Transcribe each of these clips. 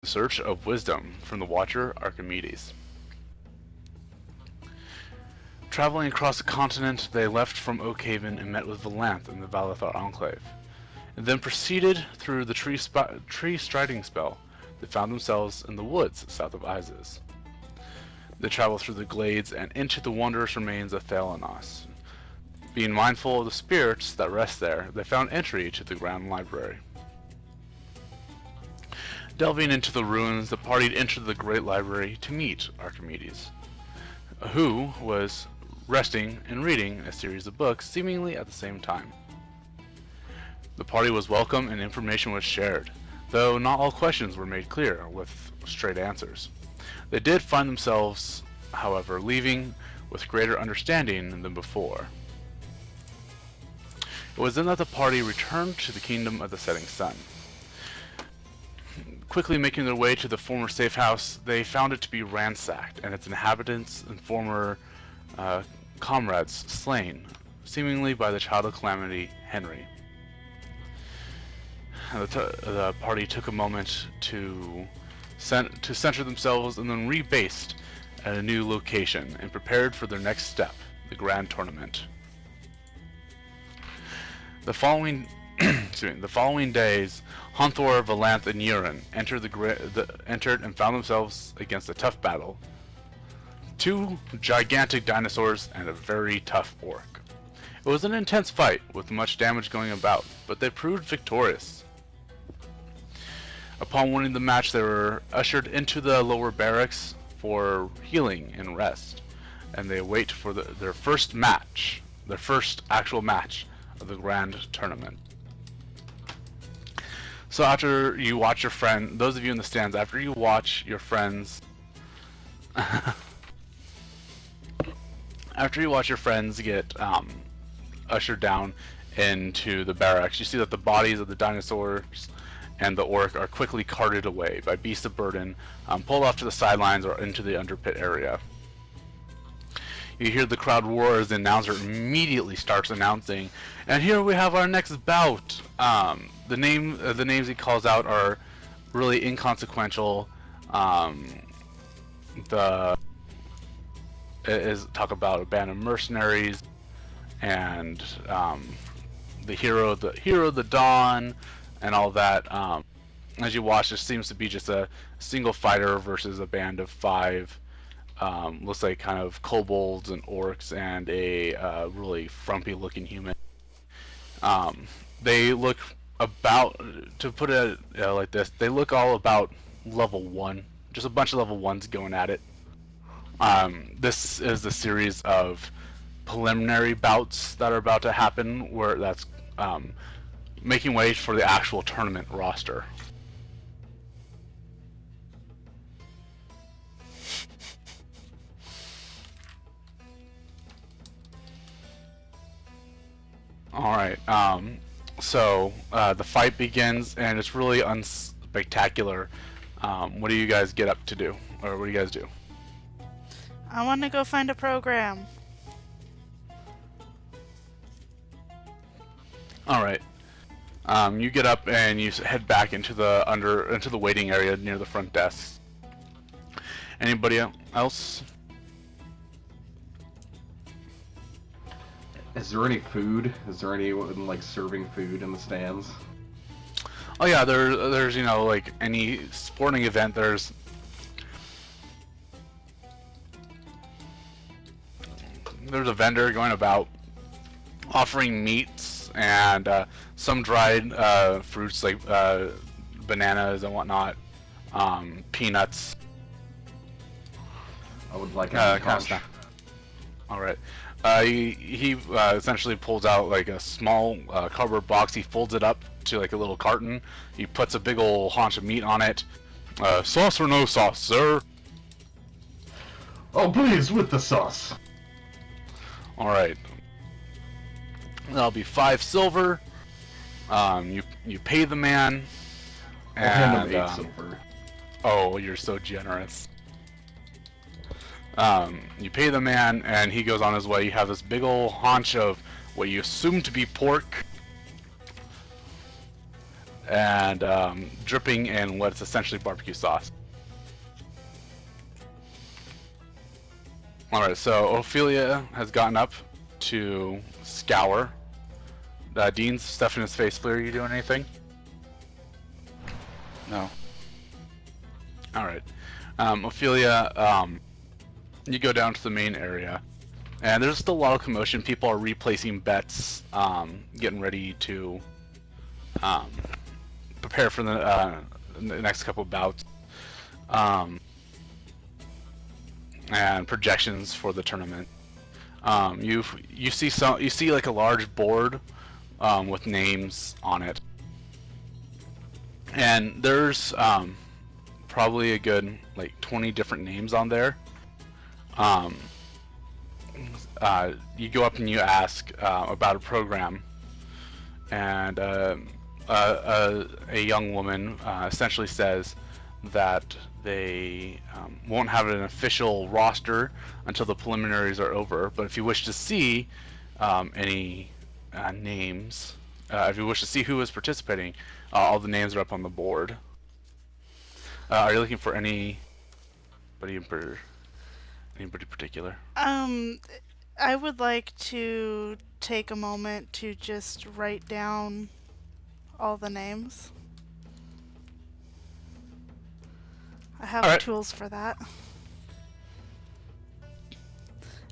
in search of wisdom from the Watcher Archimedes. Traveling across the continent, they left from Oakhaven and met with Valanthe in the Valanthe Enclave, and then proceeded through the tree striding spell. They found themselves in the woods south of Isis. They traveled through the glades and into the wondrous remains of Thalanos. Being mindful of the spirits that rest there, they found entry to the Grand Library. Delving into the ruins, the party entered the Great Library to meet Archimedes, who was resting and reading a series of books seemingly at the same time. The party was welcome and information was shared, though not all questions were made clear with straight answers. They did find themselves, however, leaving with greater understanding than before. It was then that the party returned to the Kingdom of the Setting Sun. Quickly making their way to the former safe house, they found it to be ransacked and its inhabitants and former comrades slain, seemingly by the Child of Calamity, Henry. The party took a moment to center themselves and then rebased at a new location and prepared for their next step, the Grand Tournament. The following days, Hunthor, Valanthe, and Yyrin entered and found themselves against a tough battle. 2 gigantic dinosaurs and a very tough orc. It was an intense fight with much damage going about, but they proved victorious. Upon winning the match, they were ushered into the lower barracks for healing and rest, and they await for their first actual match of the Grand Tournament. So after you watch your friend, those of you in the stands, after you watch your friends get ushered down into the barracks, you see that the bodies of the dinosaurs and the orc are quickly carted away by beasts of burden, pulled off to the sidelines or into the underpit area. You hear the crowd roar as the announcer immediately starts announcing, and here we have our next bout. The names he calls out are really inconsequential. Talk about a band of mercenaries and the hero of the dawn and all that. As you watch, there seems to be just a single fighter versus a band of 5. Looks like kind of kobolds and orcs and a really frumpy looking human. They look about, to put it like this, they look all about level 1. Just a bunch of level 1s going at it. This is the series of preliminary bouts that are about to happen, where that's making way for the actual tournament roster. Alright, so the fight begins and it's really unspectacular. What do you guys get up to do? Or what do you guys do? I want to go find a program. Alright. You get up and you head back into the waiting area near the front desk. Anybody else? Is there any food? Is there anyone like serving food in the stands? Oh yeah, there's like any sporting event, there's a vendor going about offering meats and some dried fruits like bananas and whatnot, peanuts. I would like kind of stuff. All right. He essentially pulls out like a small cardboard box. He folds it up to like a little carton. He puts a big old haunch of meat on it. Sauce or no sauce, sir? Oh, please, with the sauce. All right. That'll be 5 silver. You pay the man. I'll hand him 8 silver. Oh, you're so generous. You pay the man, and he goes on his way. You have this big old haunch of what you assume to be pork, and dripping in what's essentially barbecue sauce. Alright, so Ophelia has gotten up to scour. Dean's stuff in his face. Flyr, are you doing anything? No. Alright. Ophelia, you go down to the main area, and there's still a lot of commotion. People are replacing bets, getting ready to prepare for the next couple of bouts, and projections for the tournament. You see like a large board with names on it, and there's probably a good like 20 different names on there. You go up and you ask about a program, and a young woman essentially says that they won't have an official roster until the preliminaries are over, but if you wish to see any names, if you wish to see who is participating, all the names are up on the board. Are you looking for anybody particular? I would like to take a moment to just write down all the names. I have Alright. tools for that.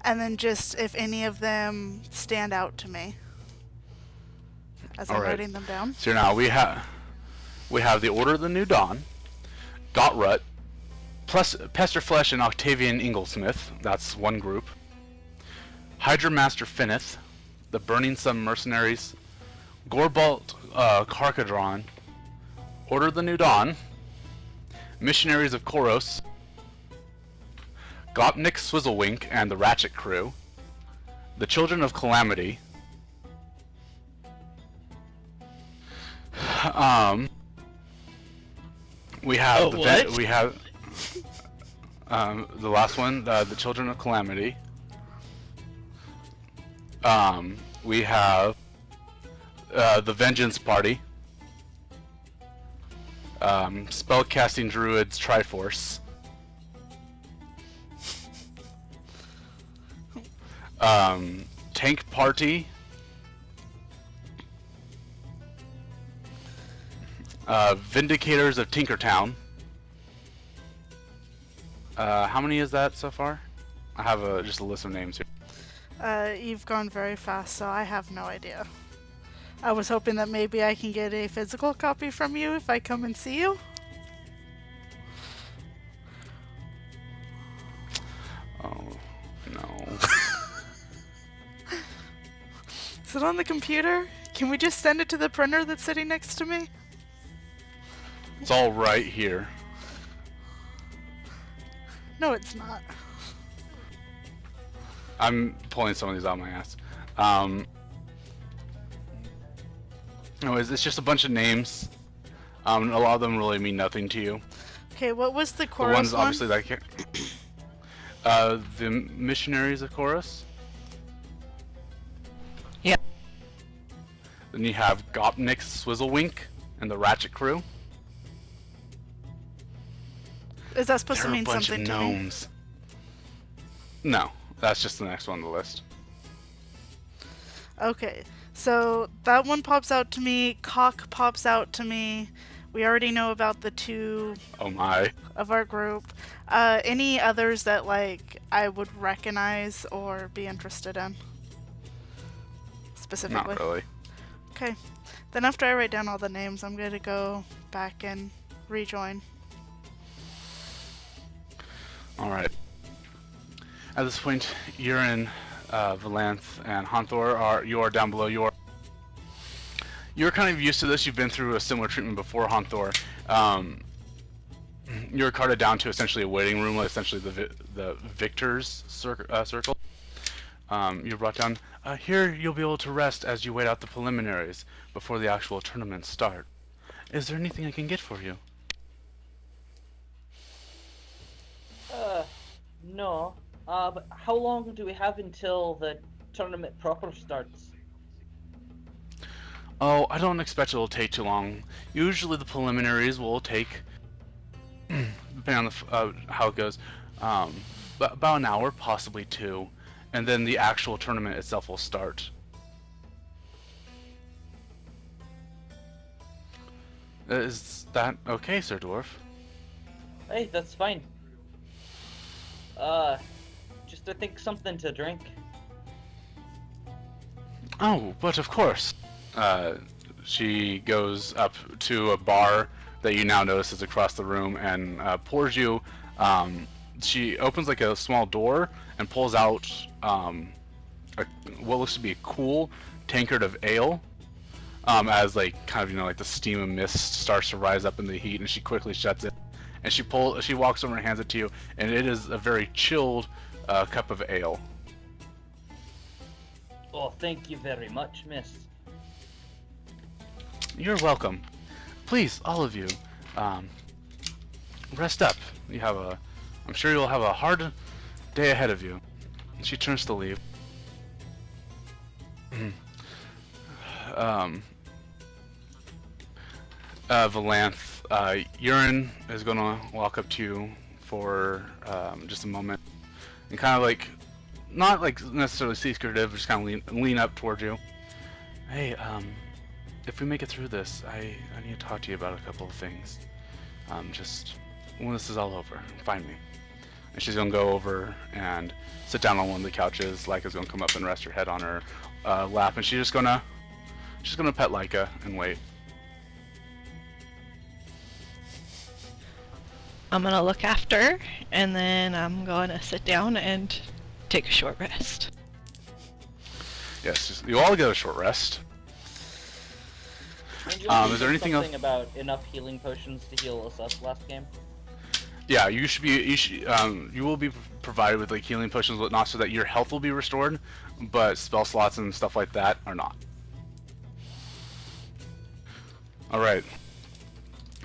And then just if any of them stand out to me as I'm Alright. writing them down. So now we have the Order of the New Dawn, Gotrut, plus Pesterflesh and Octavian Inglesmith. That's one group. Hydra Master Finnith, the Burning Sun Mercenaries, Gorbalt Karkadron, Order of the New Dawn, Missionaries of Koros, Gopnik Swizzlewink and the Ratchet Crew, the Children of Calamity, we have the last one, the Children of Calamity. We have the Vengeance Party, Spellcasting Druids Triforce, Tank Party, Vindicators of Tinkertown. How many is that so far? I have just a list of names here. You've gone very fast, so I have no idea. I was hoping that maybe I can get a physical copy from you if I come and see you. Oh, no. Is it on the computer? Can we just send it to the printer that's sitting next to me? It's all right here. No, it's not. I'm pulling some of these out of my ass. Anyways, it's just a bunch of names. A lot of them really mean nothing to you. Okay, what was the The chorus ones one? obviously that I can't. The Missionaries of Chorus. Yeah. Then you have Gopnik Swizzlewink and the Ratchet Crew. Is that supposed They're to a mean bunch something of to me? gnomes. No, that's just the next one on the list. Okay, so that one pops out to me. Cock pops out to me. We already know about the two Oh my. of our group. Any others that like I would recognize or be interested in? Specifically. Not really. Okay. Then after I write down all the names, I'm going to go back and rejoin. Alright. At this point, Yyrin, Valanthe, and Hanthor you are down below. You're kind of used to this. You've been through a similar treatment before, Hanthor. You're carted down to essentially a waiting room, essentially the victor's circle. You're brought down. Here you'll be able to rest as you wait out the preliminaries before the actual tournaments start. Is there anything I can get for you? No. But how long do we have until the tournament proper starts? Oh, I don't expect it'll take too long. Usually the preliminaries will take, depending on how it goes, about an hour, possibly two, and then the actual tournament itself will start. Is that okay, Sir Dwarf? Hey, that's fine. Just I think something to drink. Oh, but of course. She goes up to a bar that you now notice is across the room and pours you. She opens like a small door and pulls out what looks to be a cool tankard of ale. As like kind of like the steam and mist starts to rise up in the heat, and she quickly shuts it. And she walks over and hands it to you, and it is a very chilled cup of ale. Oh, thank you very much, miss. You're welcome. Please, all of you, rest up. I'm sure you'll have a hard day ahead of you. She turns to leave. Valanthe, Yyrin is gonna walk up to you for just a moment, and kind of like, not like necessarily secretive, just kind of lean up towards you. Hey, if we make it through this, I need to talk to you about a couple of things. Just when this is all over, find me. And she's gonna go over and sit down on one of the couches. Laika's gonna come up and rest her head on her lap, and she's gonna pet Laika and wait. I'm gonna look after, and then I'm gonna sit down and take a short rest. Yes, you all get a short rest. Is there anything else? Something about enough healing potions to heal us up last game? Yeah, you will be provided with like healing potions, but not so that your health will be restored, but spell slots and stuff like that are not. All right.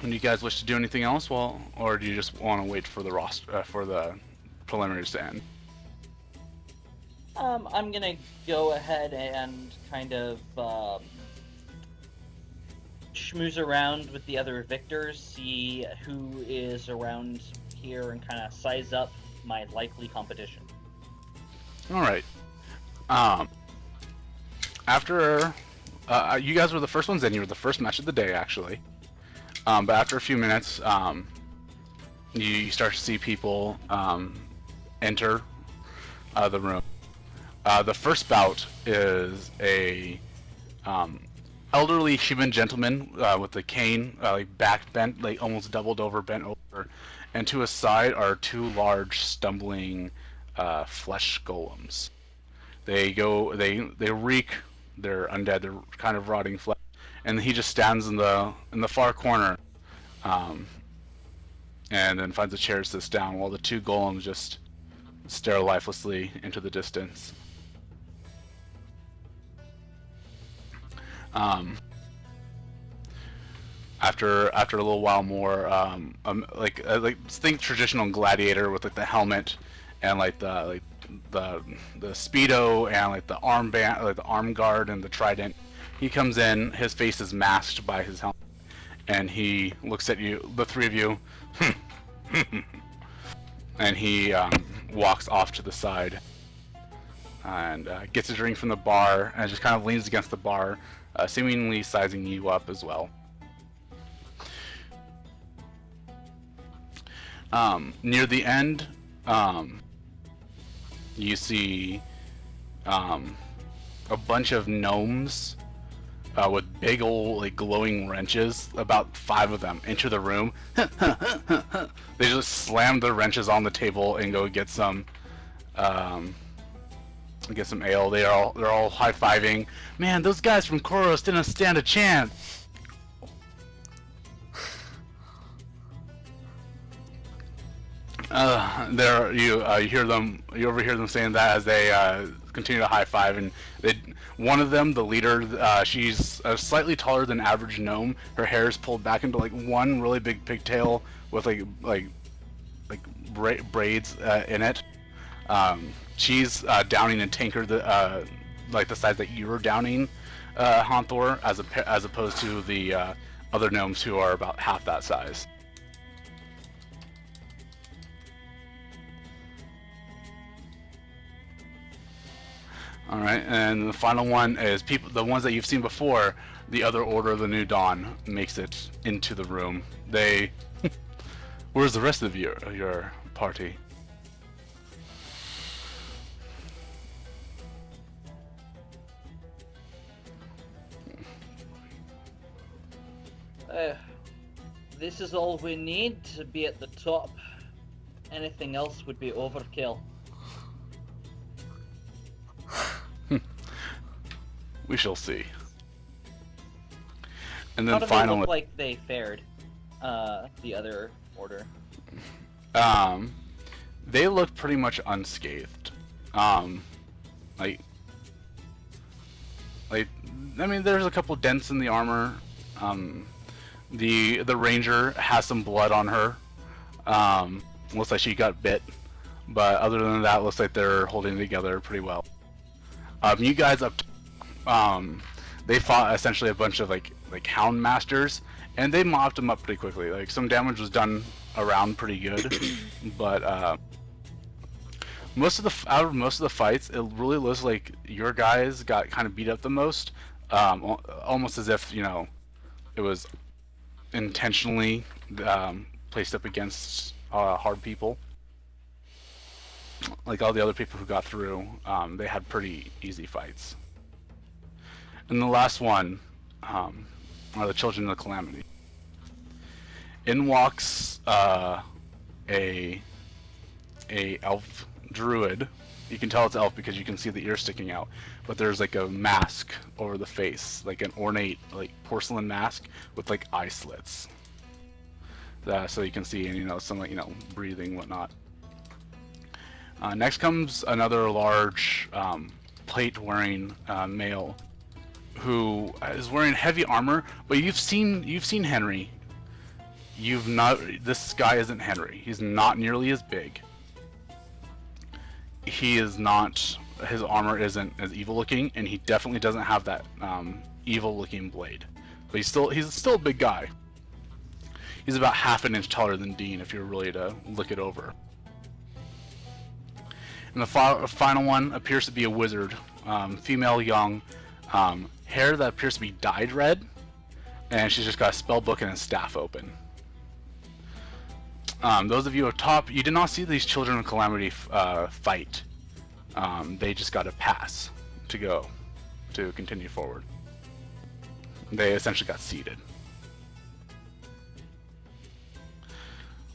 Do you guys wish to do anything else, or do you just want to wait for the preliminaries to end? I'm gonna go ahead and kind of schmooze around with the other victors, see who is around here, and kind of size up my likely competition. All right. After you guys were the first ones in, you were the first match of the day, actually. But after a few minutes, you start to see people enter the room. The first bout is a elderly human gentleman with a cane, like back bent, like almost doubled over, bent over, and to his side are two large, stumbling flesh golems. They reek. They're undead. They're kind of rotting flesh, and he just stands in the far corner, and then finds a chair, sits down, while the two golems just stare lifelessly into the distance. After a little while more, like think traditional gladiator with like the helmet and like the speedo and like the armband, like the arm guard and the trident. He comes in. His face is masked by his helmet, and he looks at you, the three of you, and he walks off to the side and gets a drink from the bar and just kind of leans against the bar, seemingly sizing you up as well. Near the end, you see a bunch of gnomes with big old like glowing wrenches, about 5 of them, enter the room. They just slam their wrenches on the table and go get some ale. They're all high-fiving. Man, those guys from Koros didn't stand a chance. You overhear them saying that as they continue to high five, and one of them, the leader, she's slightly taller than average gnome. Her hair is pulled back into like one really big pigtail with like braids in it. She's downing a tankard like the size that you were downing, Honthor as opposed to the other gnomes who are about half that size. All right, and the final one is the ones that you've seen before. The other Order of the New Dawn makes it into the room. They, where's the rest of your party? This is all we need to be at the top. Anything else would be overkill. We shall see. And How then do they finally, look like they fared? The other order. they look pretty much unscathed. Like, I mean, there's a couple dents in the armor. The ranger has some blood on her. Looks like she got bit, but other than that, looks like they're holding together pretty well. You guys up, they fought essentially a bunch of like hound masters, and they mopped them up pretty quickly. Like, some damage was done around pretty good, but out of most of the fights, it really looks like your guys got kind of beat up the most. Almost as if, it was intentionally placed up against hard people. Like all the other people who got through, they had pretty easy fights. And the last one are the Children of the Calamity. In walks a elf druid. You can tell it's elf because you can see the ear sticking out, but there's like a mask over the face, like an ornate like porcelain mask with like eye slits. So you can see, and some like breathing, whatnot. Next comes another large plate-wearing male who is wearing heavy armor, but you've seen Henry. You've not. This guy isn't Henry. He's not nearly as big. He is not. His armor isn't as evil-looking, and he definitely doesn't have that evil-looking blade. But he's still a big guy. He's about half an inch taller than Dean, if you're really to look it over. And the final one appears to be a wizard, female, young, hair that appears to be dyed red, and she's just got a spell book and a staff open. Those of you up top, you did not see these Children of Calamity fight. They just got a pass to continue forward. They essentially got seated.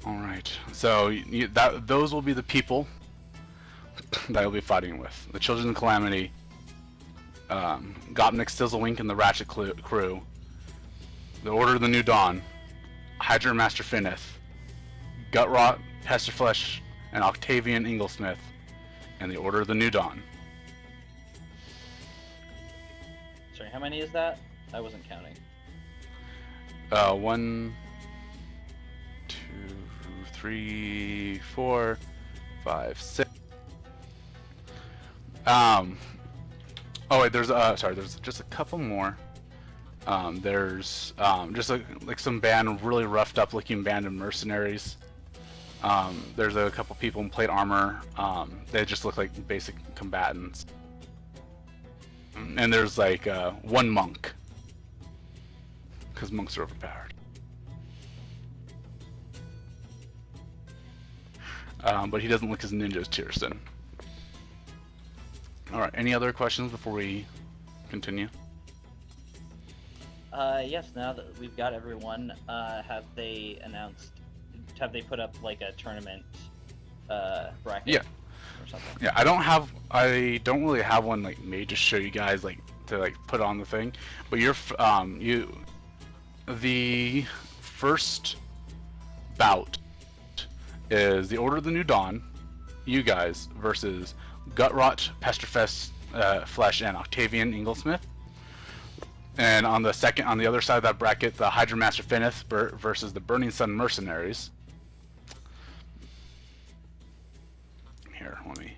All right, so those will be the people that you'll be fighting with. The Children of Calamity, Gopnik, Stizzlewink, and the Ratchet crew. The Order of the New Dawn, Hydra Master Finnith, Gutrot, Pesterflesh, and Octavian Inglesmith, and the Order of the New Dawn. Sorry, how many is that? I wasn't counting. 1, 2, 3, 4, 5, 6. Oh wait, there's just a couple more. There's just like some really roughed up looking band of mercenaries. There's a couple people in plate armor. They just look like basic combatants. And there's like one monk, because monks are overpowered. But he doesn't look as ninja as Tiristan. Alright, any other questions before we continue? Yes, now that we've got everyone, have they put up like a tournament bracket? Yeah. Or something? Yeah, I don't really have one like made to show you guys like to like put on the thing, but the first bout is the Order of the New Dawn, you guys versus Gutrot, Pesterflesh, and Octavian Inglesmith. And on the other side of that bracket, the Hydra Master Finnith versus the Burning Sun Mercenaries. Here, let me.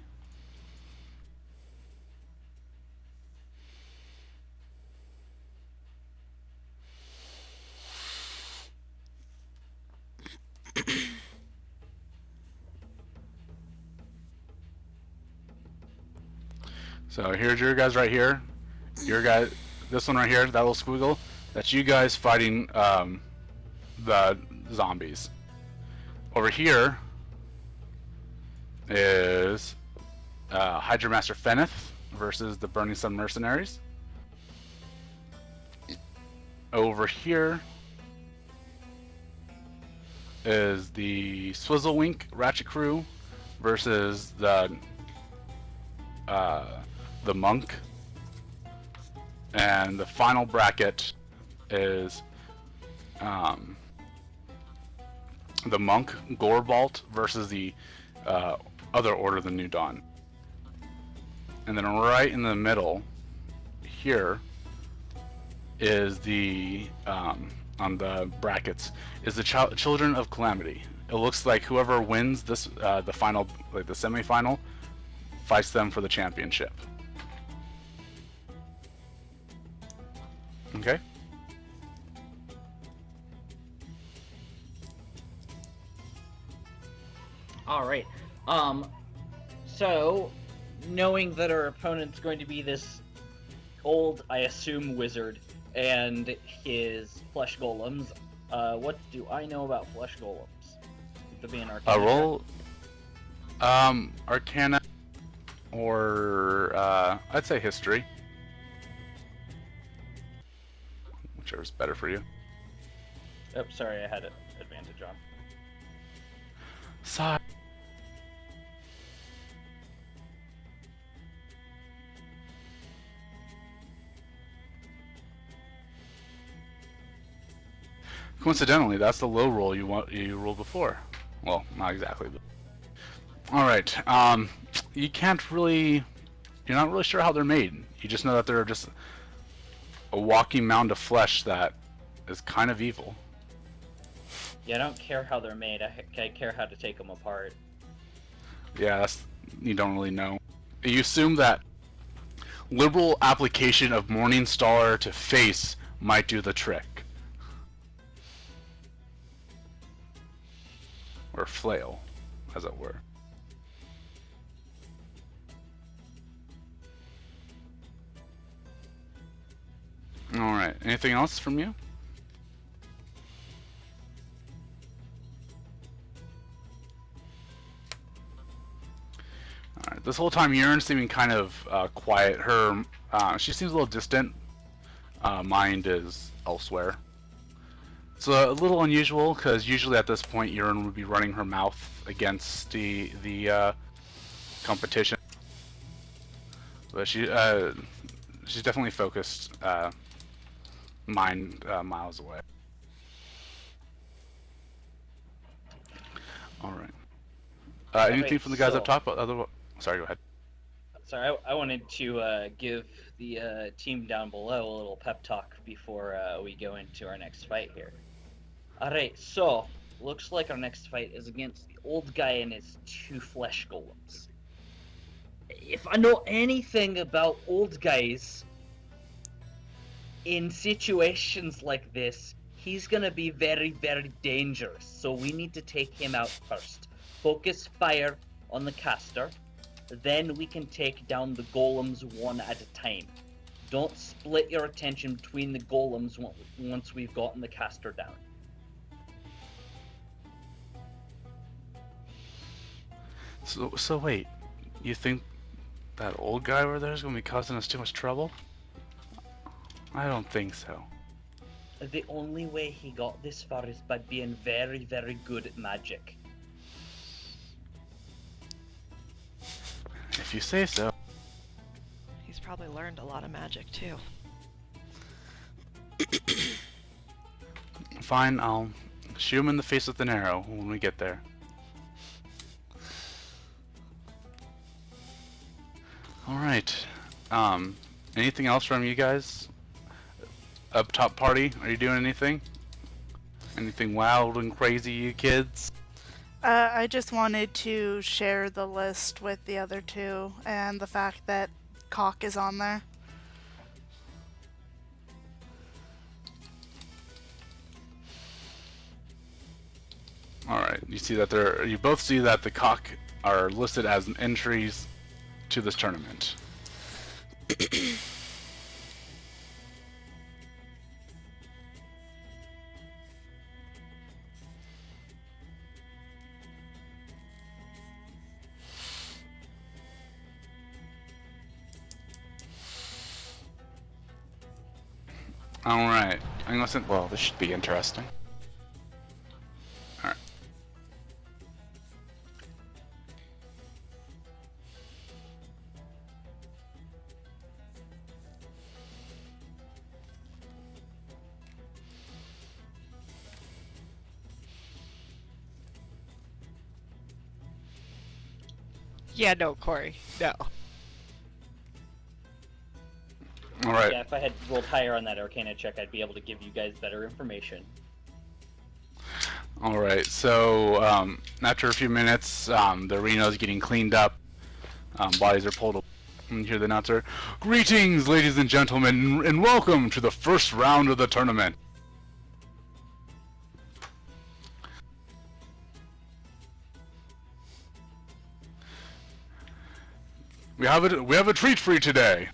So here's your guys right here. Your guy, this one right here, that little squiggle. That's you guys fighting the zombies. Over here is Hydra Master Feneth versus the Burning Sun Mercenaries. Over here is the Swizzlewink Ratchet Crew versus the Monk. And the final bracket is the Monk Gorebolt versus the other Order of the New Dawn. And then right in the middle here is the on the brackets is the Children of Calamity. It looks like whoever wins this the final, like the semi-final, fights them for the championship. Okay. All right. So, knowing that our opponent's going to be this old, I assume, wizard and his flesh golems, what do I know about flesh golems? To be an Arcana. Roll Arcana or I'd say History. Whichever's better for you. Oh, sorry, I had an advantage on. Sorry. Coincidentally, that's the low roll you rolled before. Well, not exactly. But... All right. You can't really. You're not really sure how they're made. You just know that they're just a walking mound of flesh that is kind of evil. Yeah, I don't care how they're made. I care how to take them apart. Yeah, you don't really know. You assume that liberal application of Morningstar to face might do the trick. Or flail, as it were. Alright, anything else from you? Alright, this whole time Yyrin's seeming kind of quiet. She seems a little distant. Mind is elsewhere. It's a little unusual, because usually at this point Yyrin would be running her mouth against the competition. But she's definitely focused, mind miles away. Alright. Anything from the guys up top? Sorry, go ahead. Sorry, I wanted to give the team down below a little pep talk before we go into our next fight here. Alright, so, looks like our next fight is against the old guy and his 2 flesh golems. If I know anything about old guys, in situations like this, he's gonna be very, very dangerous, so we need to take him out first. Focus fire on the caster, then we can take down the golems one at a time. Don't split your attention between the golems once we've gotten the caster down. So wait, you think that old guy over there is going to be causing us too much trouble? I don't think so. The only way he got this far is by being very, very good at magic. If you say so. He's probably learned a lot of magic too. Fine, I'll shoot him in the face with an arrow when we get there. Alright. Anything else from you guys? Up top party? Are you doing anything? Anything wild and crazy, you kids? I just wanted to share the list with the other two and the fact that Cock is on there. Alright, you both see that the Cock are listed as entries to this tournament. Alright. I'm gonna send. Well, this should be interesting. Alright. Yeah, no, Corey. No. Alright. Yeah, if I had rolled higher on that Arcana check, I'd be able to give you guys better information. Alright, so after a few minutes, the arena is getting cleaned up. Bodies are pulled away. And you hear the announcer, "Greetings, ladies and gentlemen, and welcome to the first round of the tournament." We have a treat for you today.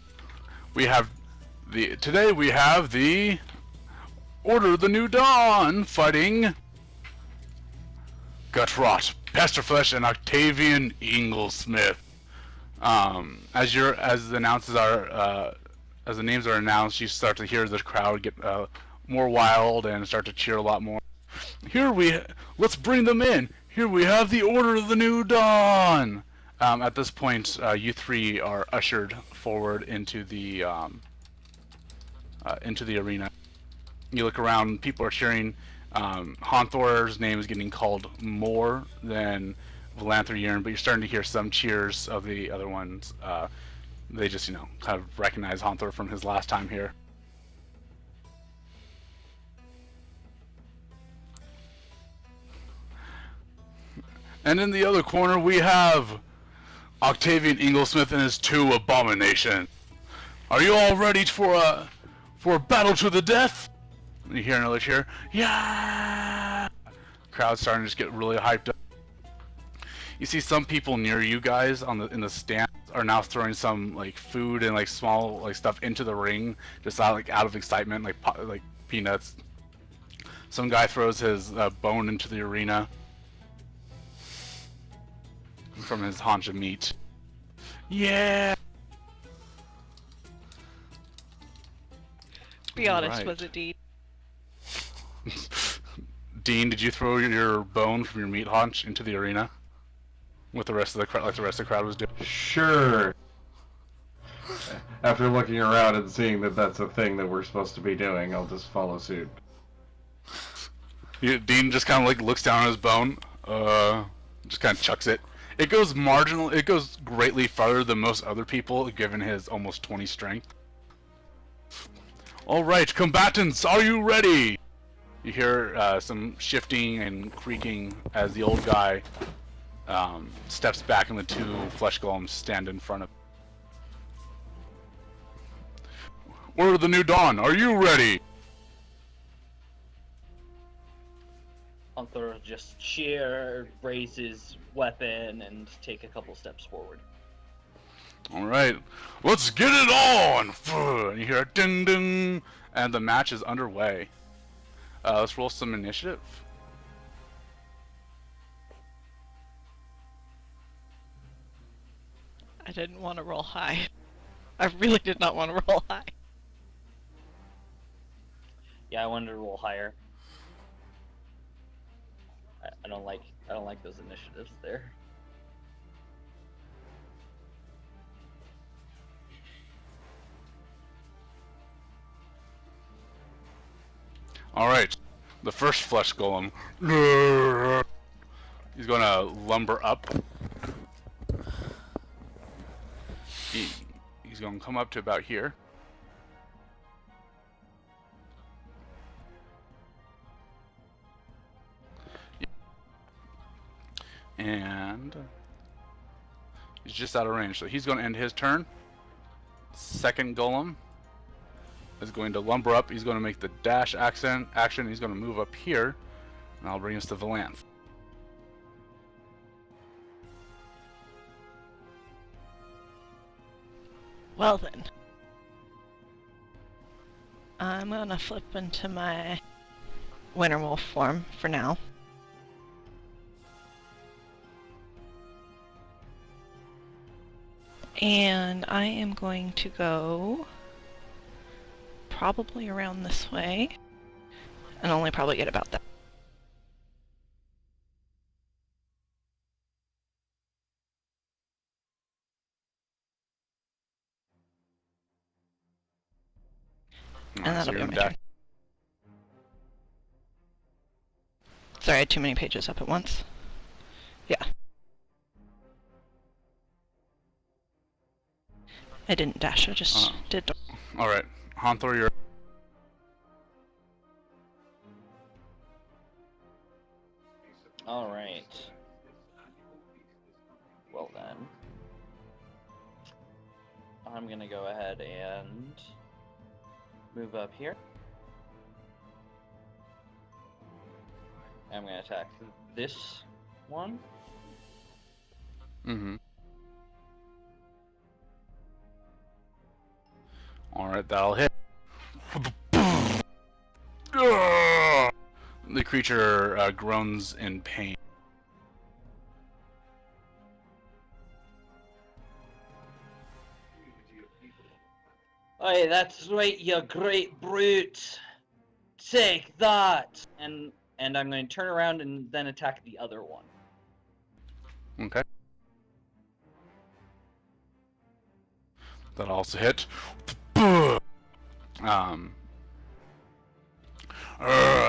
Today we have the Order of the New Dawn fighting Gutrot, Pesterflesh, and Octavian Inglesmith. As the names are announced, you start to hear the crowd get more wild and start to cheer a lot more. Let's bring them in. Here we have the Order of the New Dawn. At this point, you three are ushered forward into the arena. You look around, people are cheering. Honthor's name is getting called more than Valanthe or Yyrin, but you're starting to hear some cheers of the other ones. They just, kind of recognize Honthor from his last time here. And in the other corner, we have Octavian Inglesmith and his 2 abominations. Are you all ready for a battle to the death? You hear another cheer. Yeah! Crowd's starting to just get really hyped up. You see some people near you guys in the stands are now throwing some food and small stuff into the ring, just out of excitement, like peanuts. Some guy throws his bone into the arena from his haunch of meat. Yeah! Be honest, Alright. was it Dean? Dean, did you throw your bone from your meat haunch into the arena? With the rest of the crowd, like the rest of the crowd was doing? Sure. After looking around and seeing that that's a thing that we're supposed to be doing, I'll just follow suit. Dean just kind of looks down at his bone, just kind of chucks it. It goes greatly farther than most other people, given his almost 20 strength. Alright, combatants, are you ready? You hear some shifting and creaking as the old guy steps back and the 2 flesh golems stand in front of him. Order of the New Dawn, are you ready? Honthor just cheer, raise his weapon, and take a couple steps forward. Alright, let's get it on! And you hear a ding ding, and the match is underway. Let's roll some initiative. I didn't want to roll high. I really did not want to roll high. Yeah, I wanted to roll higher. I don't like those initiatives there. Alright, the first flesh golem. He's gonna lumber up. He's gonna come up to about here. And he's just out of range, so he's gonna end his turn. Second golem is going to lumber up. He's going to make the dash action. He's going to move up here, and I'll bring us to Valanthe. Well then, I'm gonna flip into my Winter Wolf form for now. And I am going to go probably around this way and only probably get about that. And Alright, so that'll be you're my in dash. turn. Sorry, I had too many pages up at once. Yeah. I didn't dash, I just did. Alright, Honthor, you're. All right. Well then, I'm gonna go ahead and move up here. I'm gonna attack this one. Mm-hmm. Alright, that'll hit. The creature groans in pain. Hey, that's right, you great brute! Take that! And I'm going to turn around and then attack the other one. Okay. That'll also hit.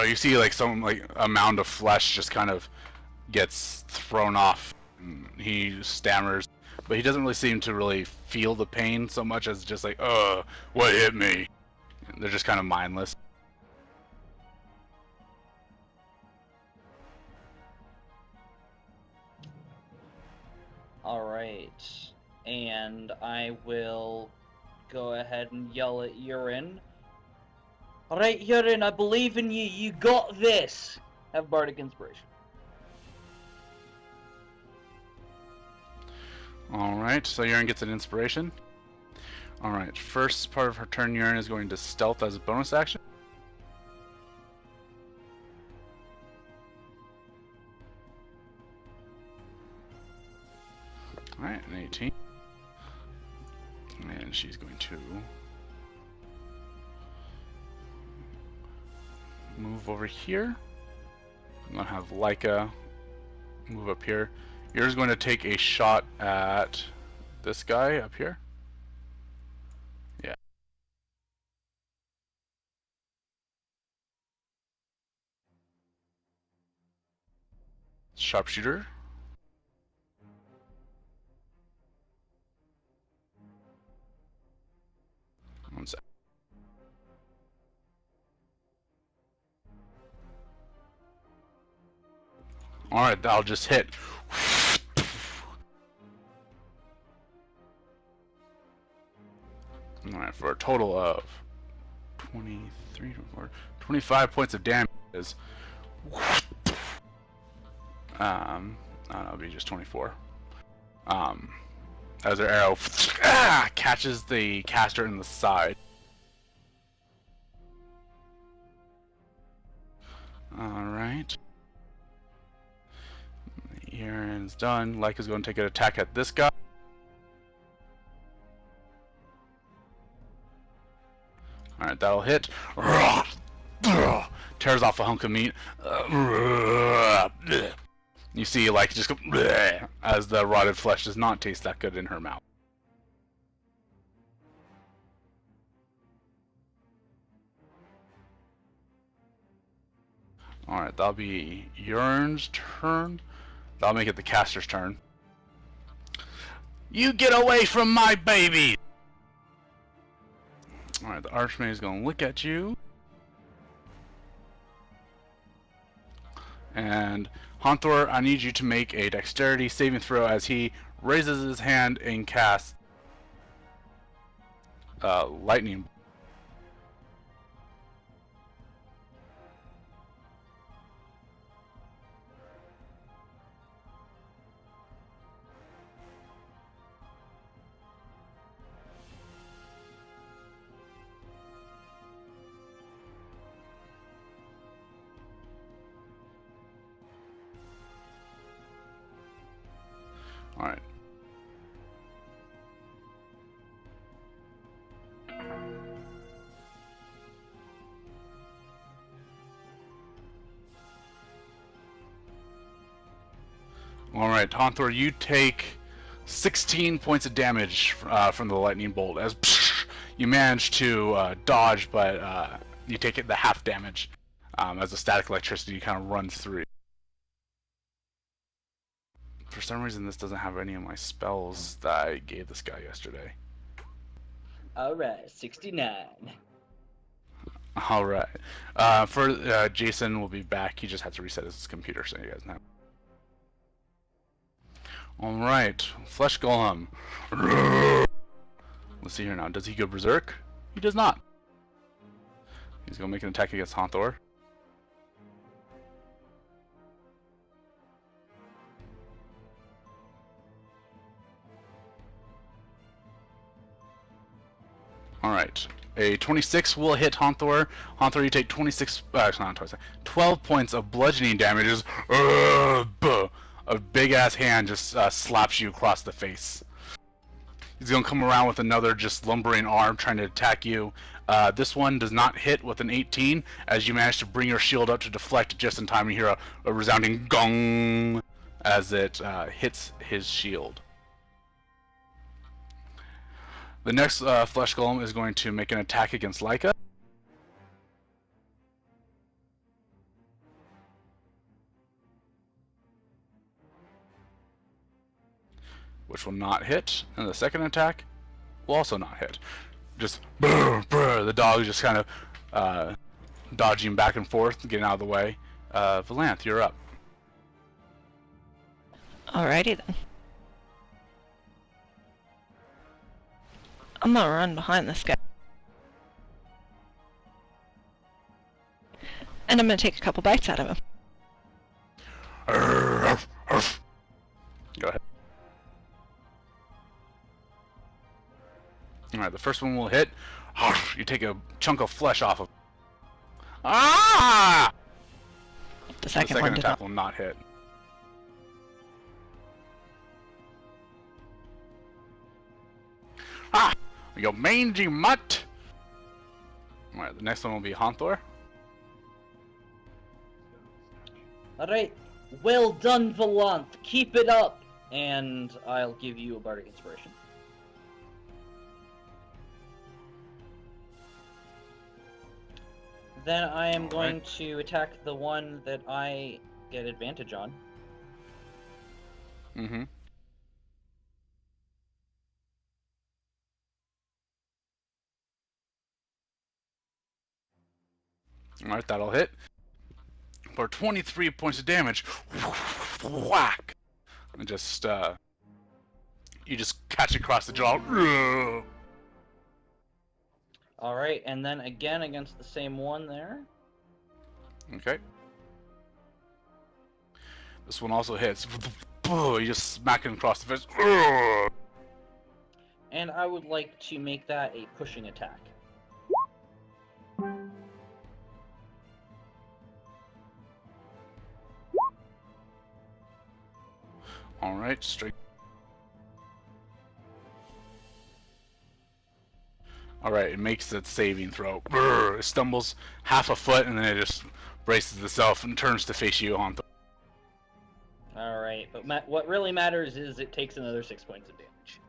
You see like some like a mound of flesh just kind of gets thrown off. And he stammers, but he doesn't really seem to really feel the pain so much as just like, what hit me? And they're just kind of mindless. Alright. And I will go ahead and yell at Yyrin. Alright, Yyrin, I believe in you. You got this! Have Bardic Inspiration. Alright, so Yyrin gets an inspiration. Alright, first part of her turn, Yyrin is going to stealth as a bonus action. Alright, an 18. And she's going to move over here. I'm going to have Leica move up here. You're going to take a shot at this guy up here. Yeah. Sharpshooter. One sec. Alright, that'll just hit. Alright, for a total of 23, 24, 25 points of damage. That'll be just 24. As her arrow catches the caster in the side. Alright. Yyrin's done. Leica's going to take an attack at this guy. Alright, that'll hit. Tears off a hunk of meat. You see, like, just go as the rotted flesh does not taste that good in her mouth. Alright, that'll be Yyrin's turn. That'll make it the caster's turn. You get away from my baby! Alright, the Archmage is going to look at you. And Honthor, I need you to make a dexterity saving throw as he raises his hand and casts lightning. Alright. Alright, Haunthor, you take 16 points of damage from the lightning bolt as you manage to dodge, but you take the half damage as the static electricity kind of runs through. For some reason, this doesn't have any of my spells that I gave this guy yesterday. Alright, 69. Alright. For Jason will be back. He just had to reset his computer, so you guys know. Alright, Flesh Golem. Let's see here now. Does he go berserk? He does not. He's going to make an attack against Haunthor. Alright, a 26 will hit Haunthor. Haunthor, you take 26, not 26, 12 points of bludgeoning damage. A big-ass hand just slaps you across the face. He's going to come around with another just lumbering arm trying to attack you. This one does not hit with an 18, as you manage to bring your shield up to deflect just in time. You hear a resounding gong as it hits his shield. The next Flesh Golem is going to make an attack against Leica. Which will not hit, and the second attack will also not hit. Just the dog just kind of dodging back and forth, getting out of the way. Valanthe, you're up. Alrighty then. I'm gonna run behind this guy. And I'm gonna take a couple bites out of him. Go ahead. Alright, the first one will hit. You take a chunk of flesh off of. Ah! The second The one second did attack not. will not hit. Ah! You mangy mutt! Alright, the next one will be Haunthor. Alright, well done, Valanthe. Keep it up! And I'll give you a Bardic Inspiration. Then I am going to attack the one that I get advantage on. Mm-hmm. Alright, that'll hit. For 23 points of damage. Whack! And just, you just catch it across the jaw. Alright, and then again against the same one there. Okay. This one also hits. You just smack it across the face. And I would like to make that a pushing attack. Alright, straight. Alright, it makes its saving throw. It stumbles half a foot and then it just braces itself and turns to face you on. Alright, but what really matters is it takes another 6 points of damage.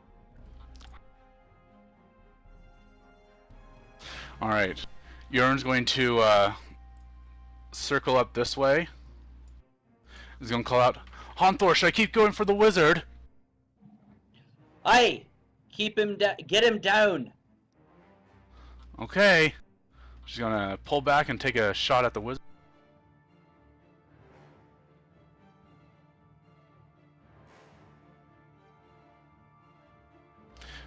Alright, Yyrin's going to circle up this way. He's going to call out, Haunthor, should I keep going for the wizard? Aye! Keep him get him down! Okay. She's going to pull back and take a shot at the wizard.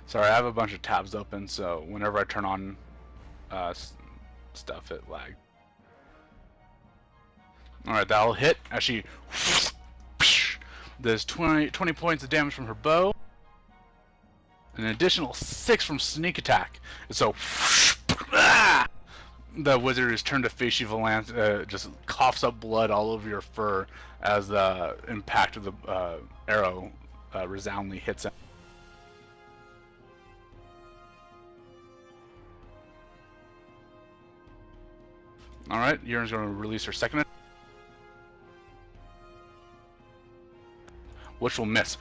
Sorry, I have a bunch of tabs open, so whenever I turn on stuff, it lags. Alright, that'll hit as she... There's 20 points of damage from her bow. An additional 6 from sneak attack. And so... The wizard is turned to face you, Valanthe, just coughs up blood all over your fur as the impact of the arrow resoundingly hits him. Alright, Yyrin's going to release her second, which will miss.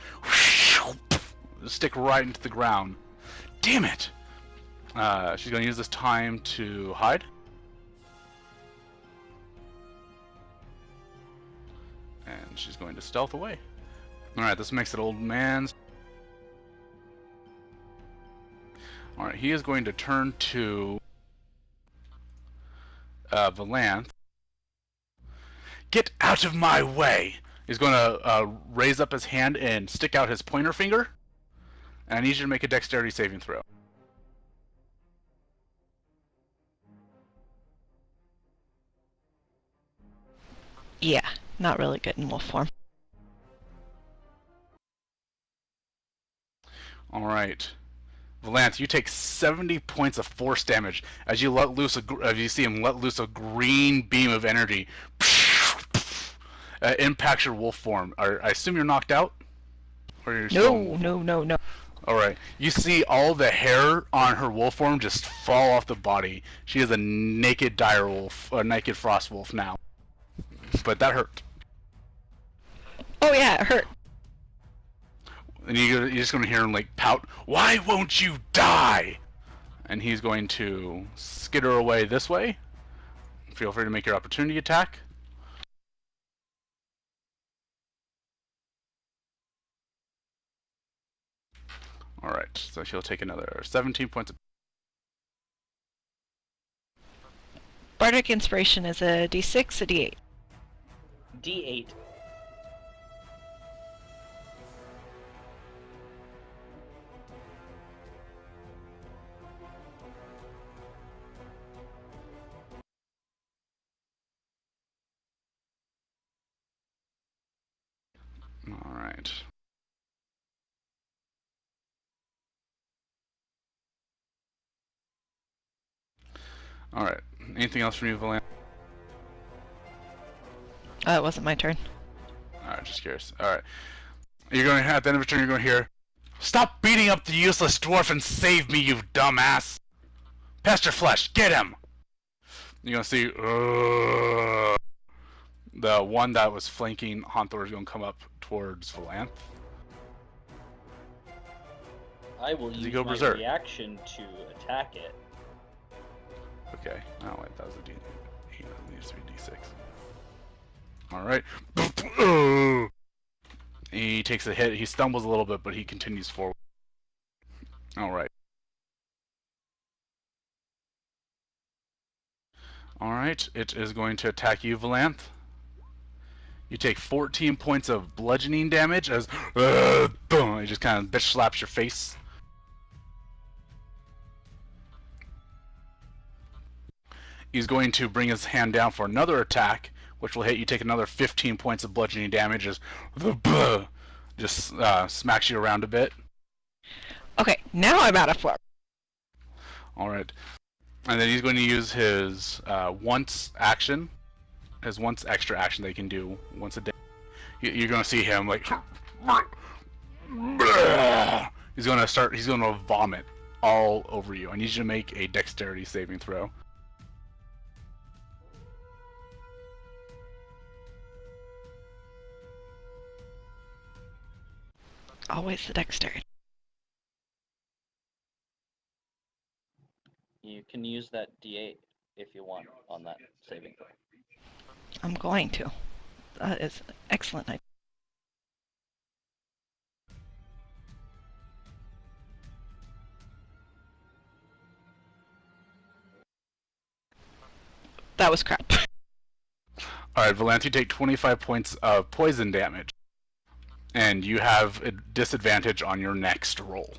Stick right into the ground. Damn it! She's going to use this time to hide. And she's going to stealth away. Alright, this makes it old man's. Alright, he is going to turn to Valanthe. Get out of my way! He's going to raise up his hand and stick out his pointer finger. And I need you to make a dexterity saving throw. Yeah, not really good in wolf form. Alright. Valanthe, you take 70 points of force damage as you let loose as you see him let loose a green beam of energy. Impacts your wolf form. I assume you're knocked out? Or you're No. Alright. You see all the hair on her wolf form just fall off the body. She is a naked dire wolf, a naked frost wolf now. But that hurt. Oh yeah, it hurt. And you're just going to hear him like pout, "Why won't you die?" And he's going to skitter away this way. Feel free to make your opportunity attack. Alright, so he'll take another 17 points of... Bardic Inspiration is a D6, a D8. D8. Alright. Alright. Anything else from you, Valanthe? It wasn't my turn. Alright, just curious. Alright. You're going to, at the end of your turn, you're going to hear, "Stop beating up the useless dwarf and save me, you dumbass! Pester Flesh, get him!" You're going to see, the one that was flanking Honthor is going to come up towards Valanthe. I will Does he use go my berserk? reaction to attack it. Okay. Oh, wait, that was a D. It needs to be D6. Alright. He takes a hit. He stumbles a little bit, but he continues forward. Alright. Alright, it is going to attack you, Valanthe. You take 14 points of bludgeoning damage as boom, it just kind of bitch slaps your face. He's going to bring his hand down for another attack, which will hit you. Take another 15 points of bludgeoning damage as just smacks you around a bit. Okay, now I'm out of form. Alright. And then he's going to use his once action. His once extra action they can do once a day. You're going to see him like... He's going to vomit all over you. I need you to make a dexterity saving throw. Always the dexterity. You can use that D8 if you want on that saving throw. I'm going to. That is an excellent idea. That was crap. Alright, Valanthe, you take 25 points of poison damage. And you have a disadvantage on your next roll.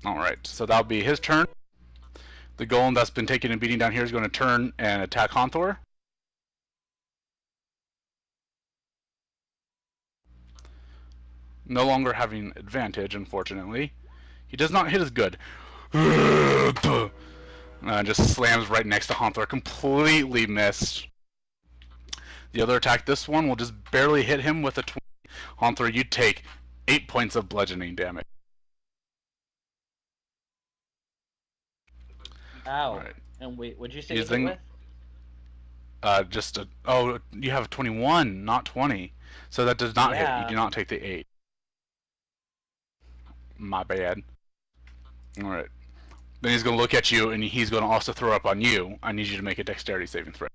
Alright, so that'll be his turn. The golem that's been taking and beating down here is going to turn and attack Honthor. No longer having advantage, unfortunately. He does not hit as good. Just slams right next to Honthor. Completely missed. The other attack, this one, will just barely hit him with a 20. Hunter, you take 8 points of bludgeoning damage. Ow. Alright. And wait, what'd you say He's you hit then- with? Just a... Oh, you have a 21, not 20. So that does not hit. Yeah. You do not take the 8. My bad. Alright. Then he's going to look at you, and he's going to also throw up on you. I need you to make a dexterity saving throw.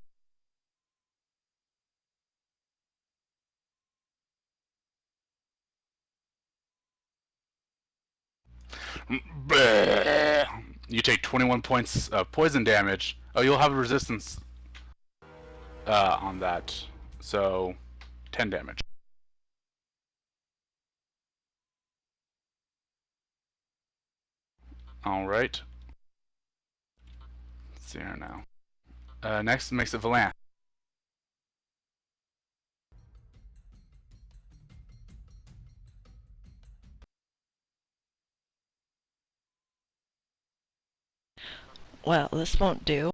You take 21 points of poison damage. Oh, you'll have a resistance on that. So, 10 damage. Alright. Let's see here now. Next makes it Valanthe. Well, this won't do.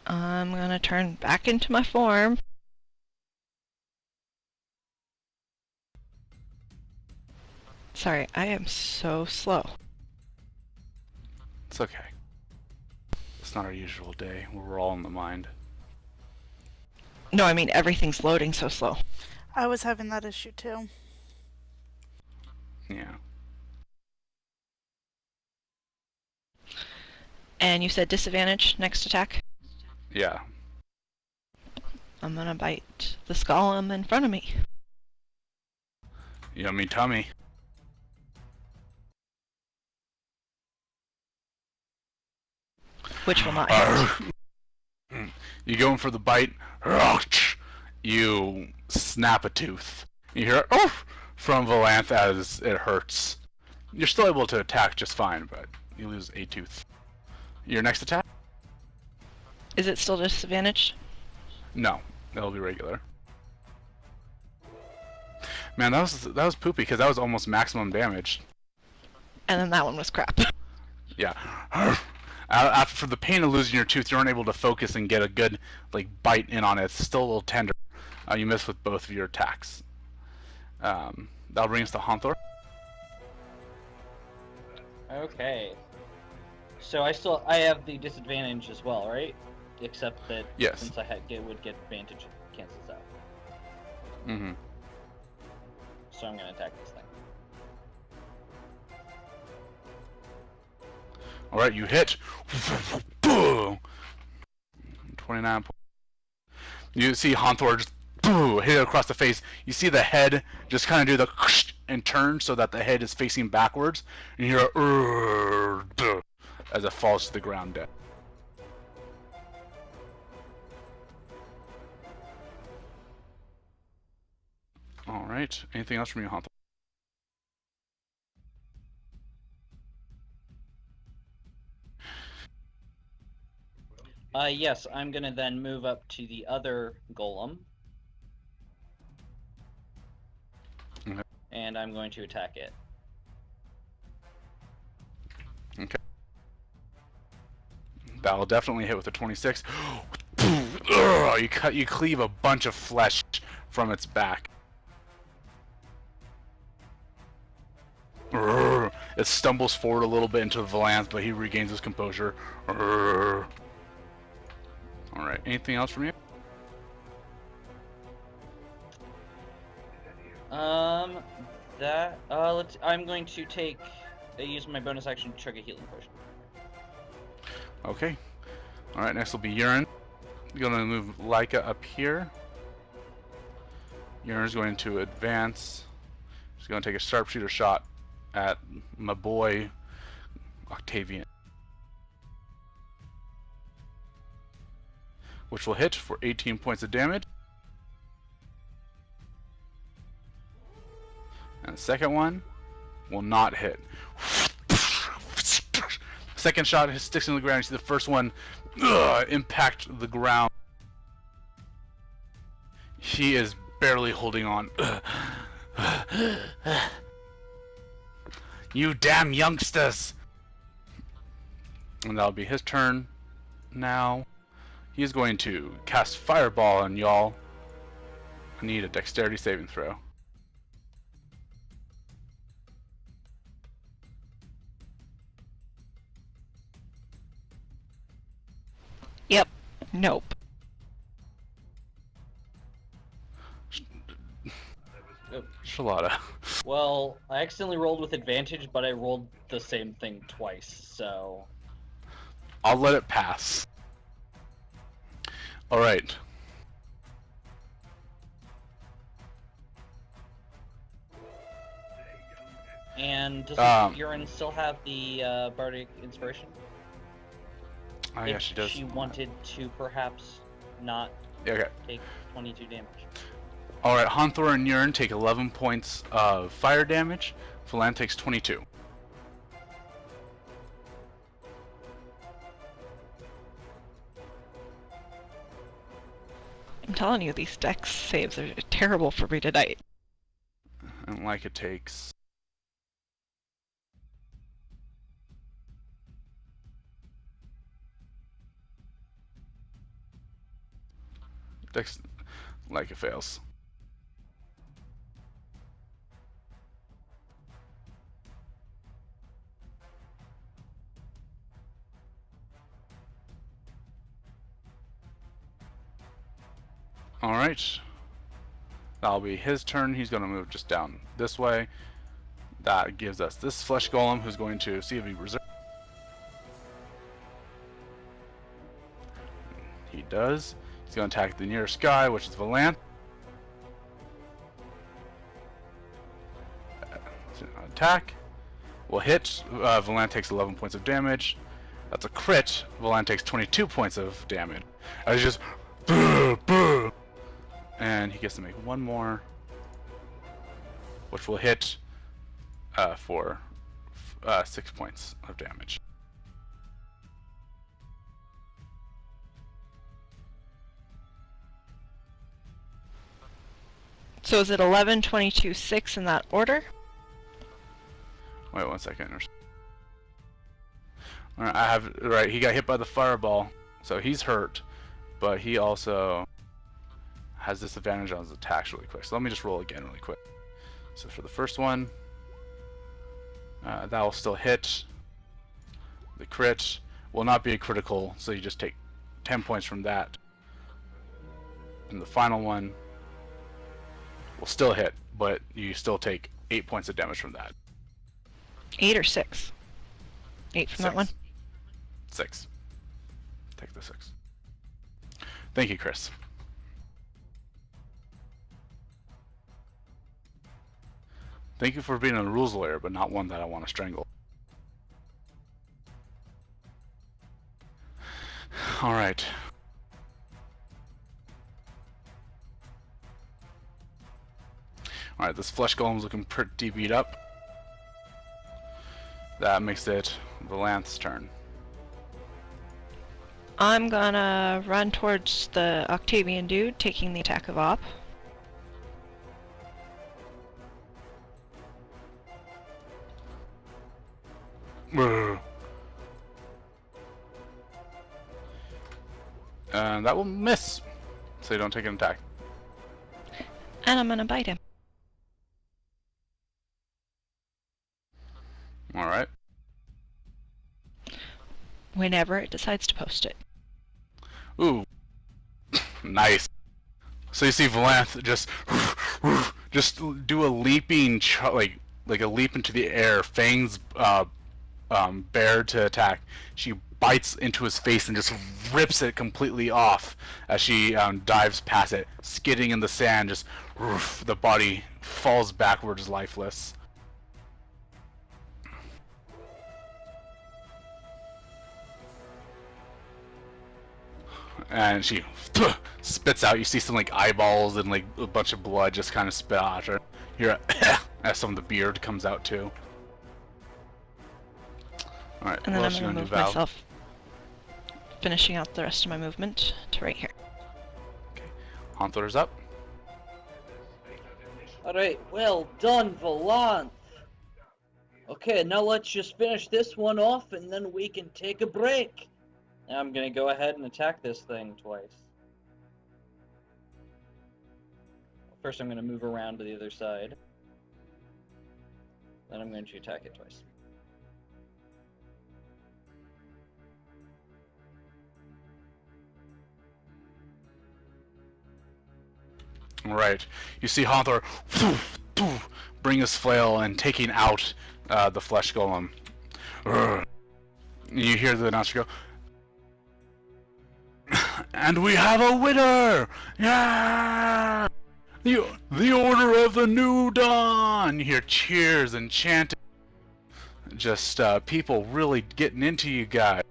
I'm gonna turn back into my form. Sorry, I am so slow. It's okay. It's not our usual day. We're all in the mind. No, I mean everything's loading so slow. I was having that issue too. Yeah. And you said disadvantage next attack? Yeah. I'm gonna bite the Golem in front of me. Yummy tummy. Which will not hit. You go in for the bite. You snap a tooth. You hear "oh" from Valanthe as it hurts. You're still able to attack just fine, but you lose a tooth. Your next attack? Is it still disadvantaged? No, that'll be regular. Man, that was poopy because that was almost maximum damage. And then that one was crap. Yeah. After for the pain of losing your tooth, you aren't able to focus and get a good bite in on it. It's still a little tender. You miss with both of your attacks. That'll bring us to Hunthor. Okay. So I have the disadvantage as well, right? Except that Yes. since I would get advantage, it cancels out. Mm-hmm. So I'm gonna attack this thing. All right, you hit. 29 points. You see Hunthor just hit it across the face. You see the head just kind of do the and turn so that the head is facing backwards, and you hear a as it falls to the ground dead. All right. Anything else from you, Hunthor? Yes, I'm gonna then move up to the other golem. Okay. And I'm going to attack it. Okay. That'll definitely hit with a 26. You cleave a bunch of flesh from its back. It stumbles forward a little bit into Valanthe, but he regains his composure. Alright, anything else from you? I'm going to use my bonus action to chug a healing potion. Okay. Alright, next will be Yyrin. You're gonna move Leica up here. Yyrin's going to advance. She's gonna take a sharpshooter shot at my boy Octavian, which will hit for 18 points of damage. And the second one will not hit. Second shot sticks in the ground. You see the first one impact the ground. He is barely holding on. You damn youngsters! And that'll be his turn now. He's going to cast Fireball on y'all. I need a Dexterity saving throw. Yep. Nope. Shalada. Well, I accidentally rolled with advantage, but I rolled the same thing twice, so... I'll let it pass. Alright. And does Yyrin still have the Bardic Inspiration? Oh yeah, she does. If she wanted to perhaps not Okay. take 22 damage. Alright, Honthor and Yyrin take 11 points of fire damage. Valanthe takes 22. I'm telling you, these dex saves are terrible for me tonight. And like it takes... Dex... Like it fails. Alright. That'll be his turn. He's going to move just down this way. That gives us this Flesh Golem, who's going to see if he reserves. He does. He's going to attack the nearest guy, which is Valanthe. Attack. Will hit. Valanthe takes 11 points of damage. That's a crit. Valanthe takes 22 points of damage. It's just... And he gets to make one more, which will hit for 6 points of damage. So is it 11, 22, 6 in that order? Wait 1 second. Alright, I have right. He got hit by the fireball, so he's hurt, but he also has disadvantage on his attacks really quick. So let me just roll again really quick. So for the first one, that will still hit. The crit will not be a critical, so you just take 10 points from that. And the final one will still hit, but you still take 8 points of damage from that. 8 or 6? 8 from that one? 6. Take the 6. Thank you, Chris. Thank you for being a rules lawyer, but not one that I want to strangle. Alright. Alright, this Flesh Golem's looking pretty beat up. That makes it Valanthe's turn. I'm gonna run towards the Octavian dude, taking the attack of Op. And that will miss, so you don't take an attack. And I'm gonna bite him. Alright. Whenever it decides to post it. Ooh. Nice. So you see Valanthe just do a leaping, like a leap into the air, fangs bared to attack. She bites into his face and just rips it completely off as she dives past it, skidding in the sand. Just the body falls backwards, lifeless. And she spits out. You see some like eyeballs and like a bunch of blood just kind of spit out at her. You're as some of the beard comes out too. All right, And what then I'm else you gonna gonna move do, Val? myself, finishing out the rest of my movement to right here. Okay, Honthor's up. Alright, well done, Valanthe. Okay, now let's just finish this one off and then we can take a break. I'm gonna go ahead and attack this thing twice. First, I'm gonna move around to the other side. Then I'm going to attack it twice. Right. You see Hathor bring his flail and taking out the flesh golem. You hear the announcer go, and we have a winner! Yeah! The Order of the New Dawn! You hear cheers and chanting. Just people really getting into you guys.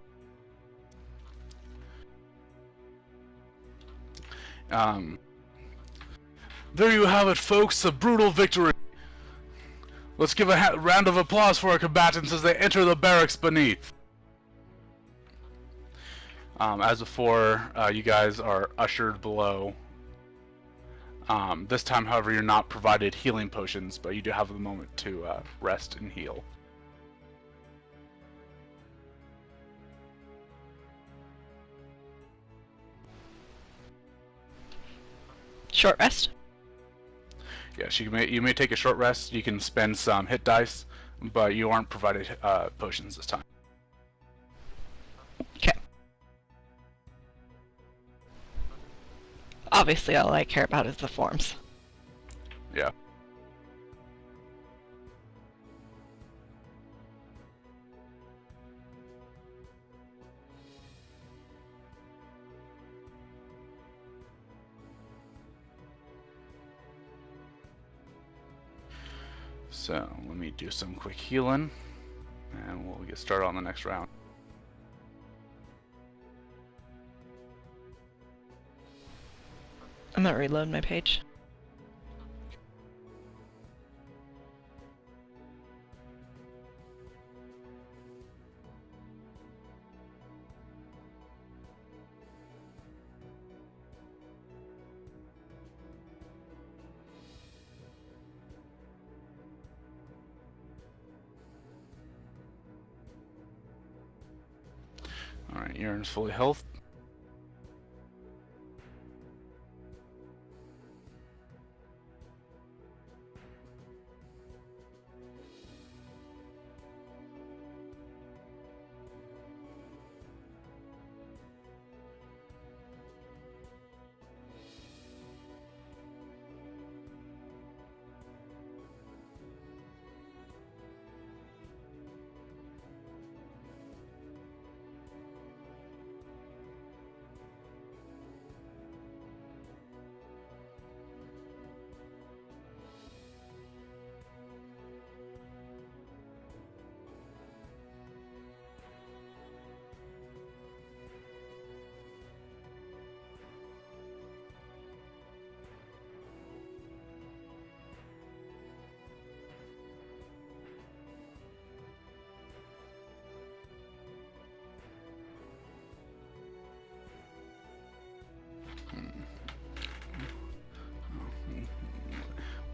There you have it, folks, a brutal victory. Let's give a round of applause for our combatants as they enter the barracks beneath. As before, you guys are ushered below. This time, however, you're not provided healing potions, but you do have a moment to rest and heal. Short rest. Yes, you may take a short rest. You can spend some hit dice, but you aren't provided potions this time. Okay. Obviously, all I care about is the forms. Yeah. So, let me do some quick healing, and we'll get started on the next round. I'm gonna reload my page. Alright, Yyrin's fully health.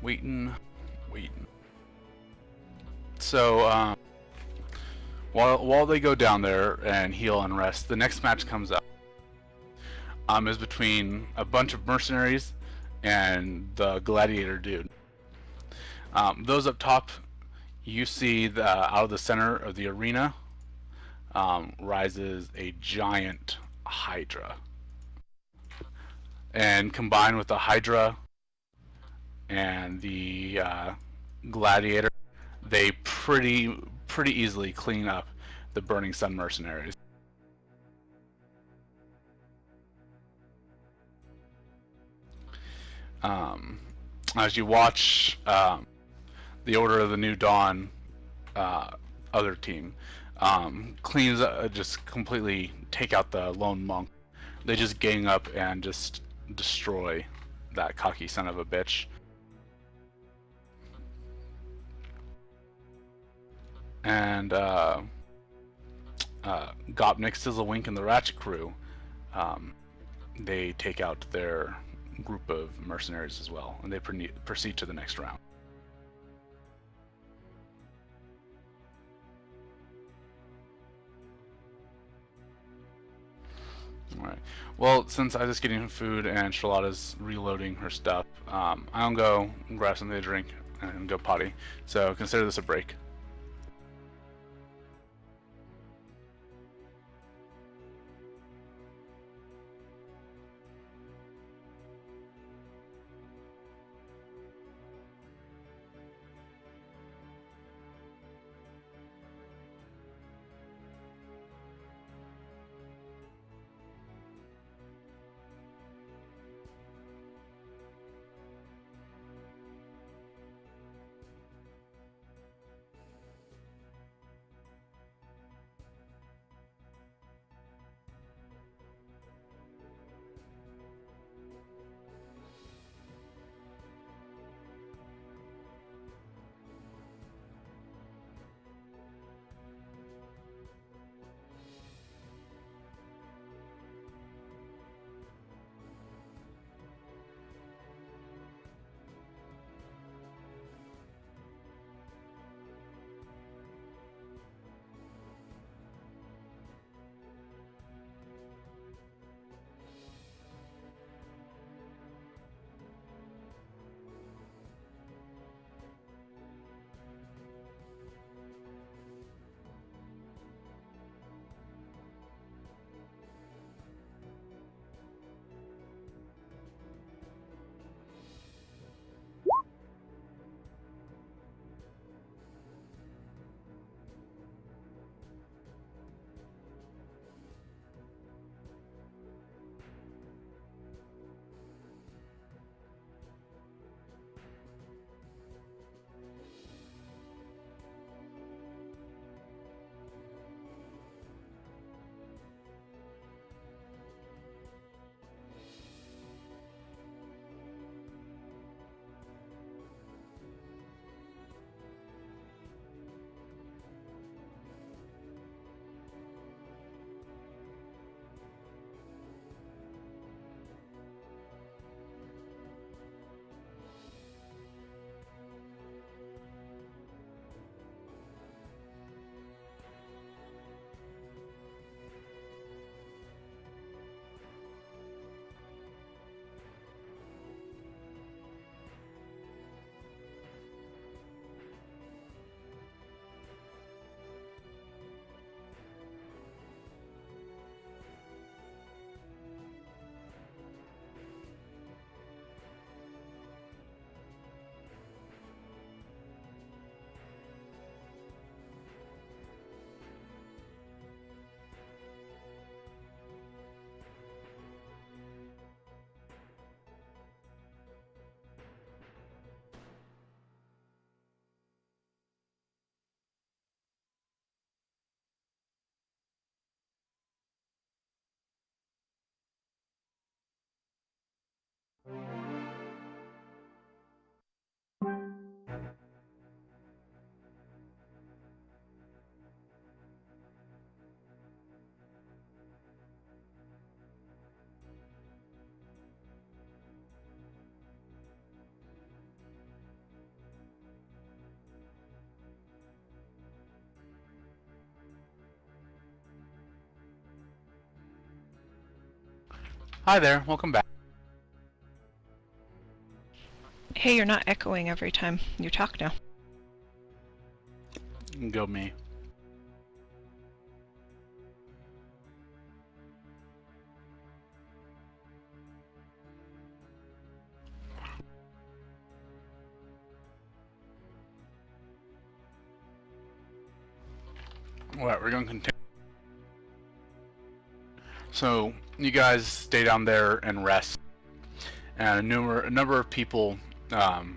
Waiting. So, while they go down there and heal and rest, the next match comes up. Is between a bunch of mercenaries and the gladiator dude. Those up top, you see out of the center of the arena rises a giant hydra. And combined with the hydra and the gladiator, they pretty easily clean up the Burning Sun mercenaries. As you watch the Order of the New Dawn other team cleans just completely take out the lone monk. They just gang up and just destroy that cocky son of a bitch. And Gopnik, Sizzlewink, and the Ratchet crew, they take out their group of mercenaries as well, and they proceed to the next round. Alright. Well, since Isaac's getting food and Charlotta's reloading her stuff, I'll go grab something to drink and go potty. So consider this a break. Hi there, welcome back. Hey, you're not echoing every time you talk now. Go me. Alright, we're going to continue. So, you guys stay down there and rest. And a number of people have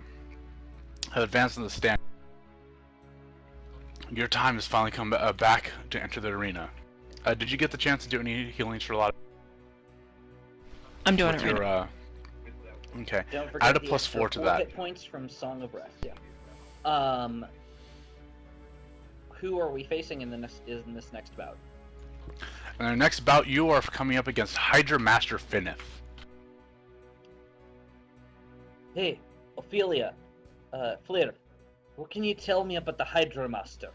advanced in the stand. Your time has finally come back to enter the arena. Did you get the chance to do any healing for a lot? I'm doing With it right your, now. Okay. Don't forget Add a the plus extra 4 to 4 that. hit points from Song of Rest. Yeah. Who are we facing in this next bout? In the next bout, you are coming up against Hydra Master Finnith. Hey, Ophelia, Flyr, what can you tell me about the Hydra Master?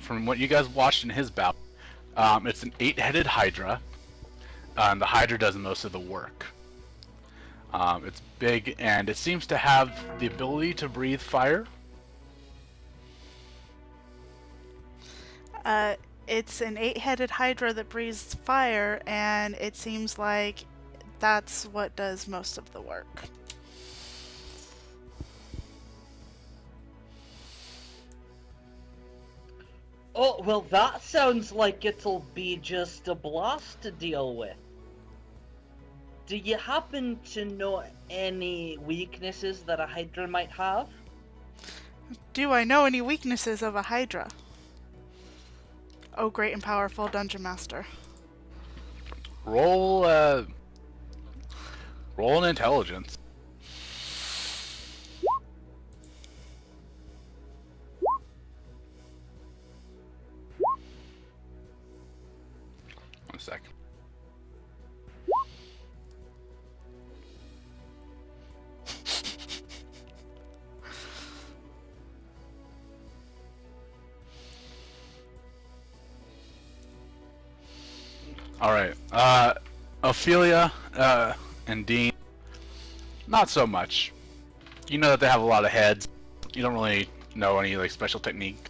from what you guys watched in his bout, it's an 8-headed Hydra. The Hydra does most of the work. It's big, and it seems to have the ability to breathe fire. It's an 8-headed Hydra that breathes fire, and it seems like that's what does most of the work. Oh, well, that sounds like it'll be just a blast to deal with. Do you happen to know any weaknesses that a Hydra might have? Do I know any weaknesses of a Hydra? Oh, great and powerful Dungeon Master. Roll an intelligence. One sec. Alright, Ophelia, and Dean, not so much. You know that they have a lot of heads. You don't really know any, like, special technique.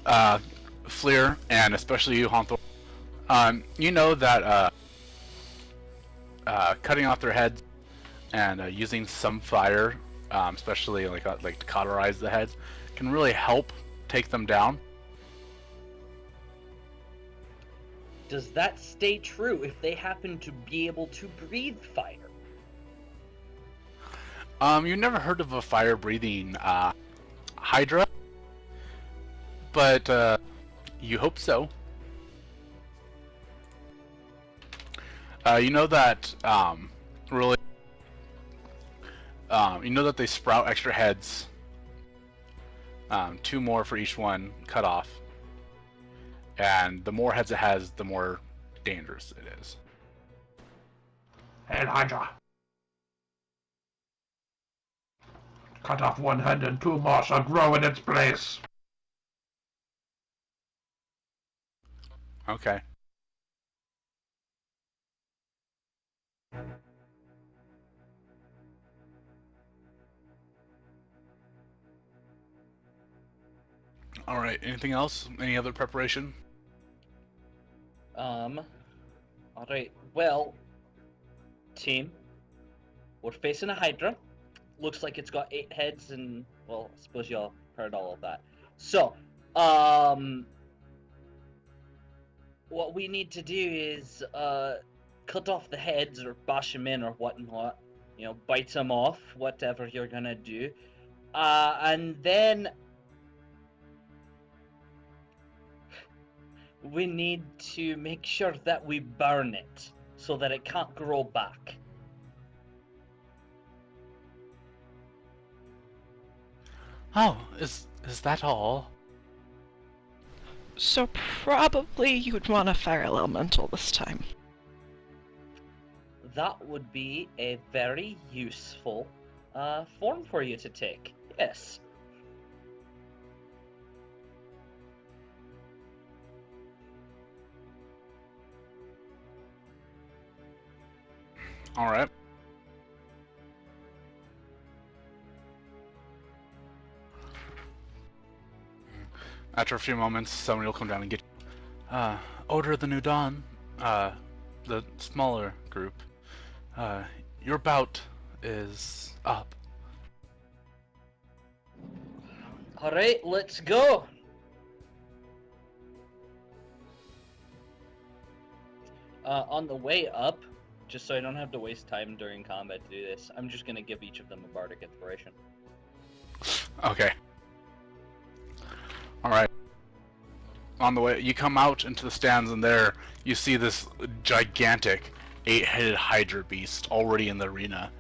Flyr, and especially you, Hawthorne, you know that, cutting off their heads and using some fire, especially, like to cauterize the heads, can really help take them down. Does that stay true if they happen to be able to breathe fire? You've never heard of a fire-breathing Hydra, but you hope so. You know that really, you know that they sprout extra heads, 2 more for each one cut off. And the more heads it has, the more dangerous it is. Head Hydra. Cut off one head and 2 more shall grow in its place. Okay. Alright, anything else? Any other preparation? Alright, well, team, we're facing a Hydra. Looks like it's got 8 heads and, well, I suppose y'all heard all of that. So, what we need to do is, cut off the heads or bash them in or whatnot. You know, bite them off, whatever you're gonna do. And then we need to make sure that we burn it so that it can't grow back. Oh, is that all? So probably you would want a fire elemental this time. That would be a very useful form for you to take. Yes. Alright. After a few moments, somebody will come down and get you. Order of the New Dawn, the smaller group. Your bout is up. Alright, let's go! On the way up, just so I don't have to waste time during combat to do this, I'm just gonna give each of them a bardic inspiration. Okay. Alright. On the way, you come out into the stands, and there you see this gigantic 8-headed Hydra beast already in the arena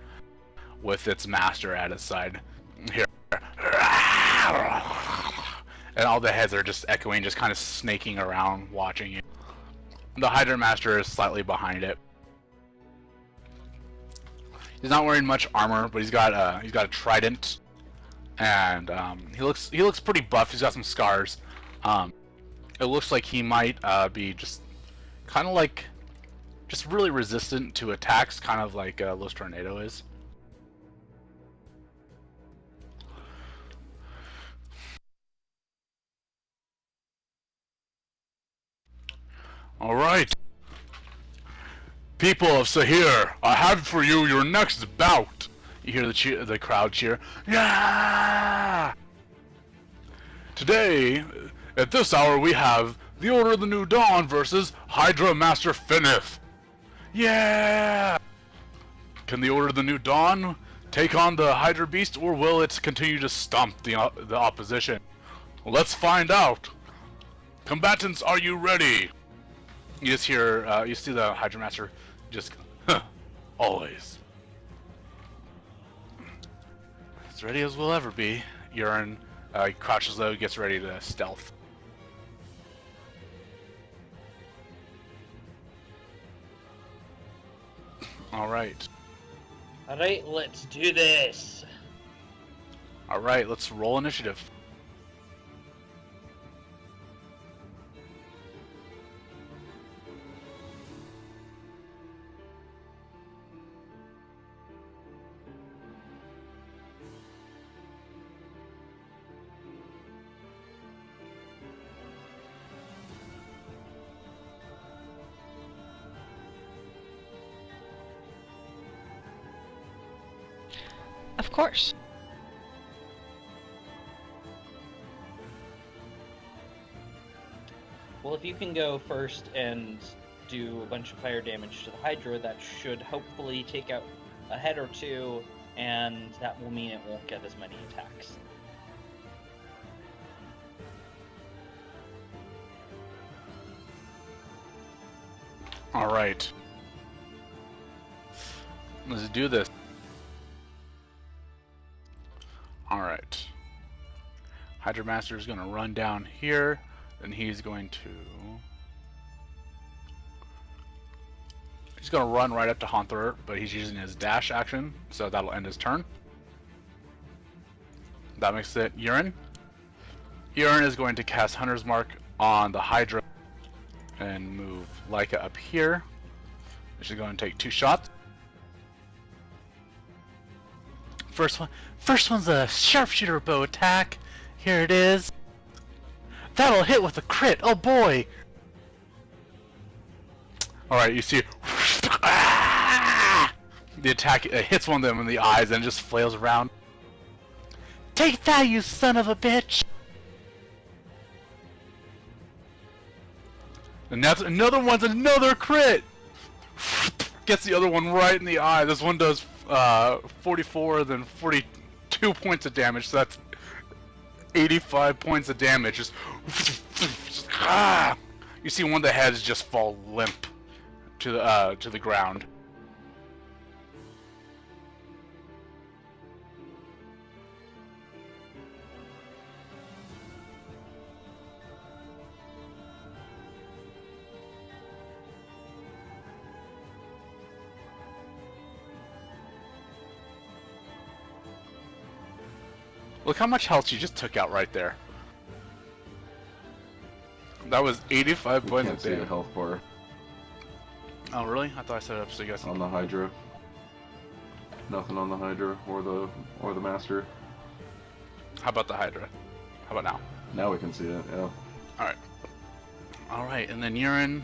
with its master at its side. Here. And all the heads are just echoing, just kind of snaking around, watching you. The Hydra master is slightly behind it. He's not wearing much armor, but he's got a trident, and he looks pretty buff. He's got some scars, It looks like he might be just kind of like just really resistant to attacks, kind of like Los Tornado is. All right, people of Sahir, I have for you your next bout. You hear the crowd cheer. Yeah! Today, at this hour, we have the Order of the New Dawn versus Hydra Master Finnith. Yeah! Can the Order of the New Dawn take on the Hydra Beast, or will it continue to stomp the opposition? Let's find out. Combatants, are you ready? You just hear, you see the Hydra Master just, always. As ready as we'll ever be. Yyrin crouches low, gets ready to stealth. Alright. Alright, let's do this. Alright, let's roll initiative. Of course. Well, if you can go first and do a bunch of fire damage to the Hydra, that should hopefully take out a head or two, and that will mean it won't get as many attacks. Alright. Let's do this. Alright. Hydra Master is going to run down here, and he's going to... He's going to run right up to Haunter, but he's using his dash action, so that'll end his turn. That makes it Yyrin. Yyrin is going to cast Hunter's Mark on the Hydra and move Leica up here. She's going to take 2 shots. First one's a sharpshooter bow attack. Here it is. That'll hit with a crit. Oh boy. Alright, you see the attack hits one of them in the eyes and just flails around. Take that, you son of a bitch! And that's another crit! Gets the other one right in the eye. This one does 44, then 42 points of damage, so that's 85 points of damage. Just you see one of the heads just fall limp to the ground. Look how much health you just took out right there. That was 85 You points can't of see the damage. health bar Oh really? I thought I set it up so you guys. on the Hydra. Nothing on the Hydra or the Master. How about the Hydra? How about now? Now we can see it. Yeah. Alright. Alright, and then Yyrin...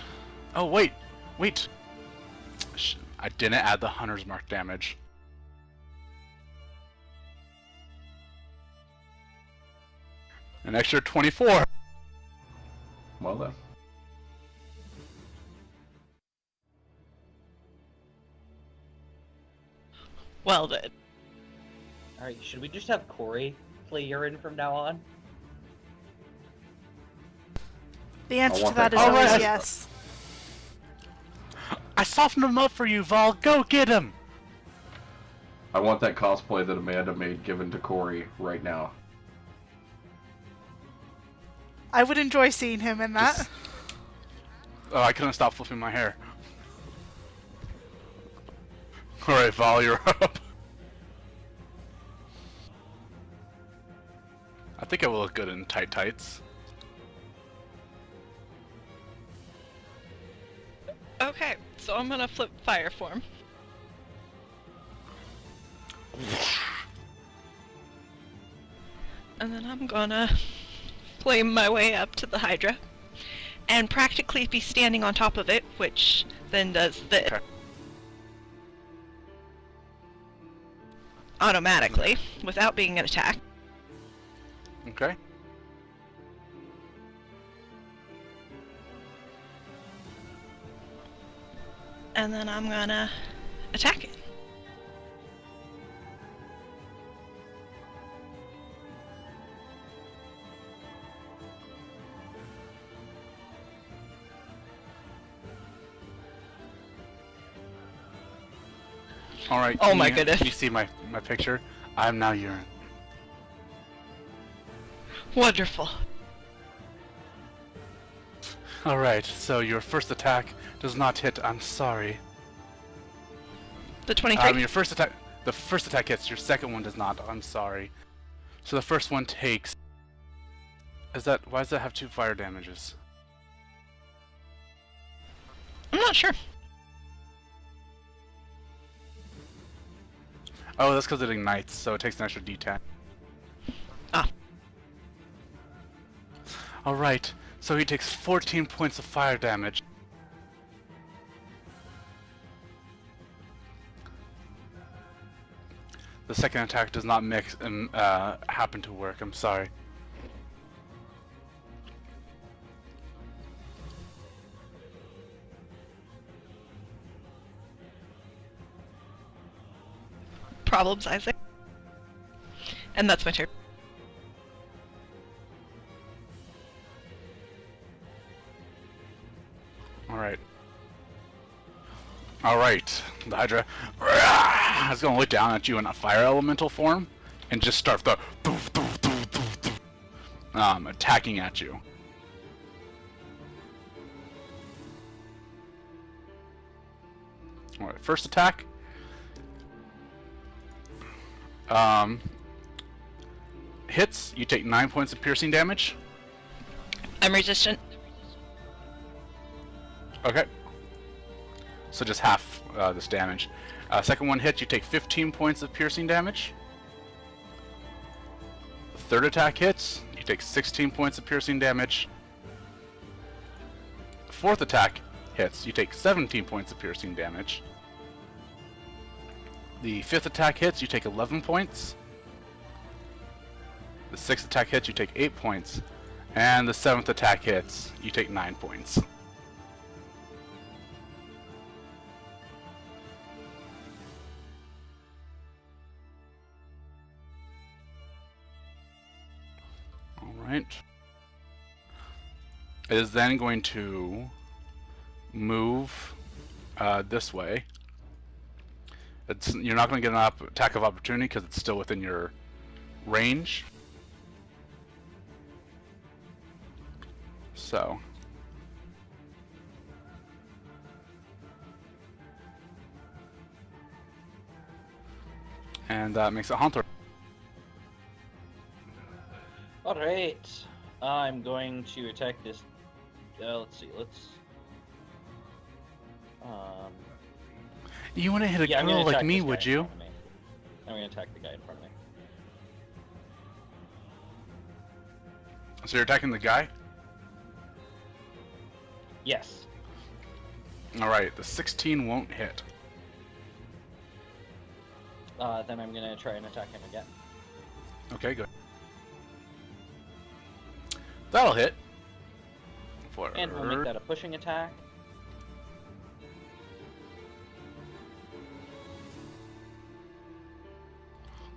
Oh, wait! I didn't add the Hunter's Mark damage. An extra 24! Well then. Well then. Alright, should we just have Corey play Yyrin from now on? The answer to want that that is always Alright. yes. I softened him up for you, Vol! Go get him! I want that cosplay that Amanda made given to Corey right now. I would enjoy seeing him in that. Just- Oh, I couldn't stop flipping my hair. Alright, Vol, you're up. I think I will look good in tight tights. Okay, so I'm gonna flip fire form. And then I'm gonna flame my way up to the Hydra. And practically be standing on top of it, which then does this. Okay. Automatically, without being an attack. Okay. And then I'm gonna attack it. All right. Oh my Ian, goodness. You see my picture? I'm now Yyrin. Wonderful. All right. So your first attack does not hit. I'm sorry. The 23. Your first attack. The first attack hits. Your second one does not. I'm sorry. So the first one takes. Why does that have 2 fire damages? I'm not sure. Oh, that's because it ignites, so it takes an extra D10. Ah. Alright, so he takes 14 points of fire damage. The second attack does not happen to work, I'm sorry. Problems, Isaac. And that's my turn. Alright. Alright, the Hydra is going to look down at you in a fire elemental form and just start the attacking at you. Alright, first attack. Hits, you take 9 points of piercing damage. I'm resistant. Okay. So just half this damage. Second one hits, you take 15 points of piercing damage. The third attack hits, you take 16 points of piercing damage. The fourth attack hits, you take 17 points of piercing damage. The fifth attack hits, you take 11 points. The sixth attack hits, you take 8 points. And the seventh attack hits, you take 9 points. Alright. It is then going to move this way. You're not going to get an attack of opportunity because it's still within your range. So. And that makes it Haunter. Alright. I'm going to attack this. Let's see. You want to hit a I'm gonna girl like attack me, this guy would in you? front of me. I'm going to attack the guy in front of me. So you're attacking the guy? Yes. Alright, the 16 won't hit. Then I'm going to try and attack him again. Okay, good. That'll hit. And we'll make that a pushing attack.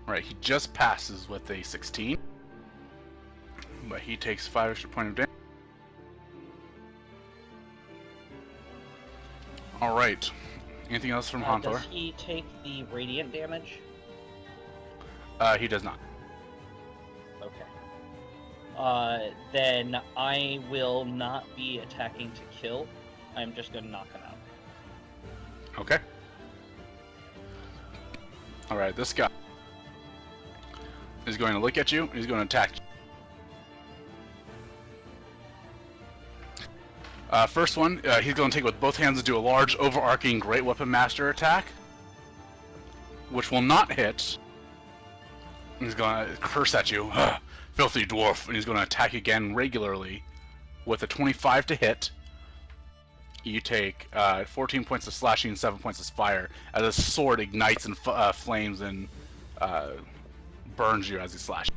Right, he just passes with a 16. But he takes 5 extra points of damage. Alright. Anything else from Hauntor? Does he take the radiant damage? He does not. Okay. Then I will not be attacking to kill. I'm just going to knock him out. Okay. Alright, this guy is going to look at you. He's going to attack you. First one, he's going to take it with both hands and do a large, overarching Great Weapon Master attack, which will not hit. He's going to curse at you, filthy dwarf, and he's going to attack again regularly with a 25 to hit. You take 14 points of slashing and 7 points of fire as his sword ignites and flames and burns you as he slashes.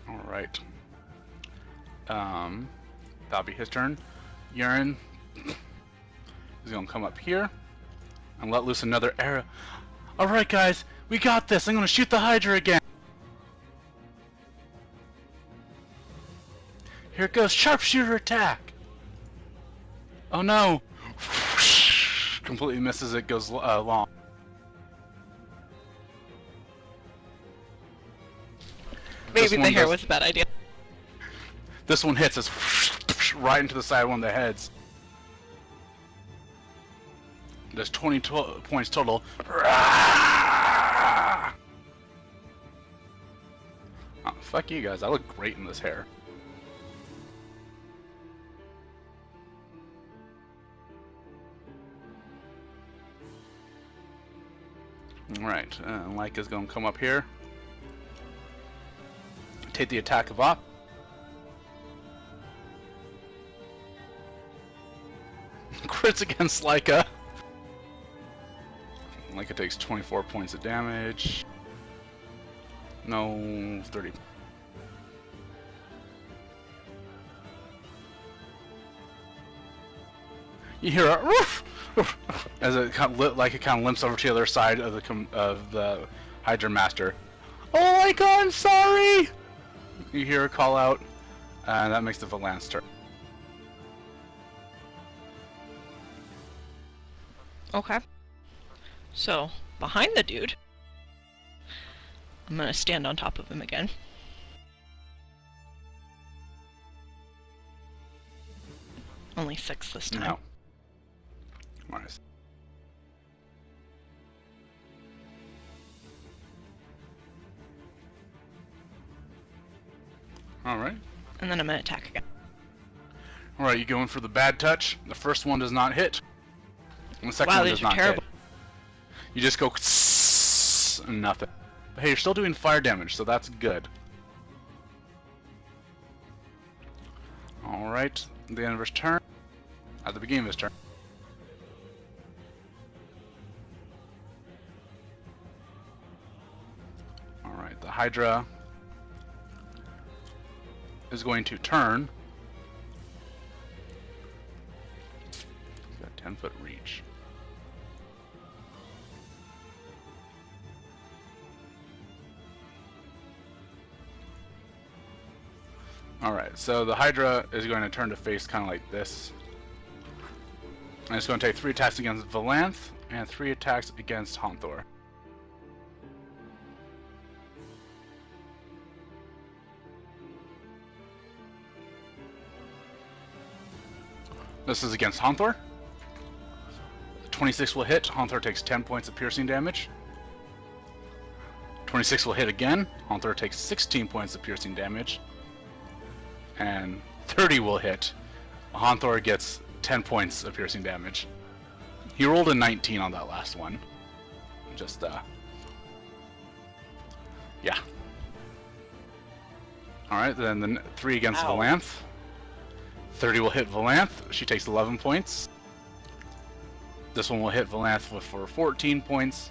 Alright. That'll be his turn. Yyrin is going to come up here and let loose another arrow. Alright guys, we got this! I'm going to shoot the Hydra again! Here it goes, sharpshooter attack! Oh no! Completely misses it, goes long. Maybe the hair was a bad idea. This one hits us right into the side of one of the heads. There's 20 points total. Oh, fuck you guys, I look great in this hair. Alright, Laika's gonna come up here. Take the attack of Op. Crits against Laika. Laika takes 24 points of damage. No, 30. You hear a woof, woof, as it kind of, Laika kind of limps over to the other side of the Hydra Master. Oh Laika, I'm sorry! You hear a call out, and that makes the Valanthe turn. Okay. So, behind the dude, I'm gonna stand on top of him again. Only 6 this time. No. Nice. Alright. And then I'm gonna attack again. Alright, you going for the bad touch. The first one does not hit. And the second Wow, one these does are not terrible. hit. You just go and nothing. But hey, you're still doing fire damage, so that's good. Alright, at the end of his turn. At the beginning of his turn. Alright, the Hydra is going to turn. He's got 10-foot reach. Alright, so the Hydra is going to turn to face kind of like this. And it's going to take 3 attacks against Valanthe and 3 attacks against Honthor. This is against Honthor. 26 will hit. Honthor takes 10 points of piercing damage. 26 will hit again. Honthor takes 16 points of piercing damage. And 30 will hit. Honthor gets 10 points of piercing damage. He rolled a 19 on that last one. Just, yeah. Alright, then the 3 against Ow. Valanthe. 30 will hit Valanthe. She takes 11 points. This one will hit Valanthe for 14 points.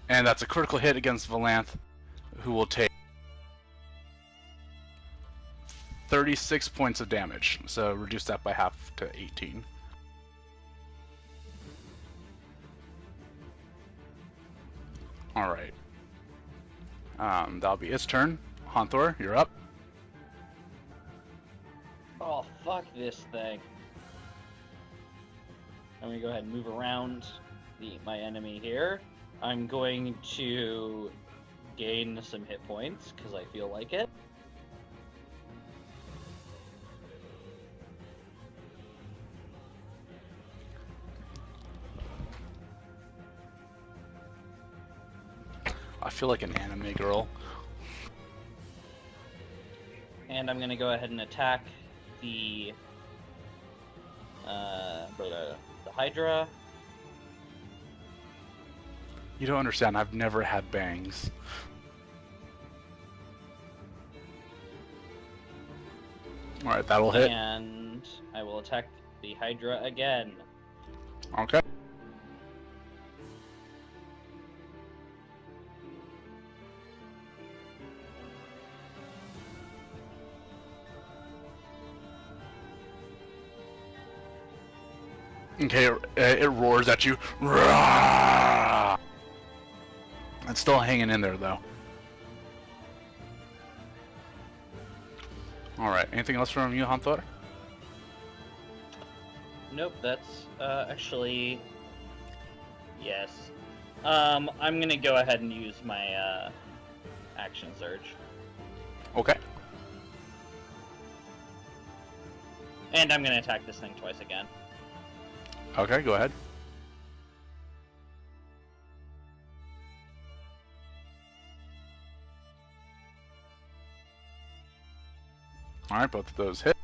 And that's a critical hit against Valanthe, who will take 36 points of damage. So reduce that by half to 18. Alright. That'll be its turn. Honthor, you're up. Oh, fuck this thing. I'm gonna go ahead and move around my enemy here. I'm going to gain some hit points, because I feel like it. I feel like an anime girl. and I'm gonna go ahead and attack the Hydra. You don't understand. I've never had bangs. All right, that'll hit. And I will attack the Hydra again. Okay. Okay, it roars at you. Roar! It's still hanging in there, though. Alright, anything else from you, Hanthor? Nope, that's actually yes. I'm gonna go ahead and use my action surge, Okay. and I'm gonna attack this thing twice again. Okay, go ahead. Alright, both of those hit.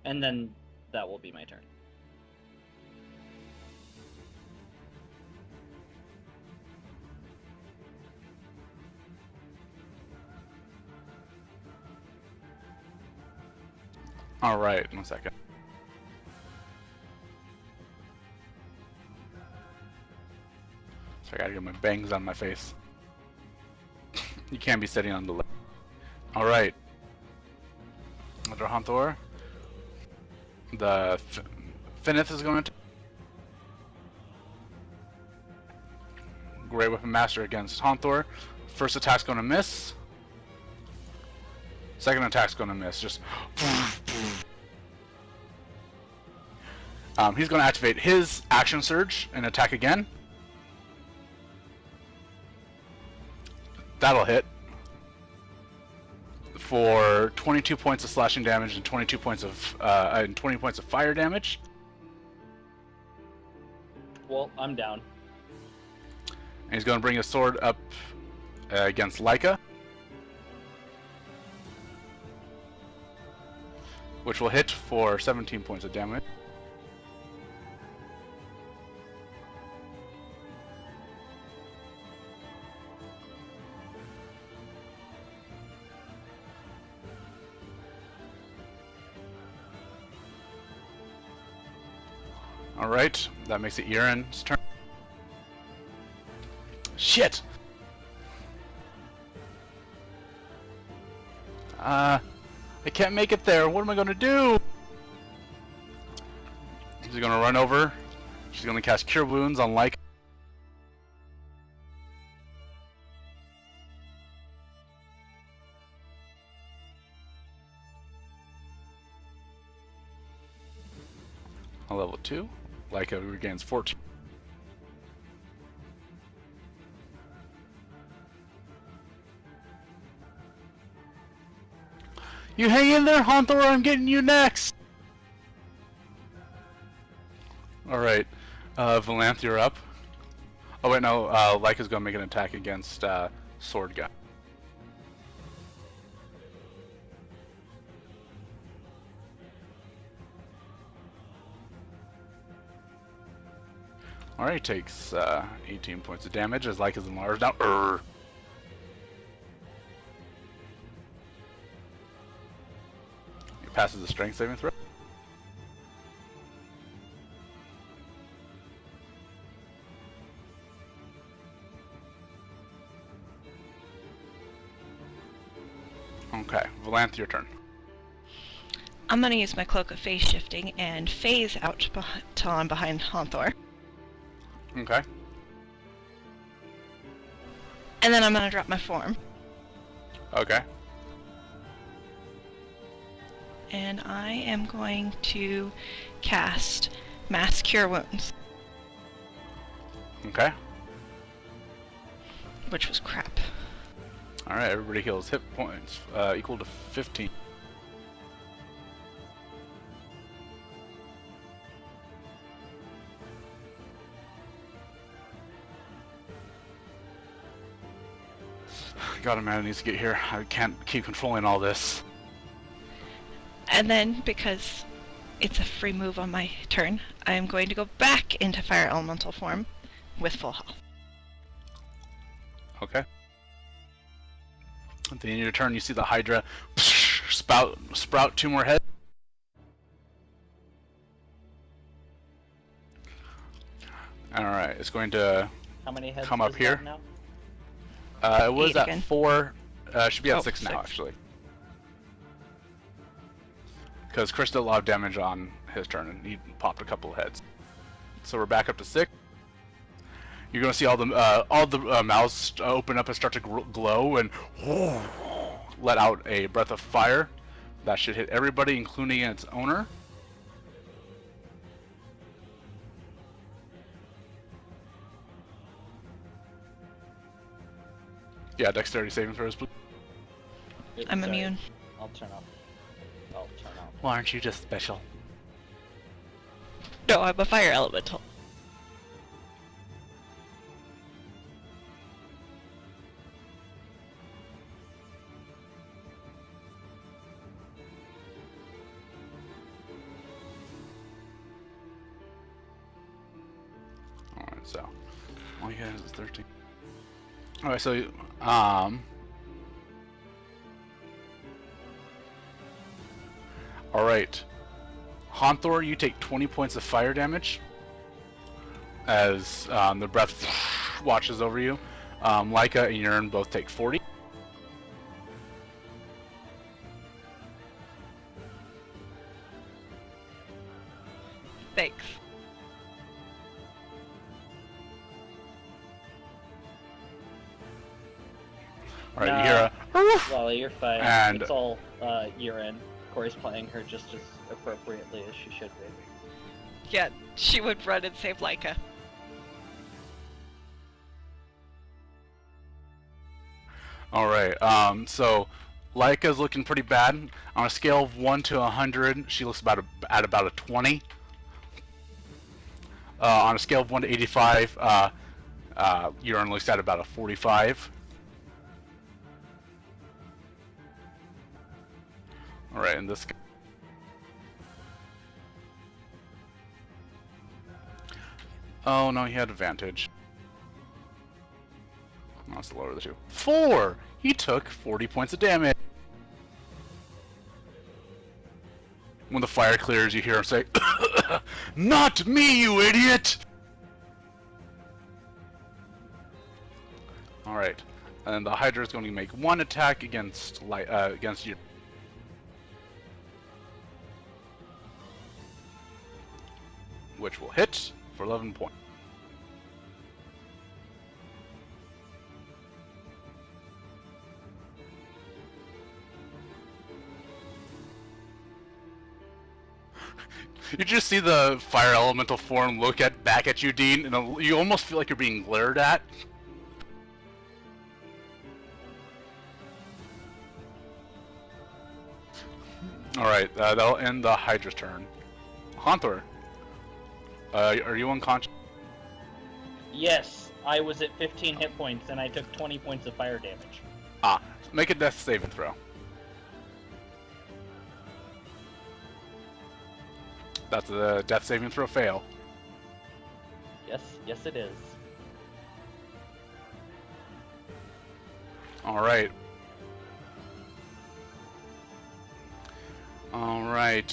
And then that will be my turn. Alright, 1 second. So I gotta get my bangs on my face. You can't be sitting on the left. Alright. Under Hanthor. The Finnith is going to... Great Weapon Master against Hanthor. First attack's going to miss. Second attack's going to miss. Just... he's going to activate his action surge and attack again. That'll hit. For 22 points of slashing damage and 22 points of and 20 points of fire damage. Well, I'm down. And he's going to bring his sword up against Leica, which will hit for 17 points of damage. Alright, that makes it Yyrin's turn. Shit! I can't make it there. What am I gonna do? She's gonna run over. She's gonna cast Cure Wounds on Lyca. On level 2. Lyca regains 14. You hang in there, Hanthor, I'm getting you next! Alright, Valanthe, you're up. Oh wait, no, Lyca's gonna make an attack against, Sword Guy. Alright, takes, 18 points of damage as Lyca's enlarged now. He passes the strength saving throw. Okay, Valanthe, your turn. I'm gonna use my Cloak of Phase Shifting and phase out till I'm behind Hanthor. Okay. And then I'm gonna drop my form. Okay. And I am going to cast Mass Cure Wounds, Okay. which was crap. Alright, everybody heals hit points equal to 15. God, Amanda needs to get here. I can't keep controlling all this. And then, because it's a free move on my turn, I am going to go back into Fire Elemental form with full health. Okay. At the end of your turn, you see the Hydra sprout 2 more heads. Alright, it's going to How many heads come up does here. that now? It was 8 at again. 4. Should be at Oh, 6 now, 6. actually. Because Chris did a lot of damage on his turn, and he popped a couple of heads. So we're back up to 6. You're going to see all the mouths open up and start to glow and let out a breath of fire. That should hit everybody, including its owner. Yeah, dexterity saving throws, please. Oops, I'm sorry. immune. I'll turn off. I'll turn off. Well, aren't you just special? No, I'm a Fire Elemental. Alright, so all you guys is 13. Alright, so alright. Honthor, you take 20 points of fire damage as the breath watches over you. Leica and Yyrin both take 40. Thanks. Alright, you Nah. hear a Wally, you're fine. And- It's all Yyrin. Corey's playing her just as appropriately as she should be. Yeah, she would run and save Leica. Alright, so Leica's looking pretty bad. On a scale of 1 to 100, she looks at about a 20. On a scale of 1 to 85, Yyrin looks at about a 45. Alright, and this guy. Oh no, he had advantage. That's the lower of the two. 4! He took 40 points of damage. When the fire clears, you hear him say, "Not me, you idiot!" Alright, and the Hydra is going to make 1 attack against you. Which will hit for 11 points. You just see the fire elemental form look back at you, Dean, and you almost feel like you're being glared at. Alright, that'll end the Hydra's turn. Honthor, are you unconscious? Yes, I was at 15 hit points and I took 20 points of fire damage. Make a death saving throw. That's a death saving throw fail. Yes it is. Alright. Alright,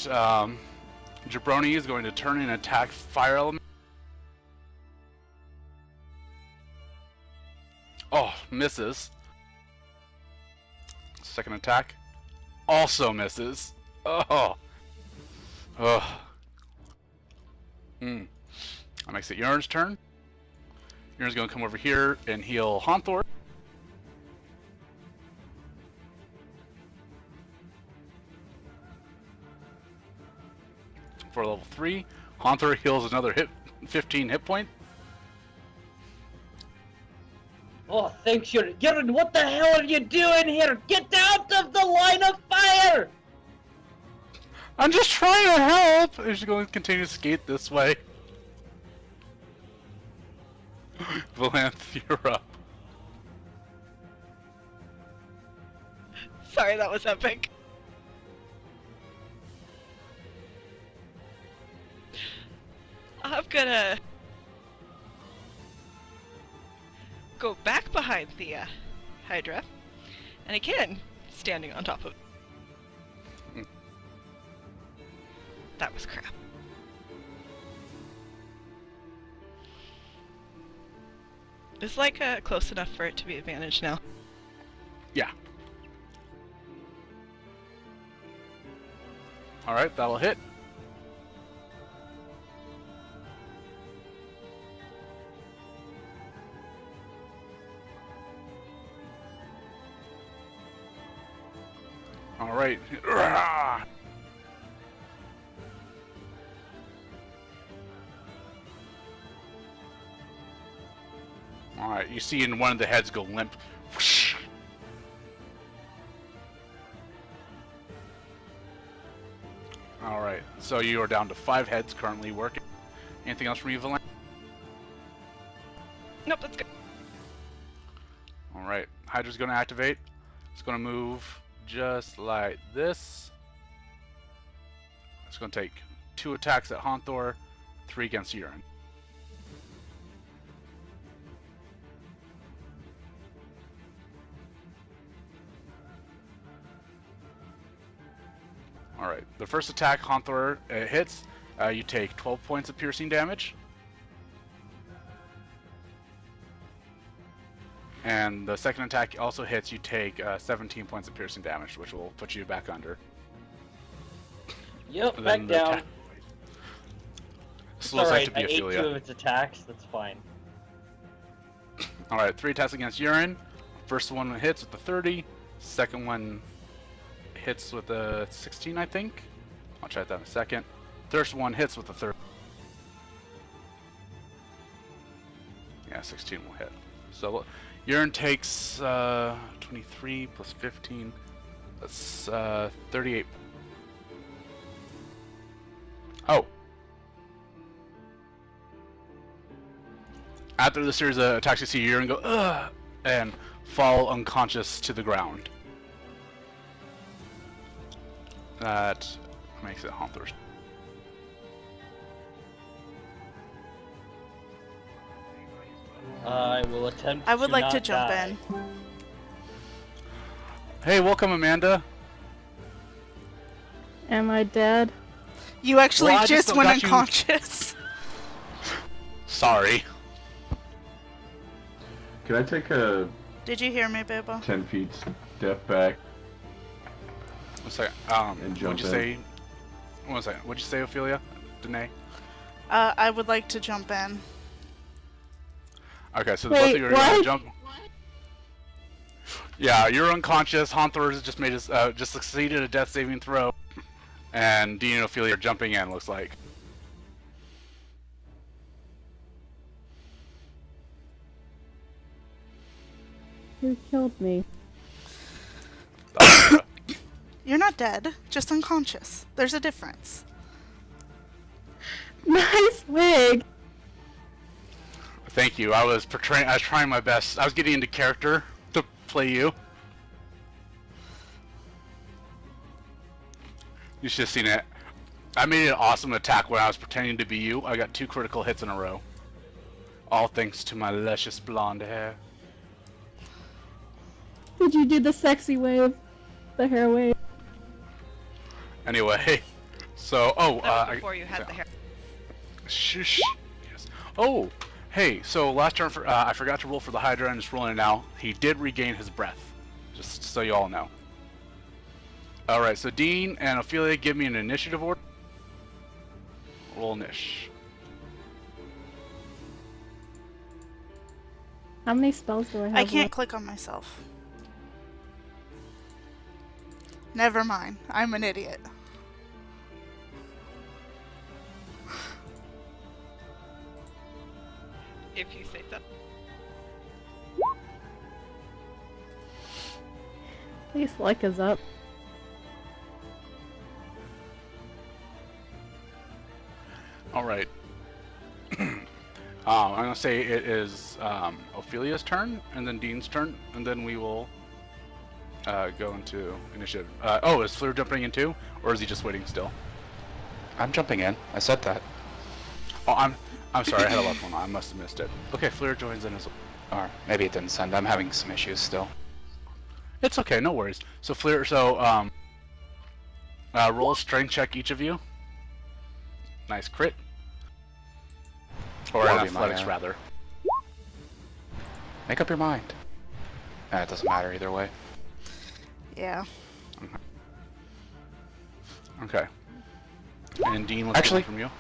Jabroni is going to turn and attack fire element. Oh, misses. Second attack. Also misses. Oh. Oh. That makes it Yyrin's turn. Yyrin's going to come over here and heal Honthor. For level 3. Honthor heals another 15 hit point. Oh, thanks, Yyrin. What the hell are you doing here? Get out of the line of fire! I'm just trying to help! She's going to continue to skate this way. Valanthe, you're up. Sorry, that was epic. I'm gonna go back behind the Hydra, and again, standing on top of it. That was crap. It's like close enough for it to be advantage now. Yeah. Alright, that'll hit. Alright. Alright, you see in one of the heads go limp. Whoosh. Alright, so you are down to 5 heads currently working. Anything else from you, Valanthe? Nope, that's good. Alright, Hydra's going to activate. It's going to move just like this. It's going to take 2 attacks at Honthor, 3 against Yyrin. Alright, the first attack, Honthor, hits. You take 12 points of piercing damage. And the second attack also hits, you take 17 points of piercing damage, which will put you back under. Yep, And back then the down. attack- It's Slow attack alright, to I be ate 2 Ophelia. of its attacks, that's fine. Alright, 3 attacks against Yyrin. First one hits with the 30. Second one hits with the 16, I think. I'll try that in a second. Third one hits with the 30. Yeah, 16 will hit. So Yyrin takes 23 plus 15. That's 38. Oh. After the series of attacks, you see Yyrin go, ugh, and fall unconscious to the ground. That makes it Honthor's. I will attempt I would like not to jump die. in. Hey, welcome, Amanda. Am I dead? You actually Well, I just just went got you- unconscious. Sorry. Can I take a Did you hear me, Bibbo? 10 feet step back? One second. And jump What'd you in. say? One second. What'd you say, Ophelia? Danae? I would like to jump in. Okay, so the Wait, both of you are gonna what? jump. Yeah, you're unconscious. Honthor has just made his, just succeeded a death saving throw, and Dean and Ophelia are jumping in. Looks like. Who killed me? You're not dead, just unconscious. There's a difference. Nice wig! Thank you. I was trying my best. I was getting into character to play you. You should have seen it. I made an awesome attack when I was pretending to be you. I got 2 critical hits in a row. All thanks to my luscious blonde hair. Did you do the sexy wave? The hair wave? Anyway, so That was I before you had the hair. Shush. Yes. Oh, hey. So last turn, I forgot to roll for the Hydra, and just rolling it now. He did regain his breath, just so you all know. All right. So Dean and Ophelia, give me an initiative order. Roll Nish. How many spells do I have? I can't left? click on myself. Never mind. I'm an idiot. If you say so. At least luck is up. All right. I'm gonna say it is Ophelia's turn, and then Dean's turn, and then we will go into initiative. Oh, is Flyr jumping in too, or is he just waiting still? I'm jumping in. I said that. Oh, I'm sorry. I had a lot going on. I must have missed it. Okay, Flyr joins in as well. Or maybe it didn't send. I'm having some issues still. It's okay, no worries. So Flyr, roll a strength check each of you. Nice crit. Or That'll an be my, athletics, rather. Make up your mind. It doesn't matter either way. Yeah. Okay. And Dean, let's Actually- get one from you.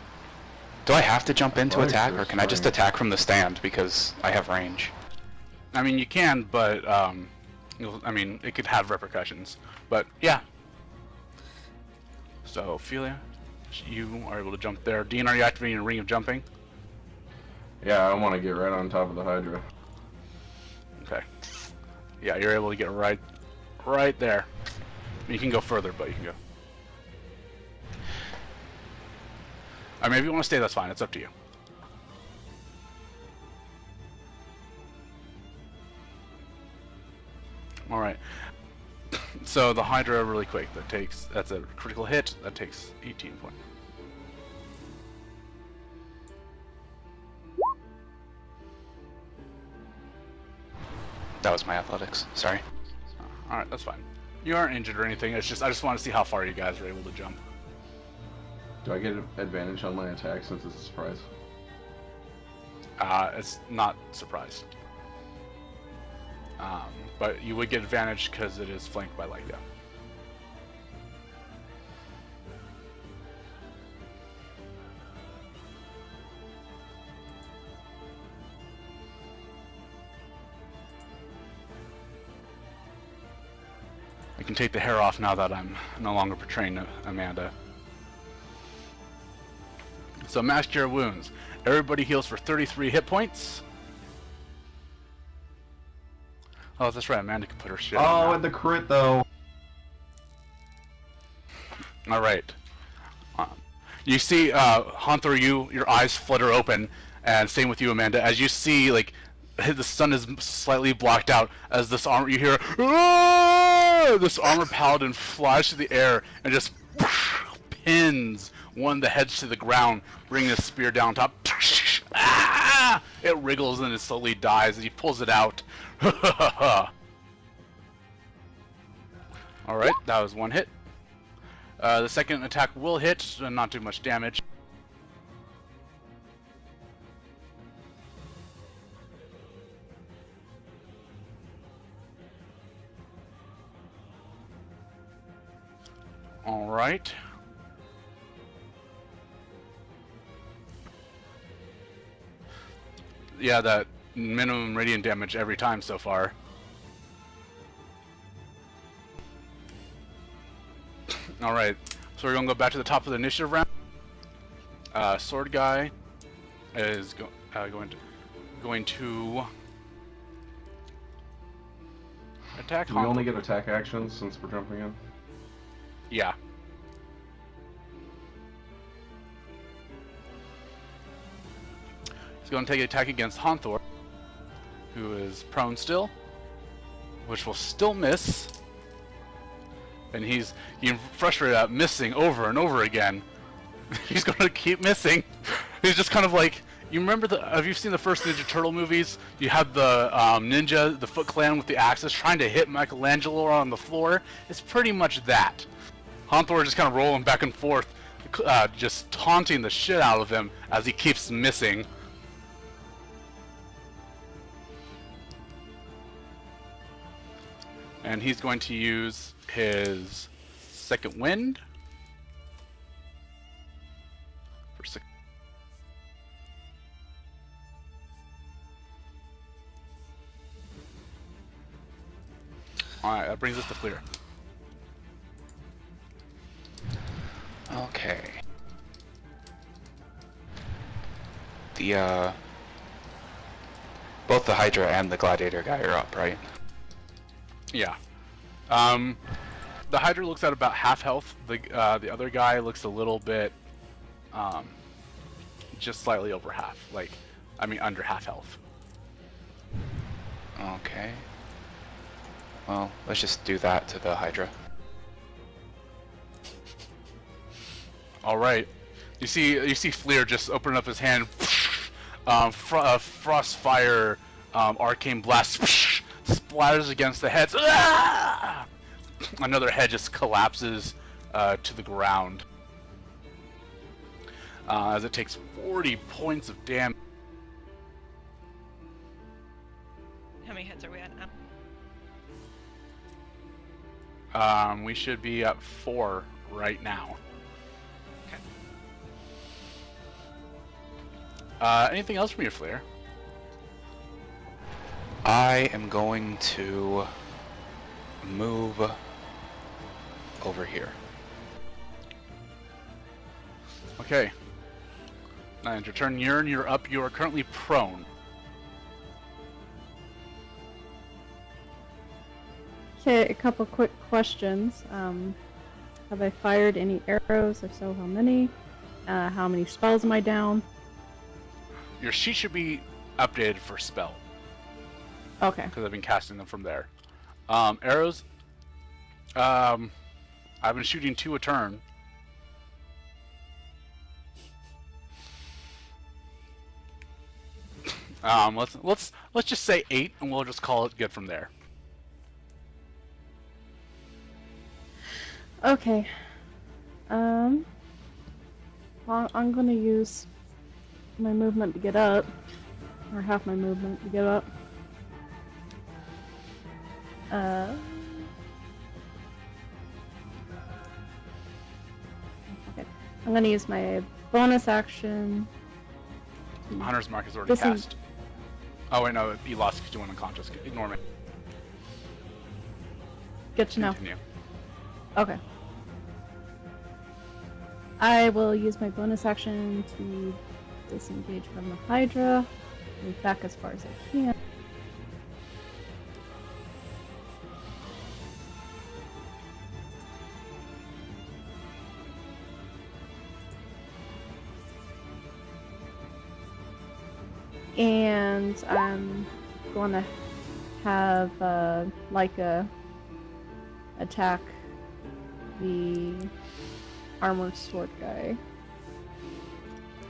Do I have to jump in to Athletics attack, or or can I just strength? attack from the stand because I have range? I mean, you can, but it could have repercussions. But yeah. So Ophelia, you are able to jump there. Dean, are you activating a ring of jumping? Yeah, I want to get right on top of the Hydra. Okay. Yeah, you're able to get right there. You can go further, but you can go. I mean, if you want to stay, that's fine. It's up to you. All right. So the Hydra, really quick. That's a critical hit. That takes 18 points. That was my athletics. Sorry. All right, that's fine. You aren't injured or anything. It's just I just want to see how far you guys are able to jump. Do I get an advantage on my attack since it's a surprise? It's not surprised. But you would get advantage because it is flanked by Lyca. I can take the hair off now that I'm no longer portraying Amanda. So Mass Cure Wounds. Everybody heals for 33 hit points. Oh, that's right. Amanda can put her shit on Oh, now. and the crit though. All right. You see, Haunthor, your eyes flutter open, and same with you, Amanda. As you see, like, the sun is slightly blocked out. As this armor, you hear, "Aah!" This armored paladin flies through the air and just pins one of the heads to the ground, bringing his spear down top. Ah! It wriggles and it slowly dies as he pulls it out. All right, that was one hit. The second attack will hit, and not too much damage. All right. Yeah, that minimum radiant damage every time so far. All right, so we're gonna go back to the top of the initiative round. Sword guy is going to attack. Do we only Haunthor. get attack actions since we're jumping in? Yeah. He's going to take an attack against Haunthor, who is prone still, which will still miss. And he's getting frustrated at missing over and over again. He's going to keep missing. He's just kind of like, you remember have you seen the first Ninja Turtle movies? You had the ninja, the Foot Clan with the axes trying to hit Michelangelo on the floor. It's pretty much that. Haunthor is just kind of rolling back and forth, just taunting the shit out of him as he keeps missing. And he's going to use his second wind for six. All right, that brings us to Flyr. Okay. The both the Hydra and the Gladiator guy are up, right? Yeah. The Hydra looks at about half health. The other guy looks a little bit, just slightly over half. Under half health. Okay. Well, let's just do that to the Hydra. All right. You see Flyr just open up his hand. Frostfire, arcane blast splatters against the heads. Ah! Another head just collapses to the ground as it takes 40 points of damage. How many heads are we at now? We should be at 4 right now. Anything else from your Flyr? I am going to move over here. Okay. Now it's your turn. Yyrin, you're up. You are currently prone. Okay, a couple quick questions. Have I fired any arrows? If so, how many? How many spells am I down? Your sheet should be updated for spell, Okay. because I've been casting them from there. Arrows. I've been shooting 2 a turn. Let's just say 8, and we'll just call it good from there. Okay. Well, I'm gonna use my movement to get up, or half my movement to get up. Okay. I'm gonna use my bonus action. Hunter's Mark is already This is- cast. Oh wait, no, you lost because you went unconscious. Ignore me. Good to know. Continue. Okay. I will use my bonus action to disengage from the Hydra. Move back as far as I can. And I'm going to have Leica attack the armored sword guy.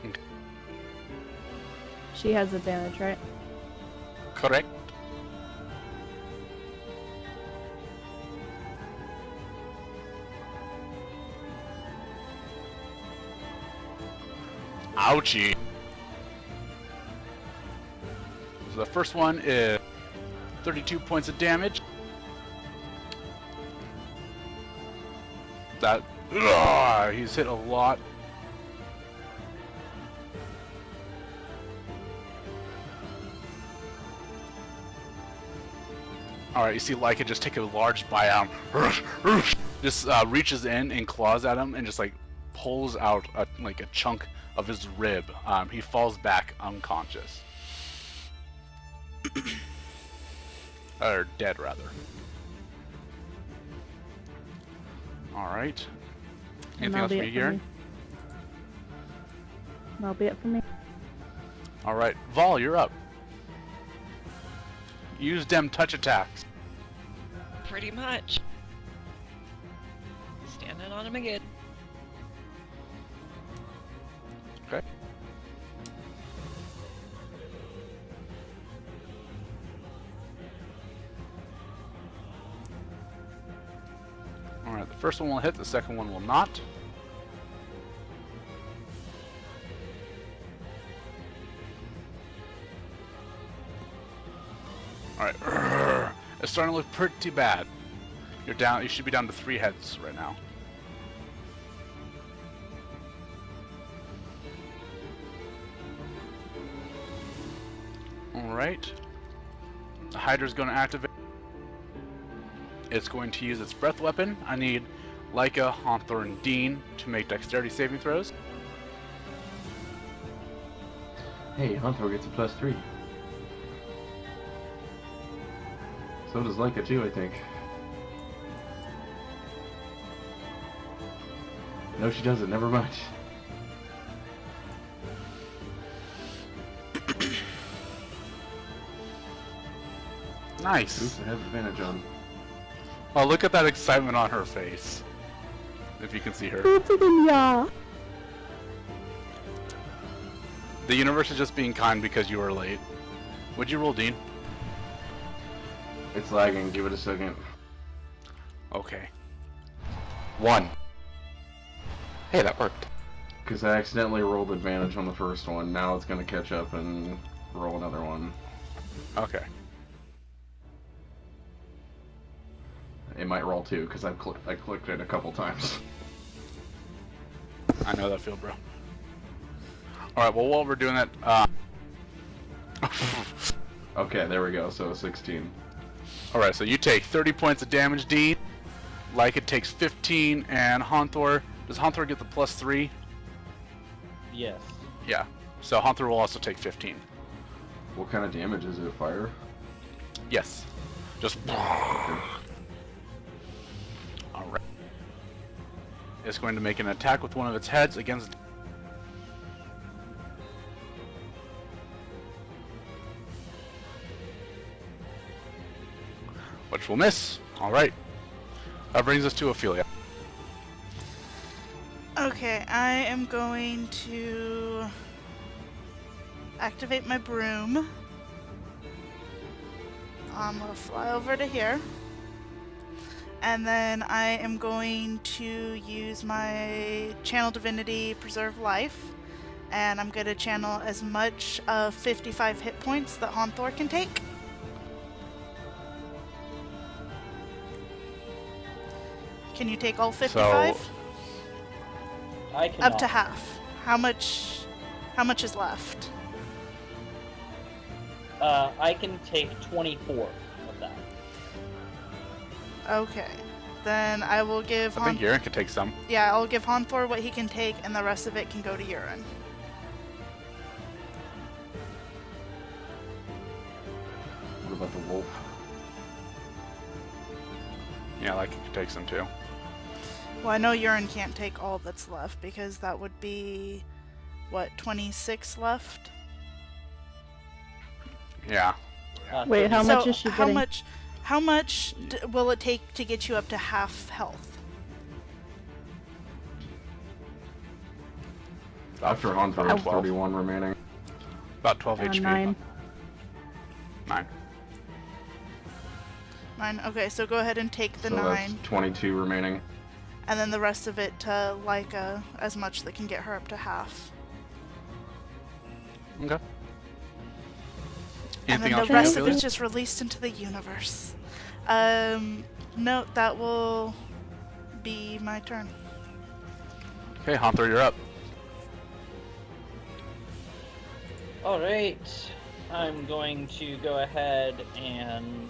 Okay. She has advantage, right? Correct. Ouchie. So the first one is 32 points of damage. That he's hit a lot. Alright, you see Leica just take a large bite out. Just reaches in and claws at him and just like pulls out like a chunk of his rib. He falls back unconscious. Or dead, rather. Alright. And Anything else that'll for be you, it for Yyrin? me. That'll be it for me. Alright. Vol, you're up. Use them touch attacks. Pretty much. Standing on him again. Okay. Alright, the first one will hit, the second one will not. Alright. It's starting to look pretty bad. You're down, you should be down to 3 heads right now. Alright. The Hydra's going to activate. It's going to use its breath weapon. I need Leica, Hawthorne, and Dean to make dexterity saving throws. Hey, Hunter gets a +3. So does Leica too, I think. No, she doesn't. Never mind. Nice. Oops, I have advantage on. Oh, look at that excitement on her face. If you can see her. Yeah. The universe is just being kind because you were late. Would you roll, Dean? It's lagging. Give it a second. Okay. 1. Hey, that worked. Because I accidentally rolled advantage on the first one. Now it's going to catch up and roll another one. Okay. It might roll 2 because I clicked it a couple times. I know that feel, bro. Alright, well, while we're doing that, Okay, there we go. So 16. Alright, so you take 30 points of damage, Dean. Like takes 15, and Honthor. Does Honthor get the +3? Yes. Yeah. So Honthor will also take 15. What kind of damage is it? Fire? Yes. Just. Alright. It's going to make an attack with one of its heads against. Which will miss. Alright. That brings us to Ophelia. Okay, I am going to activate my broom. I'm gonna fly over to here. And then I am going to use my Channel Divinity Preserve Life. And I'm gonna channel as much of 55 hit points that Honthor can take. Can you take all 55? So- I cannot. Up to half. How much is left? I can take 24 of that. Okay. Then I will give I think Yyrin could take some. Yeah, I'll give Honthor what he can take, and the rest of it can go to Yyrin. What about the wolf? Yeah, like could take some too. Well, I know Yyrin can't take all that's left, because that would be, what, 26 left? Yeah. Wait, how So, much is she how getting? how much will it take to get you up to half health? After Honthor, About it's 12. 31 remaining. About 12 HP. 9. 9. 9. Okay, so go ahead and take the So 9, that's 22 remaining. and then the rest of it to Leica, as much that can get her up to half. Okay. And Anything then else the from rest of Ophelia? it's just released into the universe. No, that will be my turn. Okay, Honthor, you're up. Alright. I'm going to go ahead and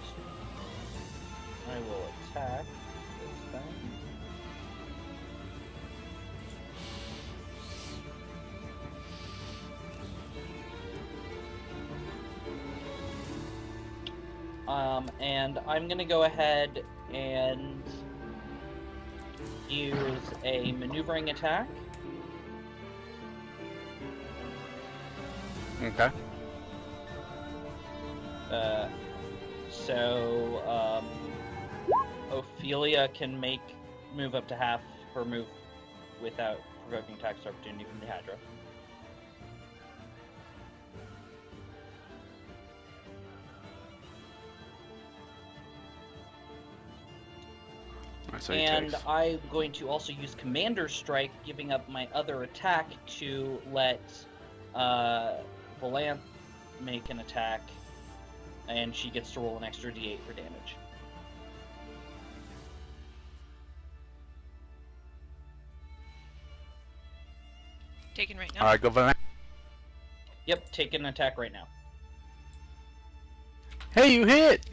I will attack this thing. And I'm gonna go ahead and use a maneuvering attack. Okay. So Ophelia can move up to half her move without provoking attacks of opportunity from the Hydra. Alright, so he And takes. I'm going to also use Commander Strike, giving up my other attack to let Valanthe make an attack, and she gets to roll an extra d8 for damage. Oh, taken right now. Alright, go Valanthe. Yep, take an attack right now. Hey, you hit!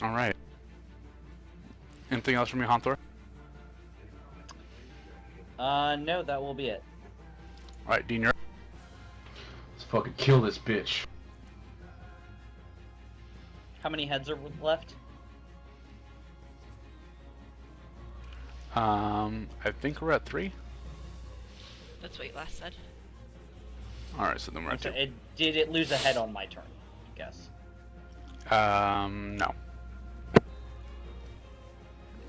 Alright. Anything else from you, Honthor? No, that will be it. Alright, Dean, you're up. Let's fucking kill this bitch. How many heads are left? I think we're at 3. That's what you last said. Alright, so then we're at So 2. did it lose a head on my turn? I guess. No.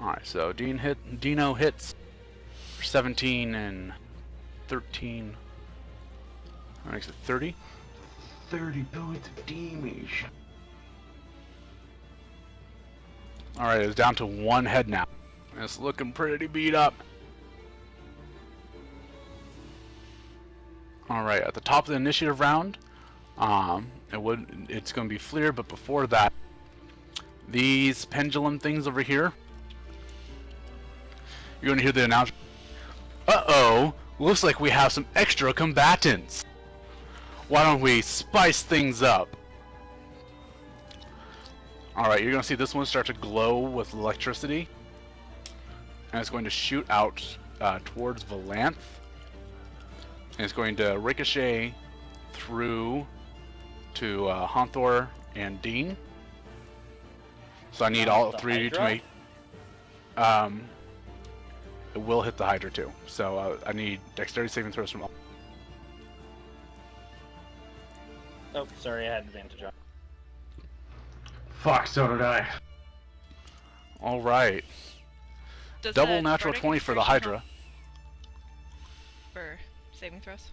Alright, so Dino hits for 17 and 13. That makes it 30. 30 points of damage. Alright, it's down to 1 head now. It's looking pretty beat up. Alright, at the top of the initiative round, it's going to be Flyr, but before that, these pendulum things over here, you're going to hear the announcement. Uh-oh, looks like we have some extra combatants. Why don't we spice things up? Alright, you're going to see this one start to glow with electricity. And it's going to shoot out towards Valanthe. And it's going to ricochet through to Honthor and Dean. So I need all 3 of you to make... it will hit the Hydra too. So I need dexterity saving throws from all. Oh, sorry, I had advantage on. Fuck, so did I. Alright. Does Double that natural bardic 20 for the inspiration Hydra. help for saving throws?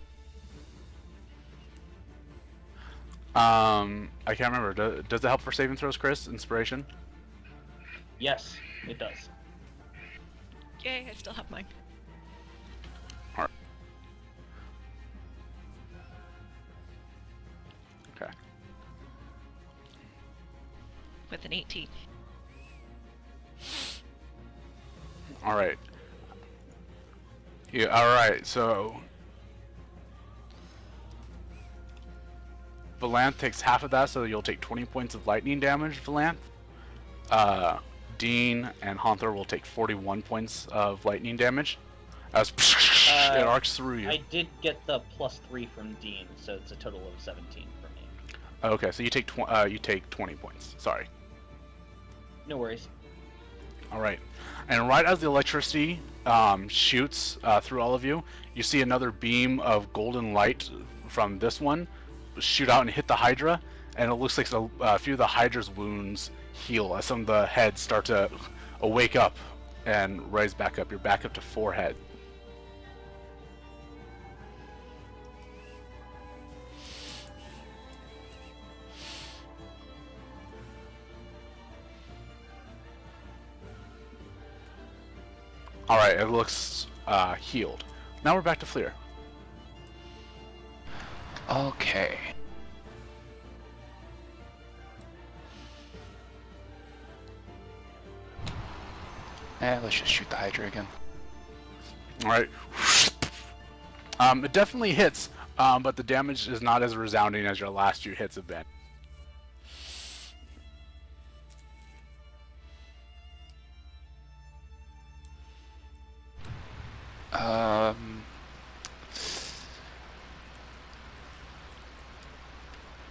I can't remember. Does it help for saving throws, Chris? Inspiration? Yes, it does. Yay, I still have mine. Alright. Okay. With an 18. Alright. Yeah, alright, so... Valanthe takes half of that, so you'll take 20 points of lightning damage, Valanthe. Dean and Honthor will take 41 points of lightning damage. As it arcs through you. I did get the +3 from Dean, so it's a total of 17 for me. Okay, so you take 20 points. Sorry. No worries. Alright. And right as the electricity shoots through all of you, you see another beam of golden light from this one shoot out and hit the Hydra, and it looks like a few of the Hydra's wounds heal as some of the heads start to wake up and rise back up. You're back up to 4 head. Alright, it looks healed. Now we're back to Flyr. Okay. Let's just shoot the Hydra again. Alright. It definitely hits, but the damage is not as resounding as your last few hits have been.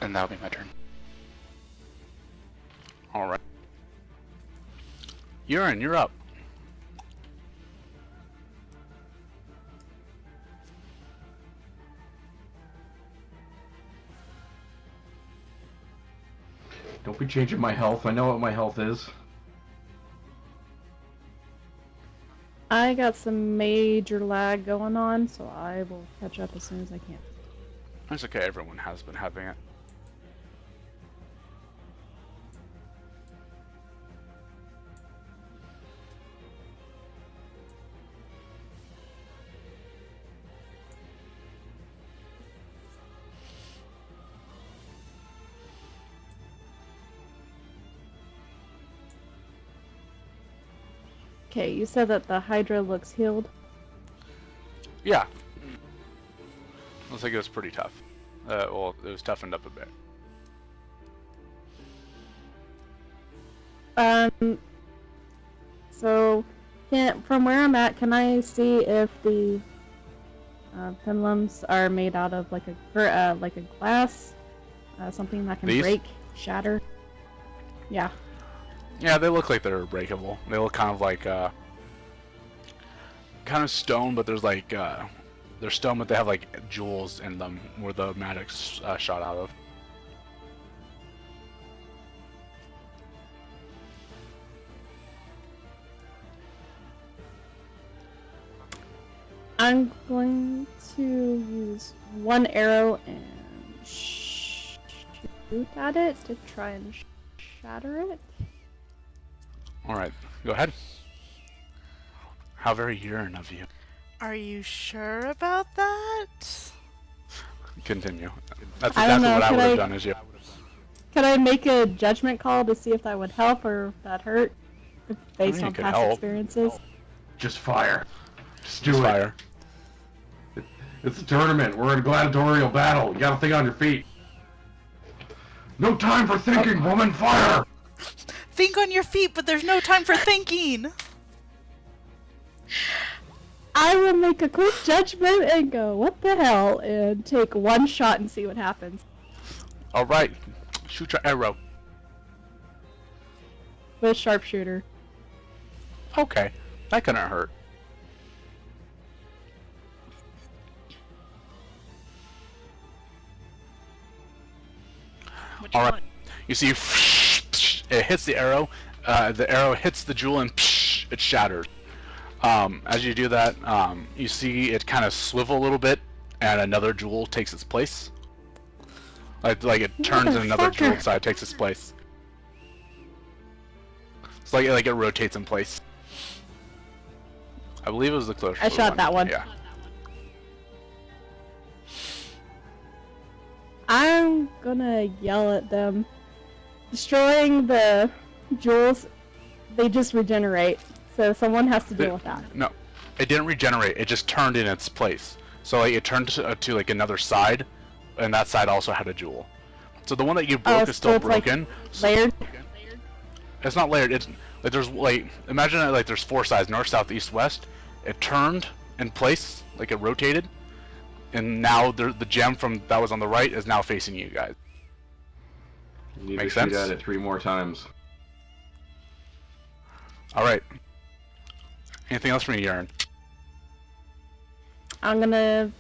And that'll be my turn. Alright. Yyrin, you're up. Don't be changing my health. I know what my health is. I got some major lag going on, so I will catch up as soon as I can. It's okay, everyone has been having it. Okay, you said that the Hydra looks healed. Yeah. Looks like it was pretty tough. Well, it was toughened up a bit. So, from where I'm at, can I see if the pendulums are made out of like a glass, something that can These? break, shatter? Yeah. Yeah, they look like they're breakable. They look kind of like kind of stone, but there's like They're stone, but they have like jewels in them where the magic's shot out of. I'm going to use one arrow and shoot at it to try and shatter it. Alright, go ahead. How very Yyrin of you. Are you sure about that? Continue. That's I don't exactly know, what I could would have I- done as you. Could I make a judgment call to see if that would help or if that hurt? Based you on could past help. experiences. Just fire. Just do Just it. fire. It's a tournament. We're in a gladiatorial battle. You gotta think on your feet. No time for thinking, woman. Fire! Think on your feet, but there's no time for thinking. I will make a quick judgment and go, what the hell, and take one shot and see what happens. Alright, shoot your arrow. With sharpshooter. Okay, that couldn't hurt. What do you Alright. want? You see, it hits the arrow hits the jewel and it shatters. As you do that, you see it kind of swivel a little bit, and another jewel takes its place. Like it turns and another Motherfucker. jewel side takes its place. It's like it rotates in place. I believe it was the closer. I shot that one. Yeah. I'm gonna yell at them. Destroying the jewels, they just regenerate. So someone has to deal with that. No, it didn't regenerate. It just turned in its place. So like, it turned to like another side, and that side also had a jewel. So the one that you broke is so still it's, like, broken. Layered. It's not layered. It's like there's like imagine it like there's four sides: north, south, east, west. It turned in place, like it rotated, and now the gem from that was on the right is now facing you guys. You need Makes to shoot sense? at it 3 more times. All right. Anything else from you, Yyrin? I'm gonna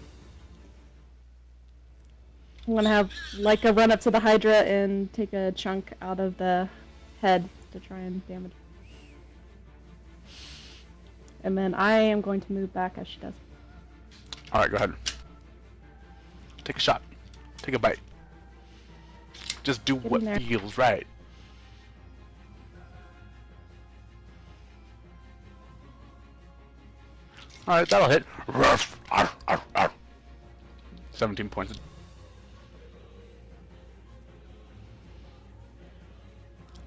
have like a run up to the Hydra and take a chunk out of the head to try and damage. And then I am going to move back as she does. All right, go ahead. Take a shot. Take a bite. Just do Get what in there. feels right. Alright, that'll hit. Ruff, arf, arf, arf. 17 points.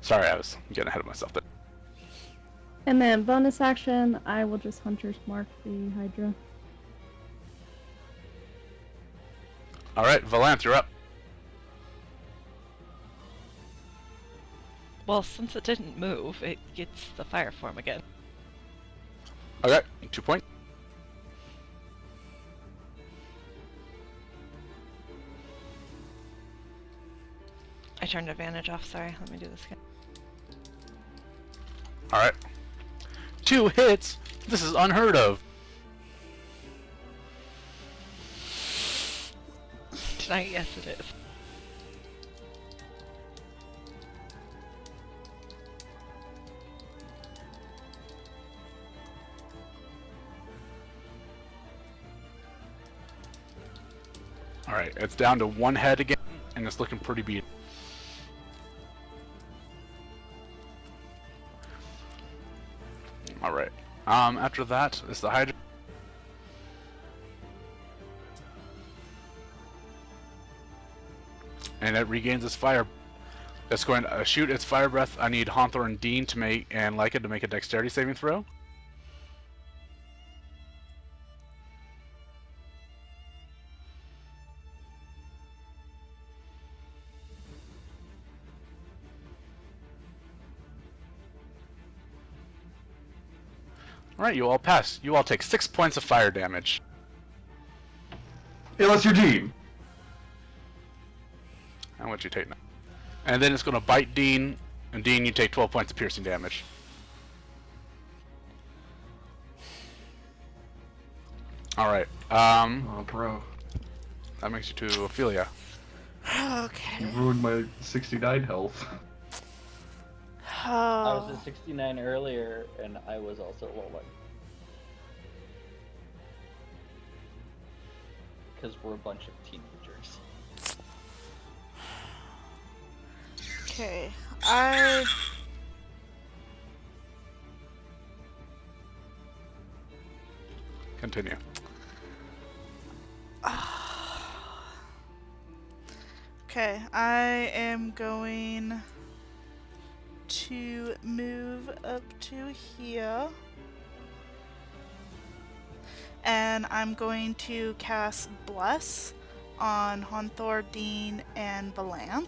Sorry, I was getting ahead of myself there. And then bonus action, I will just Hunter's Mark the Hydra. Alright, Valanthe, you're up. Well, since it didn't move, it gets the fire form again. Okay, 2 points. I turned advantage off, sorry. Let me do this again. Alright. 2 hits! This is unheard of. Tonight, yes it is. Alright, it's down to 1 head again, and it's looking pretty beat. Alright. After that is the Hydra. And it regains its fire. It's going to shoot its fire breath. I need Hawthorne and Dean to make, and Leica to make a dexterity saving throw. Alright, you all pass. You all take 6 points of fire damage. Hey, what's your team? And what you take now. And then it's going to bite Dean, and Dean, you take 12 points of piercing damage. Alright. Oh, bro. That makes you to Ophelia. Okay. You ruined my 69 health. I was Oh. at 69 earlier, and I was also low. Because we're a bunch of teenagers. Okay. Continue. Okay, I am going to move up to here. And I'm going to cast Bless on Honthor, Dean, and Valanthe.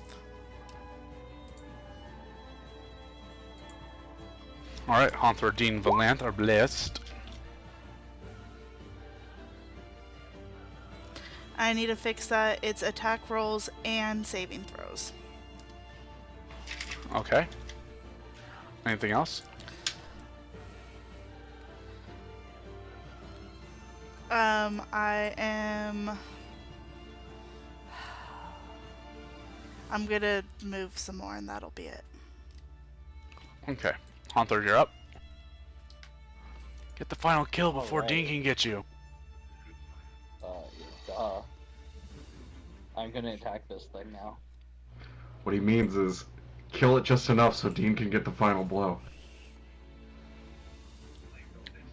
Alright, Honthor, Dean, Valanthe are blessed. I need to fix that. It's attack rolls and saving throws. Okay. Anything else? I'm gonna move some more and that'll be it. Okay. Honthor, you're up. Get the final kill before Alright. Dean can get you. Duh. I'm gonna attack this thing now. What he means is, kill it just enough so Dean can get the final blow.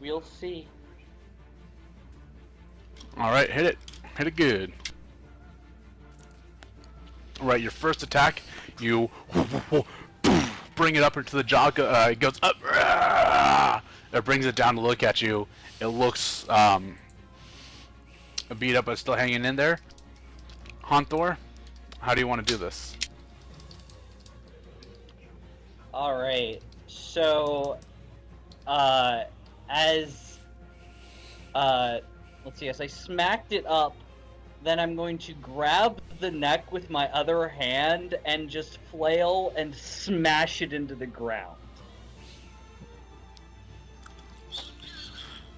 We'll see. Alright, hit it. Hit it good. Alright, your first attack, you bring it up into the jaw, it goes up, it brings it down to look at you. It looks beat up but still hanging in there. Honthor, how do you want to do this? Alright, so, as I smacked it up, then I'm going to grab the neck with my other hand and just flail and smash it into the ground.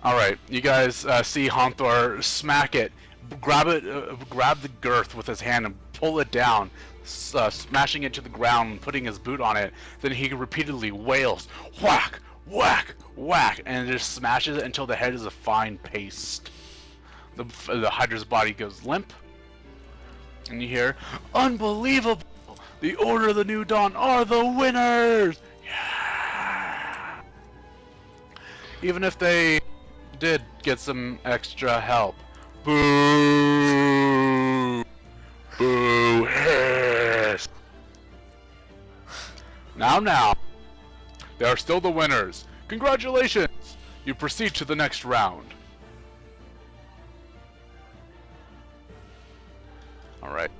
Alright, you guys see Honthor smack it, grab the girth with his hand and pull it down, smashing it to the ground and putting his boot on it. Then he repeatedly wails, whack, whack, whack, and it just smashes it until the head is a fine paste. The Hydra's body goes limp, and you hear, unbelievable! The Order of the New Dawn are the winners! Yeah! Even if they did get some extra help. Boo! Boo! Hiss! Now, they are still the winners. Congratulations! You proceed to the next round. Alright.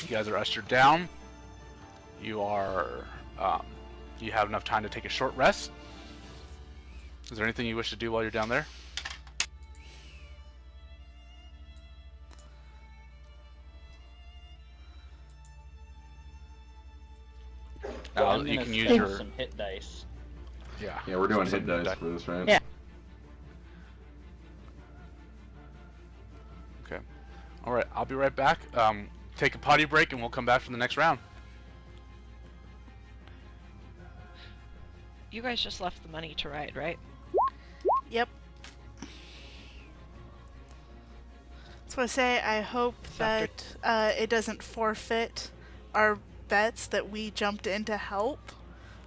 You guys are ushered down. You are, you have enough time to take a short rest. Is there anything you wish to do while you're down there? I'm You gonna can use spend your... some hit dice. Yeah. Yeah, we're doing Some hit dice die. for this, right? Yeah. Okay. Alright, I'll be right back. Take a potty break and we'll come back for the next round. You guys just left the money to ride, right? Yep. So I say I hope that it doesn't forfeit our bets that we jumped in to help,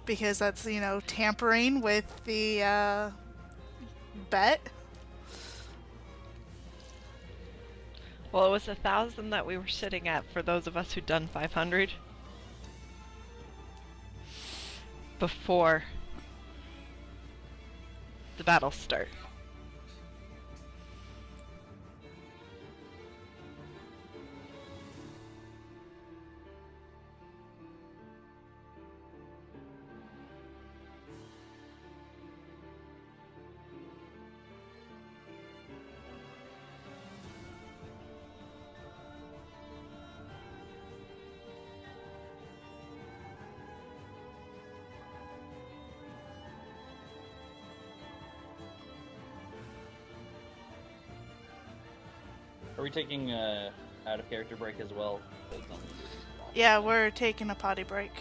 because that's, you know, tampering with the bet. Well, it was 1,000 that we were sitting at for those of us who'd done 500 before the battles start. Are we taking out of character break as well? Yeah, we're taking a potty break.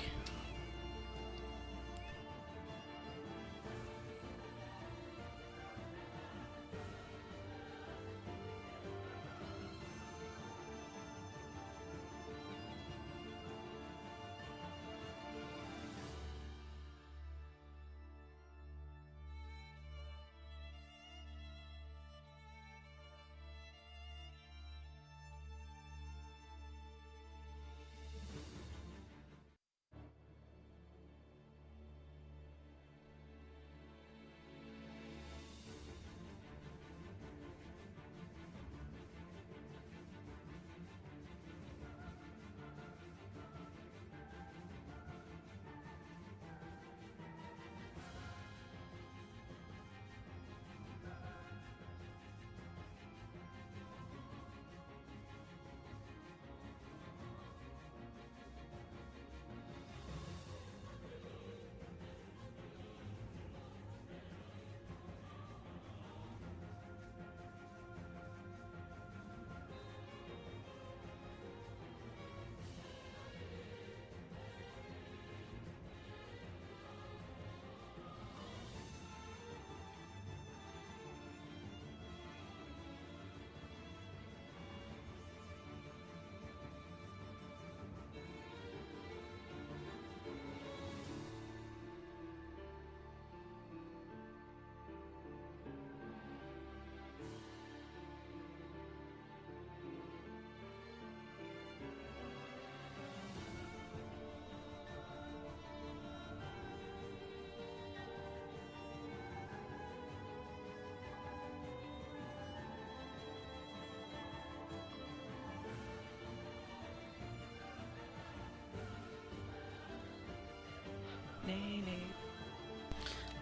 Nay, nay.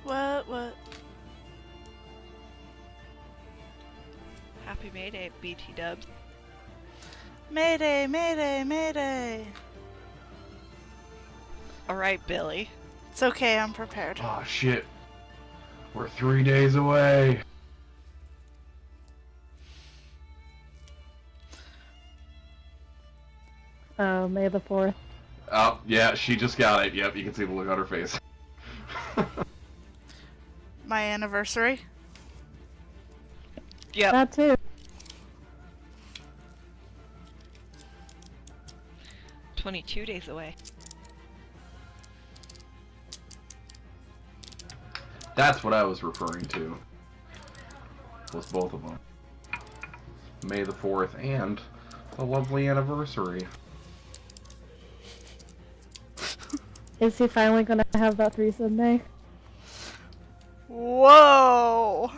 What? Happy May Day, BT dubs. Mayday, mayday, mayday. Alright, Billy. It's okay, I'm prepared. Oh shit. We're 3 days away. Oh, May the 4th. Oh, yeah, she just got it. Yep, you can see the look on her face. My anniversary. Yep. That too. 22 days away. That's what I was referring to. Was both of them. May the 4th and the lovely anniversary. Is he finally gonna have that threesome day? Whoa!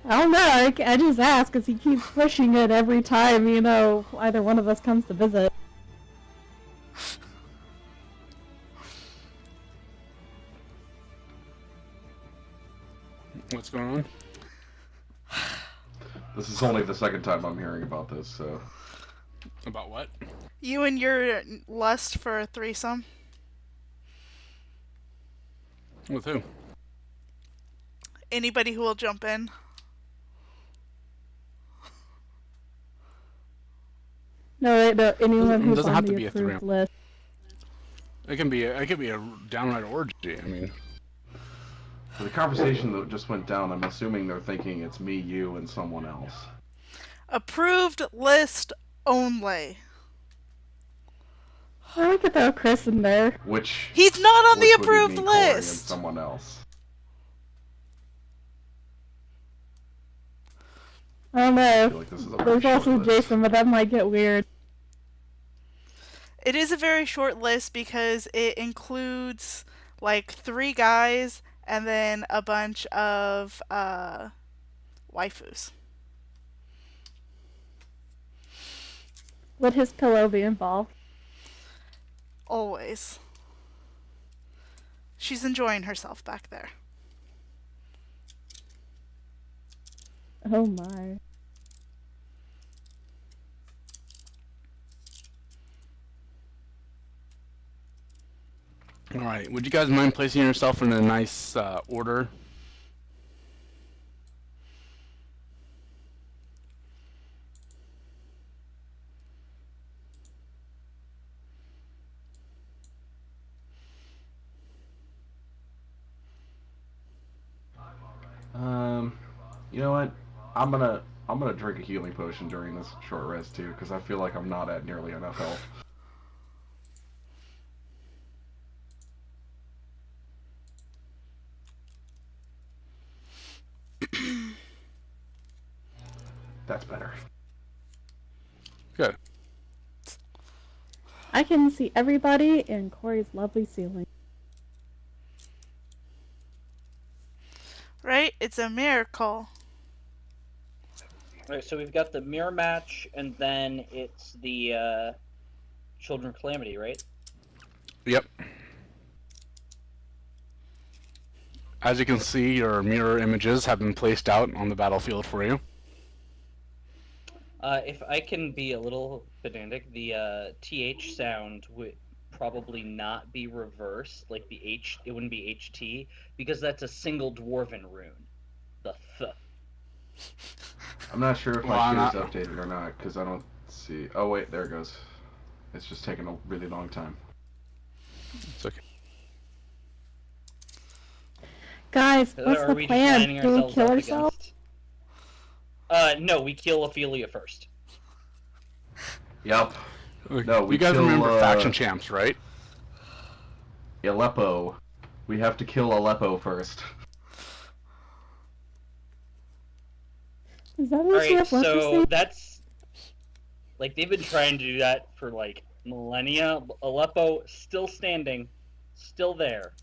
I don't know, I just ask because he keeps pushing it every time, you know, either one of us comes to visit. What's going on? This is only the second time I'm hearing about this, so... About what? You and your lust for a threesome. With who? Anybody who will jump in. No, anyone who's doesn't on have to the be a approved threesome. list. It can be a downright orgy. I mean, For the conversation that just went down, I'm assuming they're thinking it's me, you, and someone else. Approved list only. Oh, we could throw Chris in there. Which... He's not on the which would be approved me, Corey, and list. someone else. I don't I know. feel like this is a There's very also short list. Jason, but that might get weird. It is a very short list because it includes like 3 guys and then a bunch of waifus. Would his pillow be involved? Always. She's enjoying herself back there. Oh my. all right. Would you guys mind placing yourself in a nice order? You know what? I'm gonna drink a healing potion during this short rest too, because I feel like I'm not at nearly enough health. That's better. Good. I can see everybody in Corey's lovely ceiling. Right? It's a miracle. Alright, so we've got the mirror match, and then it's the Children of Calamity, right? Yep. As you can see, your mirror images have been placed out on the battlefield for you. If I can be a little pedantic, the TH sound would probably not be reversed, like the H, it wouldn't be HT, because that's a single dwarven rune. The th. I'm not sure if Well, my I'm shit is not- updated or not, because I don't see... Oh wait, there it goes. It's just taking a really long time. It's okay. Guys, what's Are the we plan? lining Do we ourselves kill up ourselves? against? No, we kill Ophelia first. Yep. No, we you guys kill, remember faction champs, right? Aleppo. We have to kill Aleppo first. Is that what Alright, you so that's... Like, they've been trying to do that for, like, millennia. Aleppo, still standing. Still there.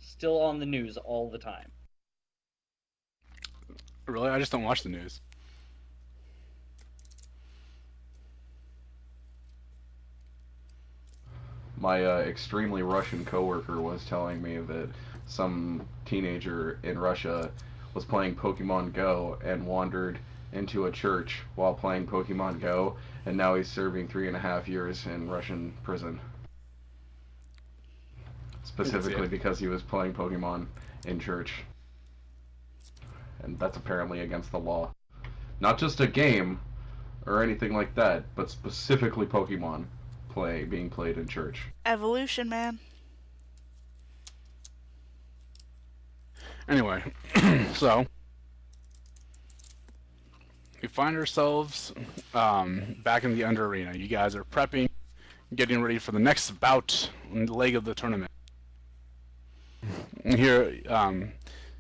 Still on the news all the time. Really? I just don't watch the news. My extremely Russian coworker was telling me that some teenager in Russia was playing Pokemon Go and wandered into a church while playing Pokemon Go, and now he's serving 3.5 years in Russian prison. Specifically because he was playing Pokemon in church. And that's apparently against the law. Not just a game or anything like that, but specifically Pokemon being played in church. Evolution, man. Anyway, so we find ourselves back in the Under Arena. You guys are prepping, getting ready for the next bout, leg of the tournament. And here,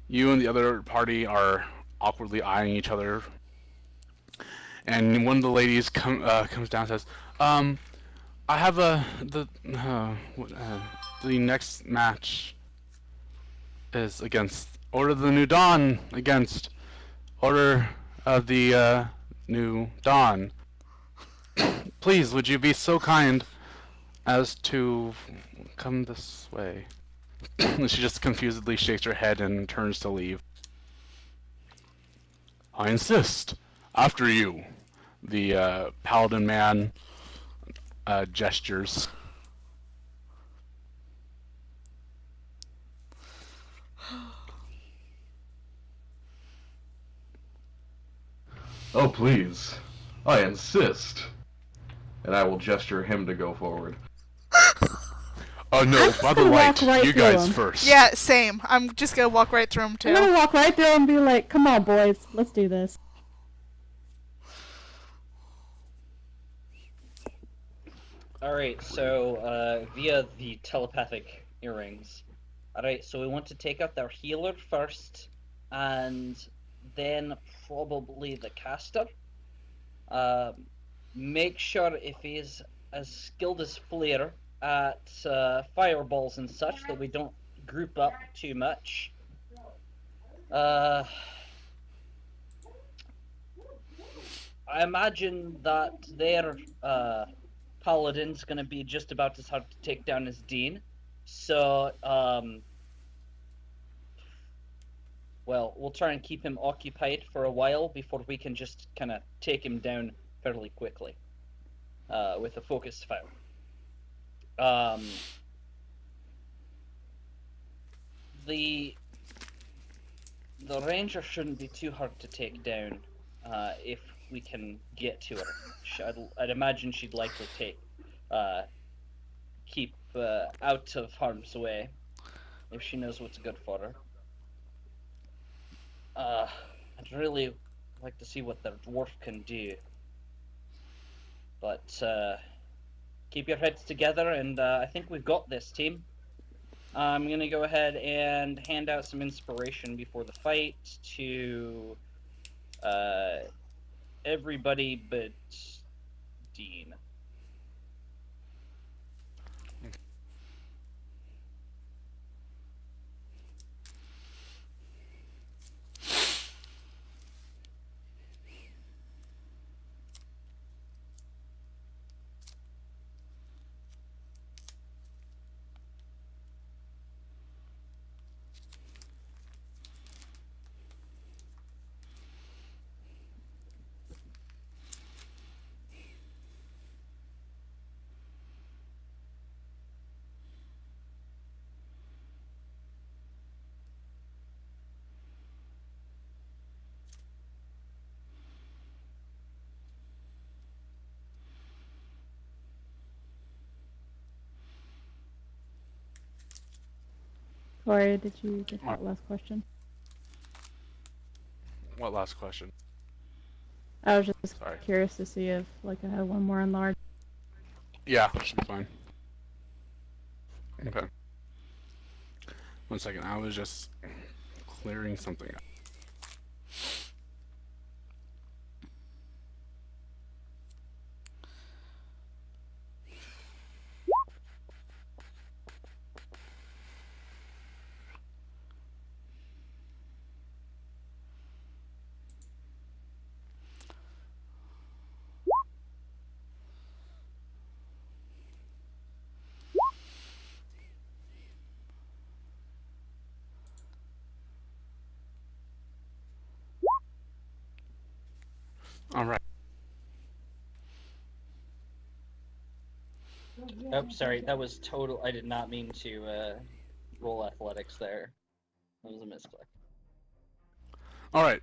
you and the other party are awkwardly eyeing each other, and one of the ladies comes down and says, I have the next match is against Order of the New Dawn against Order of the New Dawn. Please, would you be so kind as to come this way? She just confusedly shakes her head and turns to leave. I insist. After you. The Paladin man gestures. Oh, please. I insist. And I will gesture him to go forward. Oh no, by the gonna light, walk right you through guys him. first. Yeah, same. I'm just gonna walk right through him I'm gonna too. walk right through and be like, come on, boys, let's do this. Alright, so via the telepathic earrings. Alright, so we want to take out their healer first, and then probably the caster. Make sure if he's as skilled as Flyr at fireballs and such that we don't group up too much. I imagine that their Paladin's gonna be just about as hard to take down as Dean. So, well, we'll try and keep him occupied for a while before we can just kind of take him down fairly quickly with a focused fire. The ranger shouldn't be too hard to take down if we can get to her. I'd imagine she'd likely keep out of harm's way if she knows what's good for her. really like to see what the dwarf can do. But keep your heads together, and I think we've got this, team. I'm gonna go ahead and hand out some inspiration before the fight to everybody but Dean. Corey, did you get that last question? What last question? I was just Sorry. curious to see if I had one more enlarged. Yeah, that should be fine. Okay. 1 second, I was just clearing something up. All right. Oh, sorry, that was total. I did not mean to roll athletics there. That was a misclick. All right.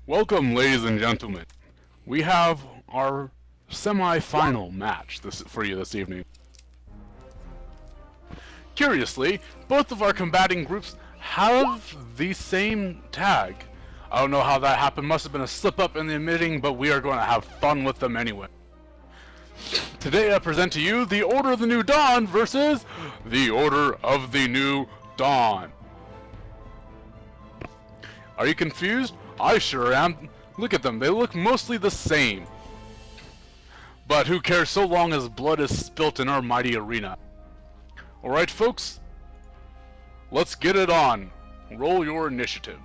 Welcome, ladies and gentlemen. We have our semi-final match for you this evening. Curiously, both of our combating groups have the same tag. I don't know how that happened, must have been a slip-up in the emitting, but we are going to have fun with them anyway. Today I present to you the Order of the New Dawn versus the Order of the New Dawn. Are you confused? I sure am. Look at them, they look mostly the same. But who cares so long as blood is spilt in our mighty arena? Alright folks, let's get it on. Roll your initiative.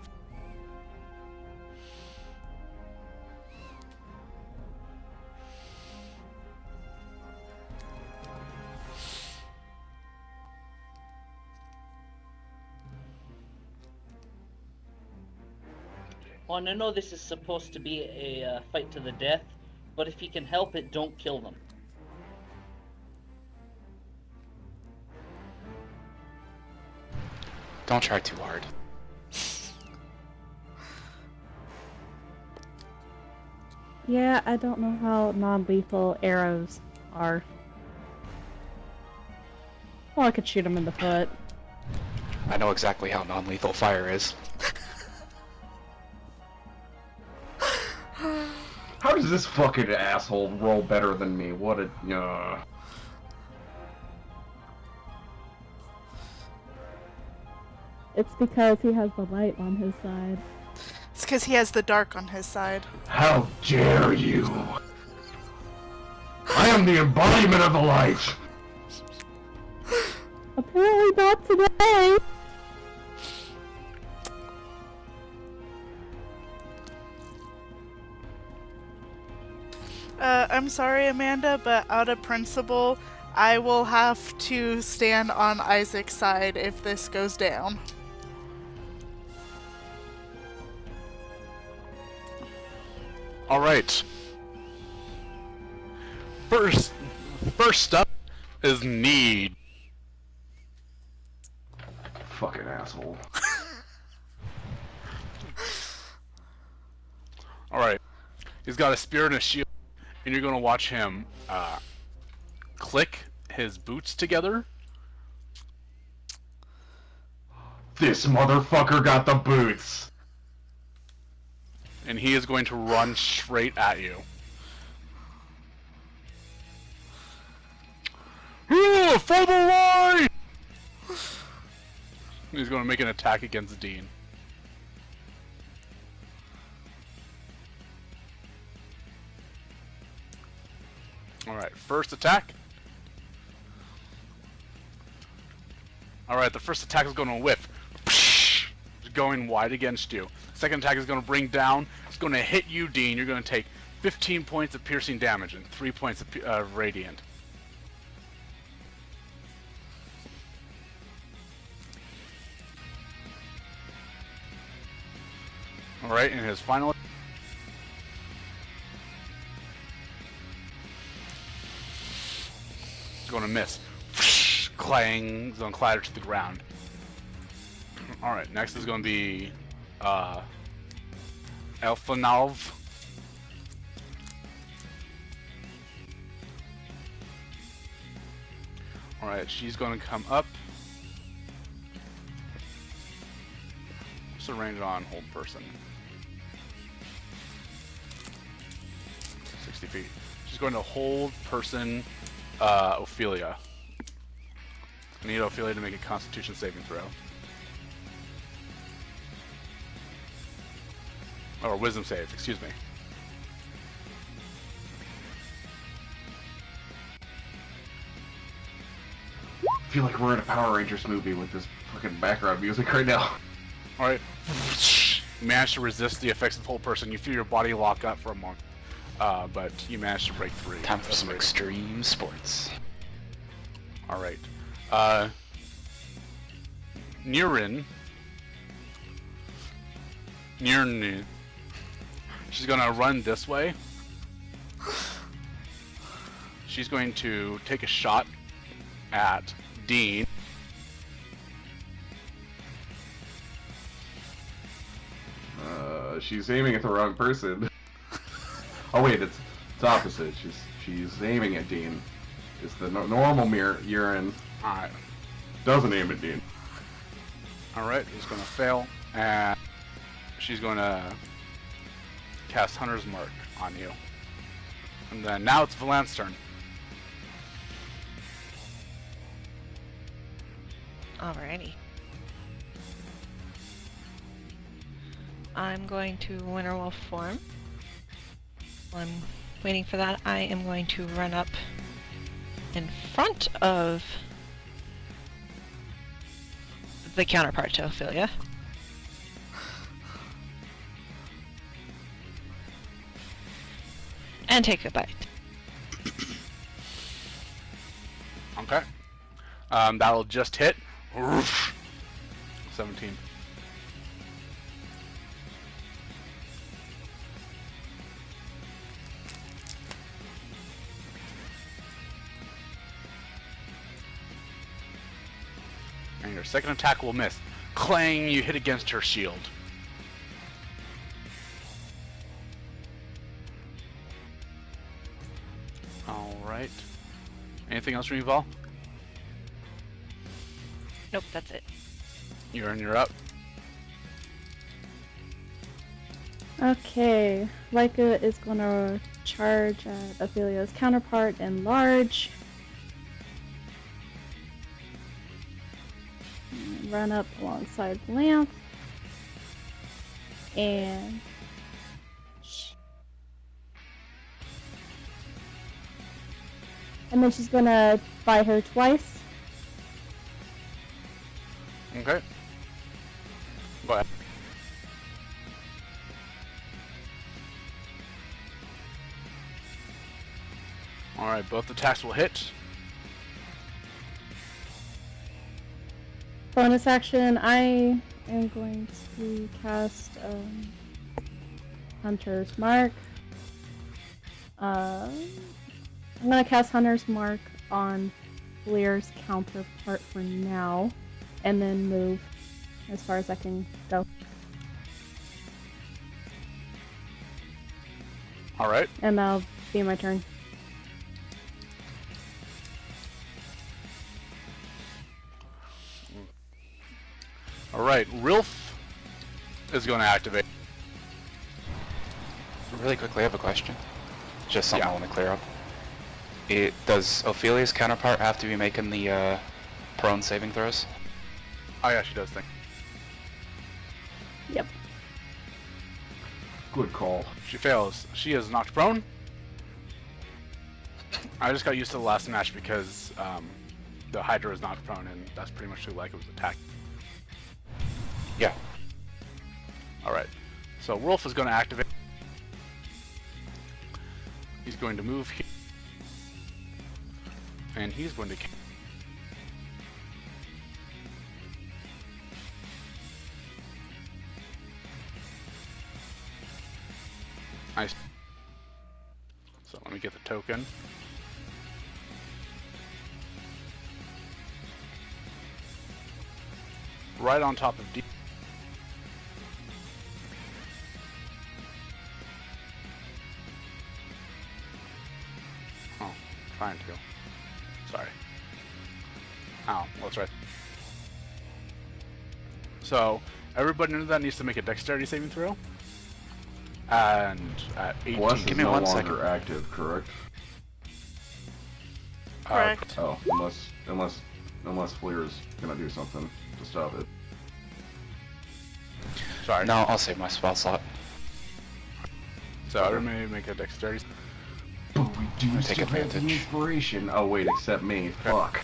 Well, I know this is supposed to be a fight to the death, but if you can help it, don't kill them. Don't try too hard. Yeah, I don't know how non-lethal arrows are. Well, I could shoot him in the foot. I know exactly how non-lethal fire is. How does this fucking asshole roll better than me? What a... It's because he has the light on his side. It's because he has the dark on his side. How dare you! I am the embodiment of the light! Apparently not today! I'm sorry, Amanda, but out of principle, I will have to stand on Isaac's side if this goes down. Alright. First up is Need. Fucking asshole. Alright. He's got a spear and a shield, and you're gonna watch him click his boots together. This motherfucker got the boots. And he is going to run straight at you. For the line! He's going to make an attack against Dean. Alright, first attack. Alright, the first attack is going to whiff. Going wide against you. Second attack is going to bring down. It's going to hit you, Dean. You're going to take 15 points of piercing damage and 3 points of radiant. Alright, and his final... Going to miss. Clang, he's going to clatter to the ground. Alright, next is going to be Elfanalv. Alright, she's going to come up. What's the range on hold person? 60 feet. She's going to hold person Ophelia. I need Ophelia to make a Constitution saving throw. Or wisdom save, excuse me. I feel like we're in a Power Rangers movie with this fucking background music right now. Alright. You manage to resist the effects of the whole person. You feel your body lock up for a moment. But you manage to break free. Time for some extreme sports. Alright. Yyrin. She's gonna run this way. She's going to take a shot at Dean. She's aiming at the wrong person. Oh wait, it's opposite. She's aiming at Dean. It's the normal Yyrin. Alright. Doesn't aim at Dean. Alright, it's gonna fail. And she's gonna cast Hunter's Mark on you. And then now it's Valanthe's turn. Alrighty. I'm going to Winter Wolf form. While I'm waiting for that, I am going to run up in front of the counterpart to Ophelia. And take a bite. Okay. That'll just hit. 17. And your second attack will miss. Clang, you hit against her shield. Alright. Anything else from you, Val? Nope, that's it. You're up. Okay, Leica is going to charge at Ophelia's counterpart in large. And run up alongside Valanthe. And... and then she's going to bite her twice. Okay. Go ahead. Alright, both attacks will hit. Bonus action, I am going to cast Hunter's Mark. I'm going to cast Hunter's Mark on Flyr's counterpart for now, and then move as far as I can go. Alright. And that'll be my turn. Alright, Rilf is going to activate. Really quickly, I have a question. Just something Yeah. I want to clear up. Does Ophelia's counterpart have to be making the prone saving throws? Oh yeah, she does think. Yep. Good call. She fails. She is knocked prone. I just got used to the last match because the Hydra was knocked prone, and that's pretty much like it was attacked. Yeah. Alright, so Wolf is going to activate. He's going to move here. And he's going to... Nice. So let me get the token. Right on top of D. Oh, trying to. Sorry. Oh, well, that's right. So, everybody under that needs to make a dexterity saving throw. And at 18. Bless Give is me no 1 longer second. active, correct? Correct. Oh, unless Flyr is gonna do something to stop it. Sorry. No, I'll save my spell slot. So everybody make a dexterity. But we do Take still have the advantage. inspiration. Oh wait, except me. Fuck.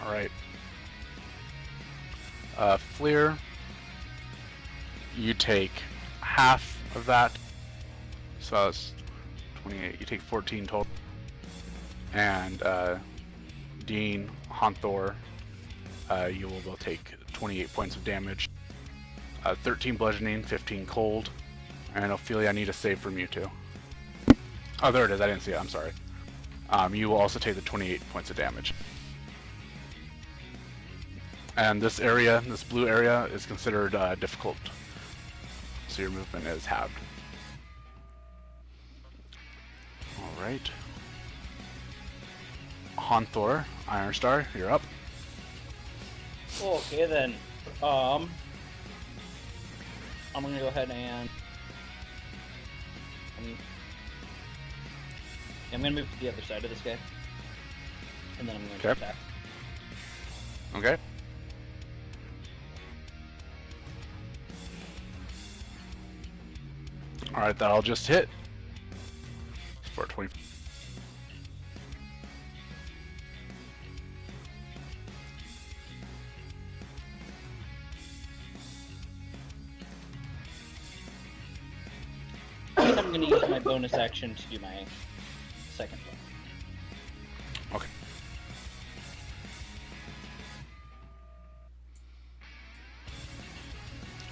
Alright. Flyr, you take half of that. So that's 28. You take 14 total. And Dean, Honthor, you will both take 28 points of damage. 13 bludgeoning, 15 cold. And Ophelia, I need a save from you too. Oh, there it is. I didn't see it. I'm sorry. You will also take the 28 points of damage. And this area, this blue area, is considered difficult. So your movement is halved. Alright. Honthor, Ironstar, you're up. Okay then. I'm gonna go ahead and I'm gonna move to the other side of this guy, and then I'm going to Okay. attack. Okay. Alright, that'll just hit. For 20. And I'm gonna use my bonus action to do my second one. Okay.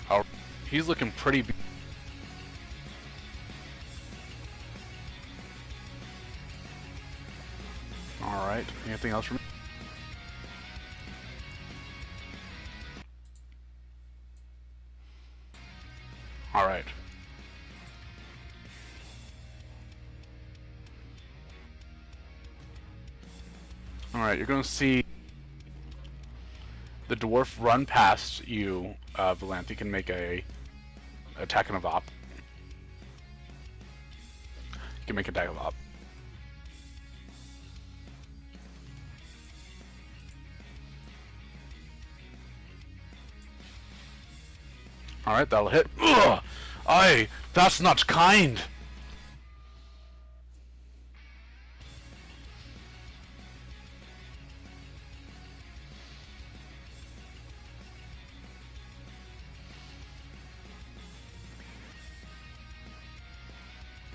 Oh, he's looking pretty. All right. Anything else from me? All right. All right. You're gonna see the dwarf run past you. Valanthe can make a attack of op. You can make an attack of op. Alright, that'll hit. Ugh! Aye, that's not kind!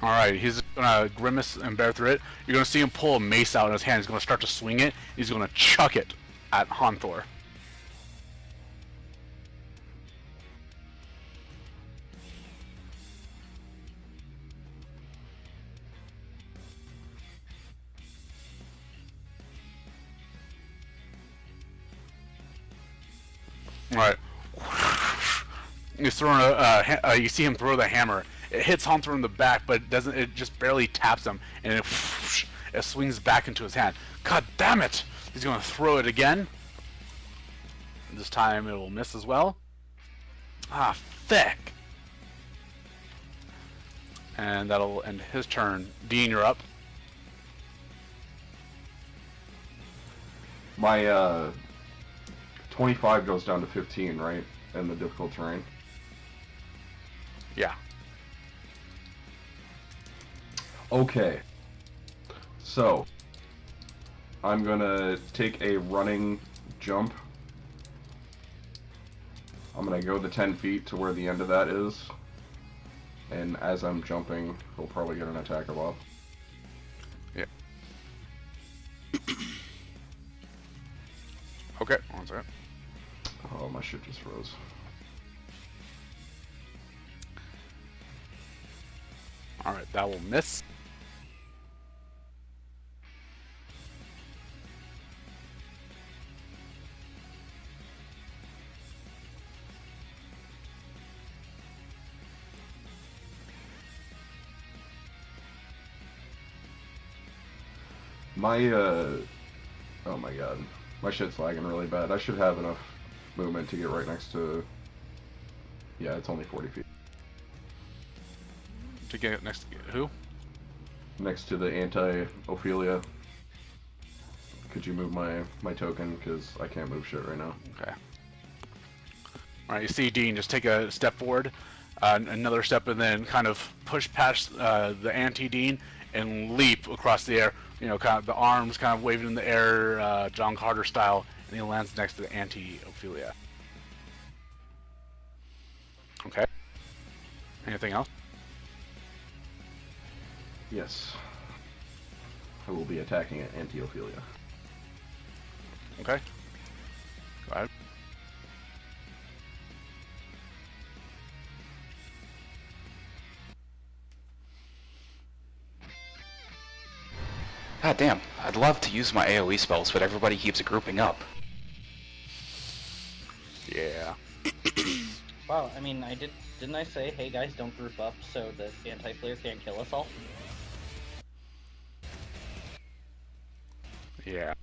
Alright, he's gonna grimace and bear through it. You're gonna see him pull a mace out in his hand. He's gonna start to swing it. He's gonna chuck it at Honthor. All right. He's throwing you see him throw the hammer. It hits Hunter in the back, but it doesn't. It just barely taps him, and it swings back into his hand. God damn it! He's going to throw it again. This time it will miss as well. Ah, thick. And that'll end his turn. Dean, you're up. My 25 goes down to 15, right? In the difficult terrain. Yeah. Okay. So, I'm gonna take a running jump. I'm gonna go the 10 feet to where the end of that is. And as I'm jumping, he'll probably get an attack of off. Yeah. Okay, one second. Oh, my shit just froze. Alright, that will miss. My, oh my god. My shit's lagging really bad. I should have enough movement to get right next to... Yeah, it's only 40 feet. To get next to who? Next to the anti-Ophelia. Could you move my token? Because I can't move shit right now. Okay. Alright, you see Dean just take a step forward, another step, and then kind of push past the anti-Dean and leap across the air. You know, kind of the arms kind of waving in the air, John Carter style, and he lands next to the anti-Ophelia. Okay. Anything else? Yes. I will be attacking anti-Ophelia. Okay. Go ahead. God damn, I'd love to use my AoE spells, but everybody keeps grouping up. Yeah. Wow, I mean, didn't I say, hey guys, don't group up so the anti-Flyr can't kill us all? Yeah.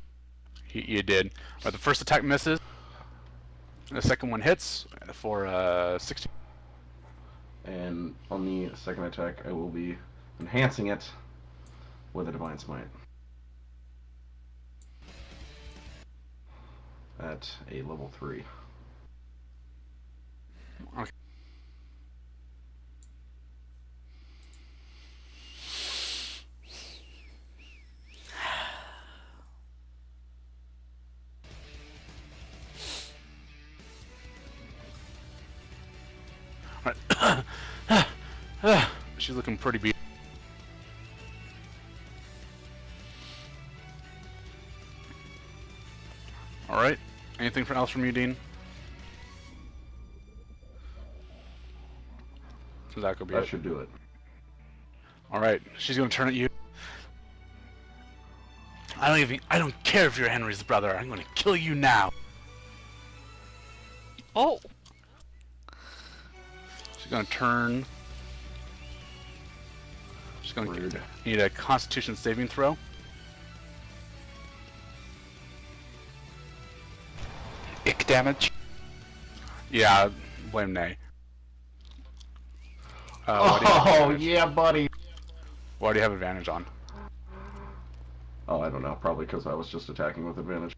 You did. But the first attack misses. The second one hits for 16. And on the second attack, I will be enhancing it with a Divine Smite. At a level 3. Okay. Alright. She's looking pretty beat. Alright. Anything else from you, Dean? So that could be That it. should do it. Alright, she's gonna turn at you. I don't care if you're Henry's brother. I'm gonna kill you now. Oh, She's gonna turn. She's gonna Rude. need a Constitution saving throw. Ick damage. Yeah, blame Nay. What do you have Oh, advantage? yeah, buddy! What do you have advantage on? Oh, I don't know. Probably because I was just attacking with advantage.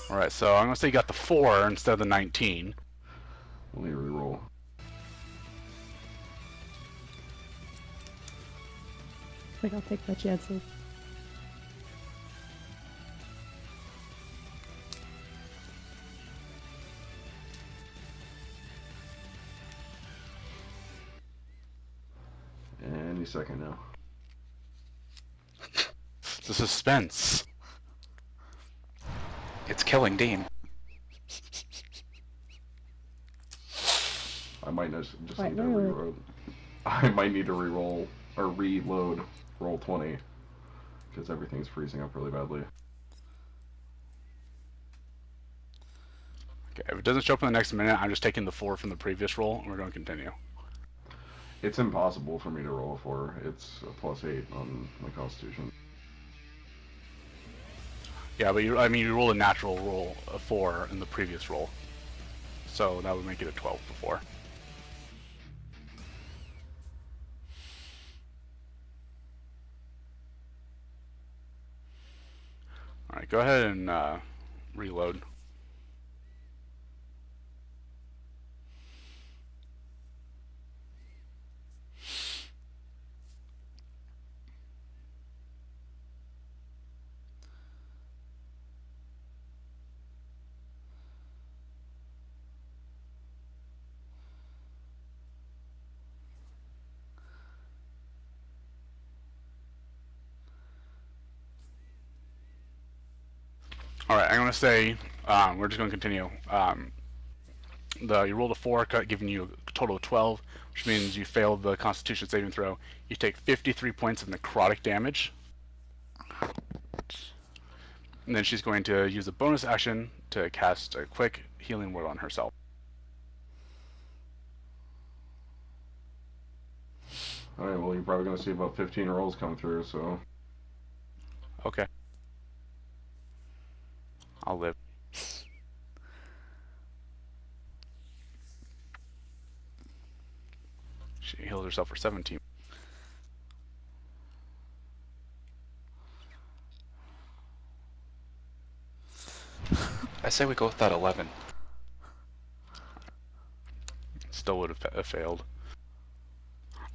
Alright, so I'm gonna say you got the 4 instead of the 19. Let me reroll. I think I'll take my chances. Any second now. The suspense. It's killing Dean. I might just need to Right, reroll. I might need to reroll or reload roll 20 because everything's freezing up really badly. Okay, if it doesn't show up in the next minute, I'm just taking the 4 from the previous roll, and we're going to continue. It's impossible for me to roll a 4. It's a +8 on my Constitution. Yeah, but you rolled a natural roll, a 4 in the previous roll. So that would make it a 12 before. Alright, go ahead and reload. Alright, I'm going to say, we're just going to continue. You rolled a 4, giving you a total of 12, which means you failed the Constitution saving throw. You take 53 points of necrotic damage. And then she's going to use a bonus action to cast a quick healing word on herself. Alright, well, you're probably going to see about 15 rolls come through, so... Okay. I'll live. She healed herself for 17. I say we go with that 11. Still would have failed.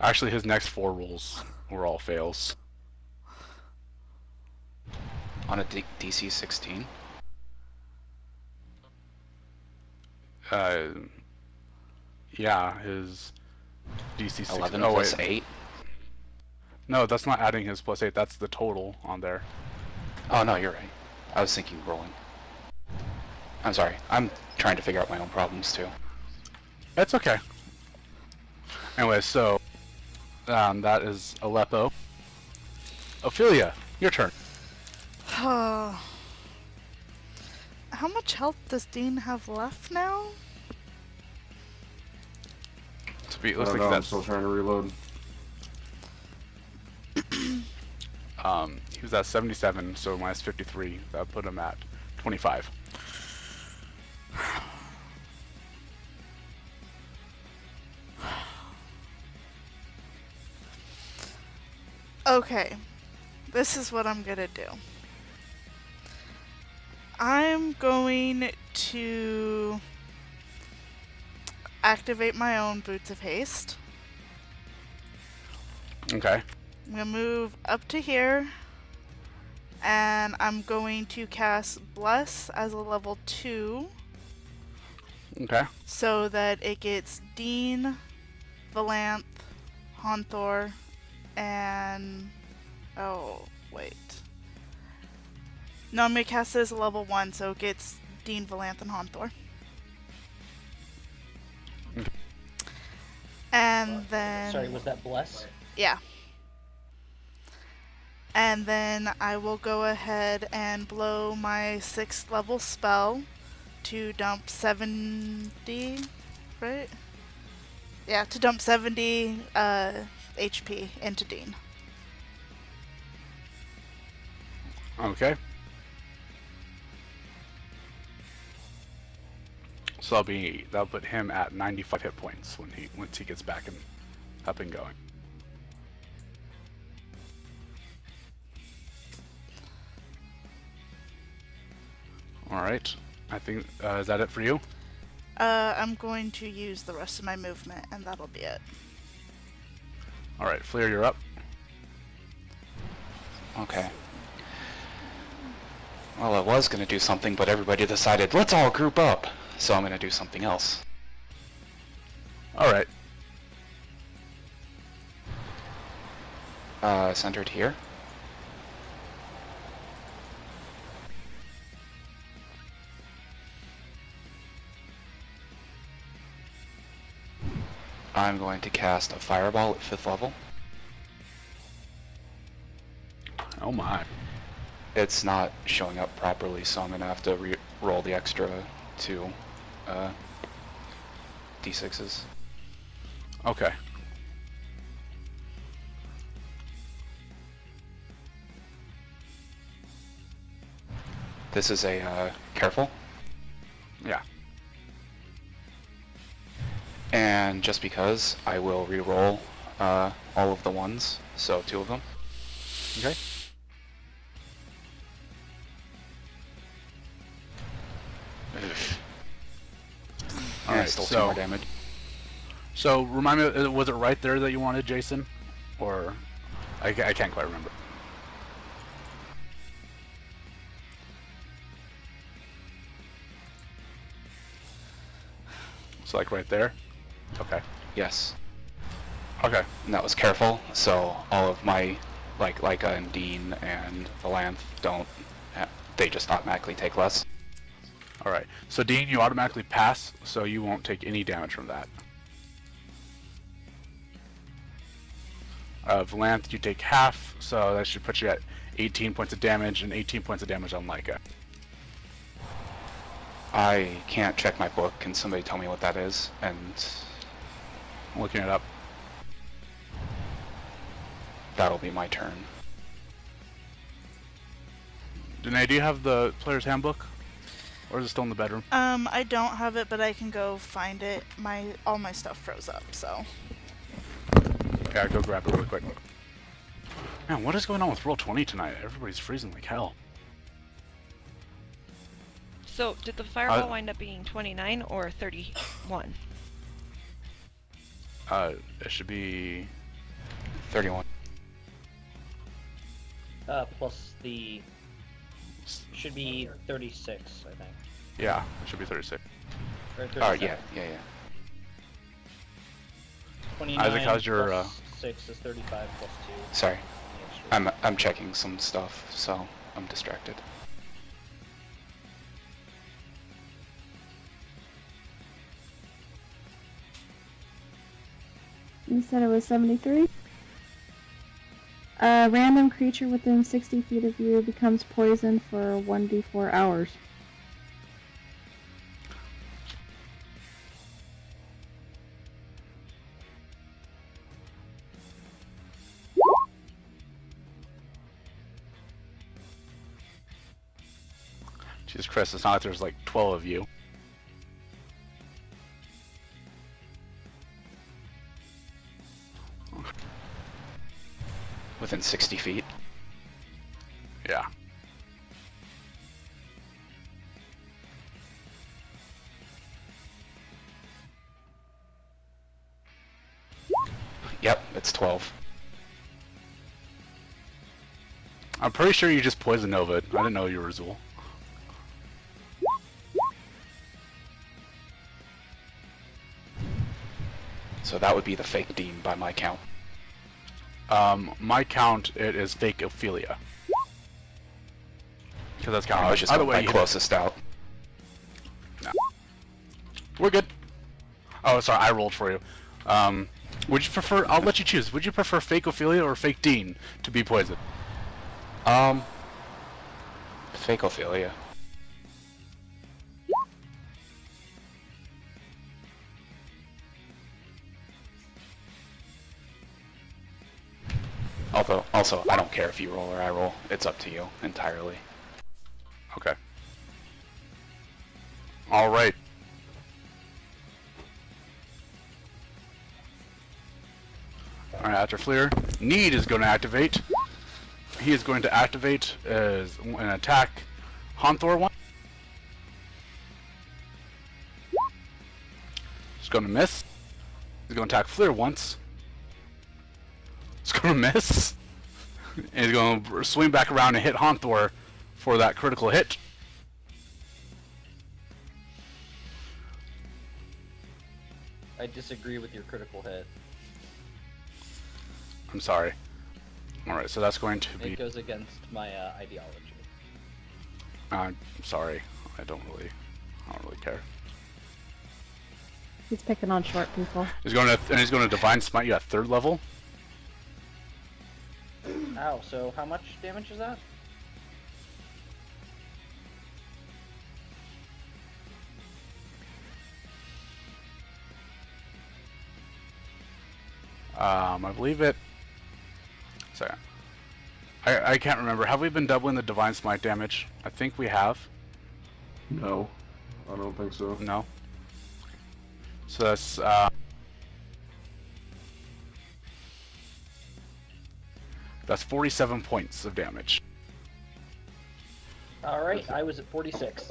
Actually, his next 4 rolls were all fails. On a DC 16? Yeah, his DC 16. 11 oh, plus wait. 8? No, that's not adding his +8. That's the total on there. Oh, no, you're right. I was thinking rolling. I'm sorry. I'm trying to figure out my own problems, too. It's okay. Anyway, so that is Aleppo. Ophelia, your turn. How much health does Dean have left now? Looks I like don't know, I'm that's still trying to reload. he was at 77, so minus 53. That would put him at 25. Okay, this is what I'm gonna do. I'm going to activate my own Boots of Haste. Okay. I'm gonna move up to here, and I'm going to cast Bless as a level 2, Okay. so that it gets Dean, Valanthe, Honthor, and... oh, wait. No, I'm gonna cast it as a level 1, so it gets Dean, Valanthe, and Honthor. Okay. And then... Sorry, was that Bless? yeah. And then I will go ahead and blow my 6th level spell to dump 70, right? Yeah, to dump 70 HP into Dean. Okay. So that'll put him at 95 hit points once he gets back and up and going. All right. I think is that it for you? I'm going to use the rest of my movement, and that'll be it. All right, Flyr, you're up. Okay. Well, I was gonna do something, but everybody decided, let's all group up! So I'm gonna do something else. All right. Centered here. I'm going to cast a fireball at 5th level. Oh my. It's not showing up properly, so I'm gonna have to roll the extra 2. d6s. Okay. This is a careful. Yeah. And just because, I will re-roll all of the ones, so 2 of them. Okay. Oof. All And right. still 2 So more damage. So remind me, was it right there that you wanted, Jason, or I can't quite remember. So like right there. Okay. Yes. Okay. And that was careful, so all of my, like Leica and Dean and Valanthe don't, they just automatically take less. All right. So Dean, you automatically pass, so you won't take any damage from that. Valanthe, you take half, so that should put you at 18 points of damage and 18 points of damage on Leica. I can't check my book. Can somebody tell me what that is? And I'm looking it up. that'll be my turn. Danae, do you have the player's handbook? Or is it still in the bedroom? I don't have it, but I can go find it. All my stuff froze up, so. Okay, I'll go grab it really quick. Man, what is going on with Roll20 tonight? Everybody's freezing like hell. So, did the fireball wind up being 29 or 31? It should be 31. Plus the should be 36, I think. Yeah, it should be 36. Or Oh, 37. yeah. 29 Isaac, how's your, plus 6 is 35 plus 2. Sorry. The extra. I'm checking some stuff, so I'm distracted. You said it was 73? A random creature within 60 feet of you becomes poisoned for 1d4 hours. Jesus Christ, it's not like there's like 12 of you. Within 60 feet. Yeah. Yep, it's 12. I'm pretty sure you just poisoned Nova. I didn't know you were Azul. So that would be the fake Dean by my count. My count, it is fake Ophelia. Because that's I counting. was just By the going way, my you closest out. No. We're good. Oh, sorry, I rolled for you. Would you prefer, I'll let you choose, would you prefer fake Ophelia or fake Dean to be poisoned? Fake Ophelia. Although, also, I don't care if you roll or I roll. It's up to you entirely. Okay. Alright. Alright, after Flyr, Need is going to activate. He is going to activate as an attack Honthor one. He's going to miss. He's going to attack Flyr once. He's going to miss. And he's going to swing back around and hit Honthor for that critical hit. I disagree with your critical hit. I'm sorry. Alright, so that's going to be... It goes against my ideology. I'm sorry. I don't really care. He's picking on short people. He's going to Divine Smite you at 3rd level. Ow, so how much damage is that? I believe it. Sorry. I can't remember. Have we been doubling the Divine Smite damage? I think we have. No, I don't think so. No. So that's 47 points of damage. All right, I was at 46.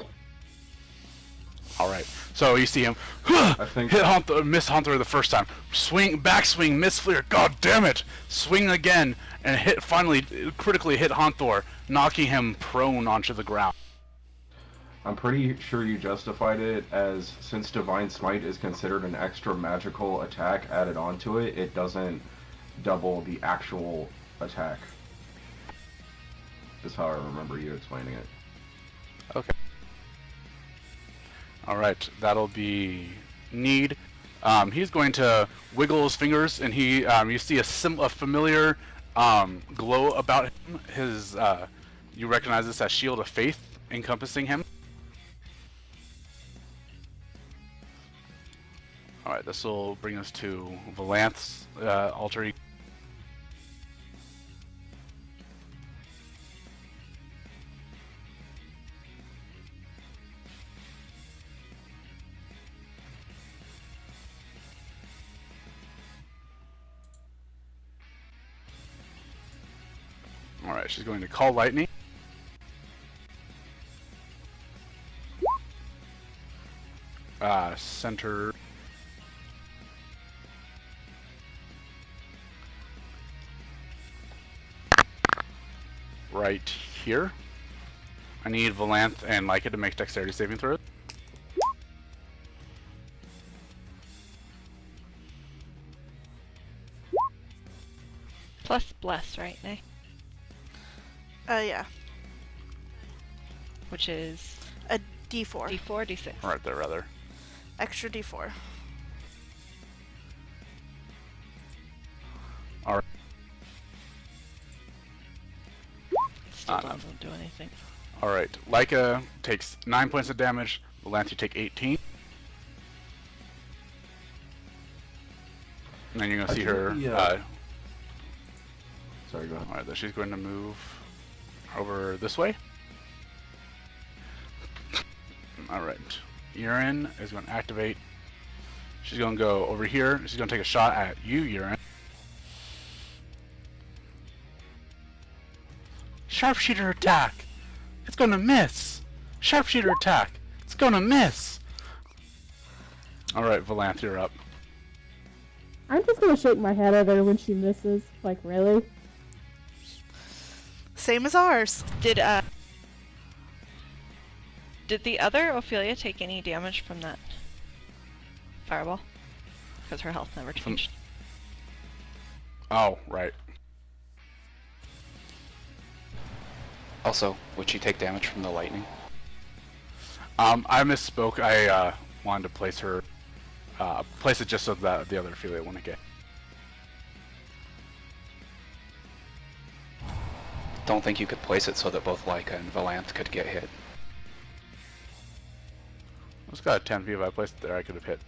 All right. So you see him I think hit Hunter, miss Hunter the first time. Swing, backswing, miss Flyr. God damn it! Swing again and finally critically hit Hunter, knocking him prone onto the ground. I'm pretty sure you justified it as since Divine Smite is considered an extra magical attack added onto it, it doesn't double the actual attack. Is how I remember you explaining it. Okay. All right, that'll be Need. He's going to wiggle his fingers, and you see a familiar glow about him. You recognize this as Shield of Faith encompassing him. All right, this will bring us to Valanthe's altar. Alright, she's going to call lightning. Center. Right here. I need Valanthe and Micah to make dexterity saving throws. Plus bless, right, Nay? Yeah. Which is A D4. D4, D6. Right there, rather. Extra D4. Alright. Still doesn't do anything. Alright, Leica takes 9 points of damage. Valanthe, you take 18. And then you're going to see her... Sorry, go ahead. Alright, then she's going to move over this way. Alright. Yyrin is going to activate. She's going to go over here. She's going to take a shot at you, Yyrin. Sharpshooter attack! It's going to miss! Sharpshooter attack! It's going to miss! Alright, Valanthe, you're up. I'm just gonna shake my head at her when she misses. Like, really? Same as ours. Did the other Ophelia take any damage from that fireball? Because her health never changed. Oh, right. Also, would she take damage from the lightning? I misspoke. I wanted to place her, place it just so that the other Ophelia wouldn't get. Don't think you could place it so that both Leica and Valanthe could get hit. It's got a 10 feet. If I placed it there, I could have hit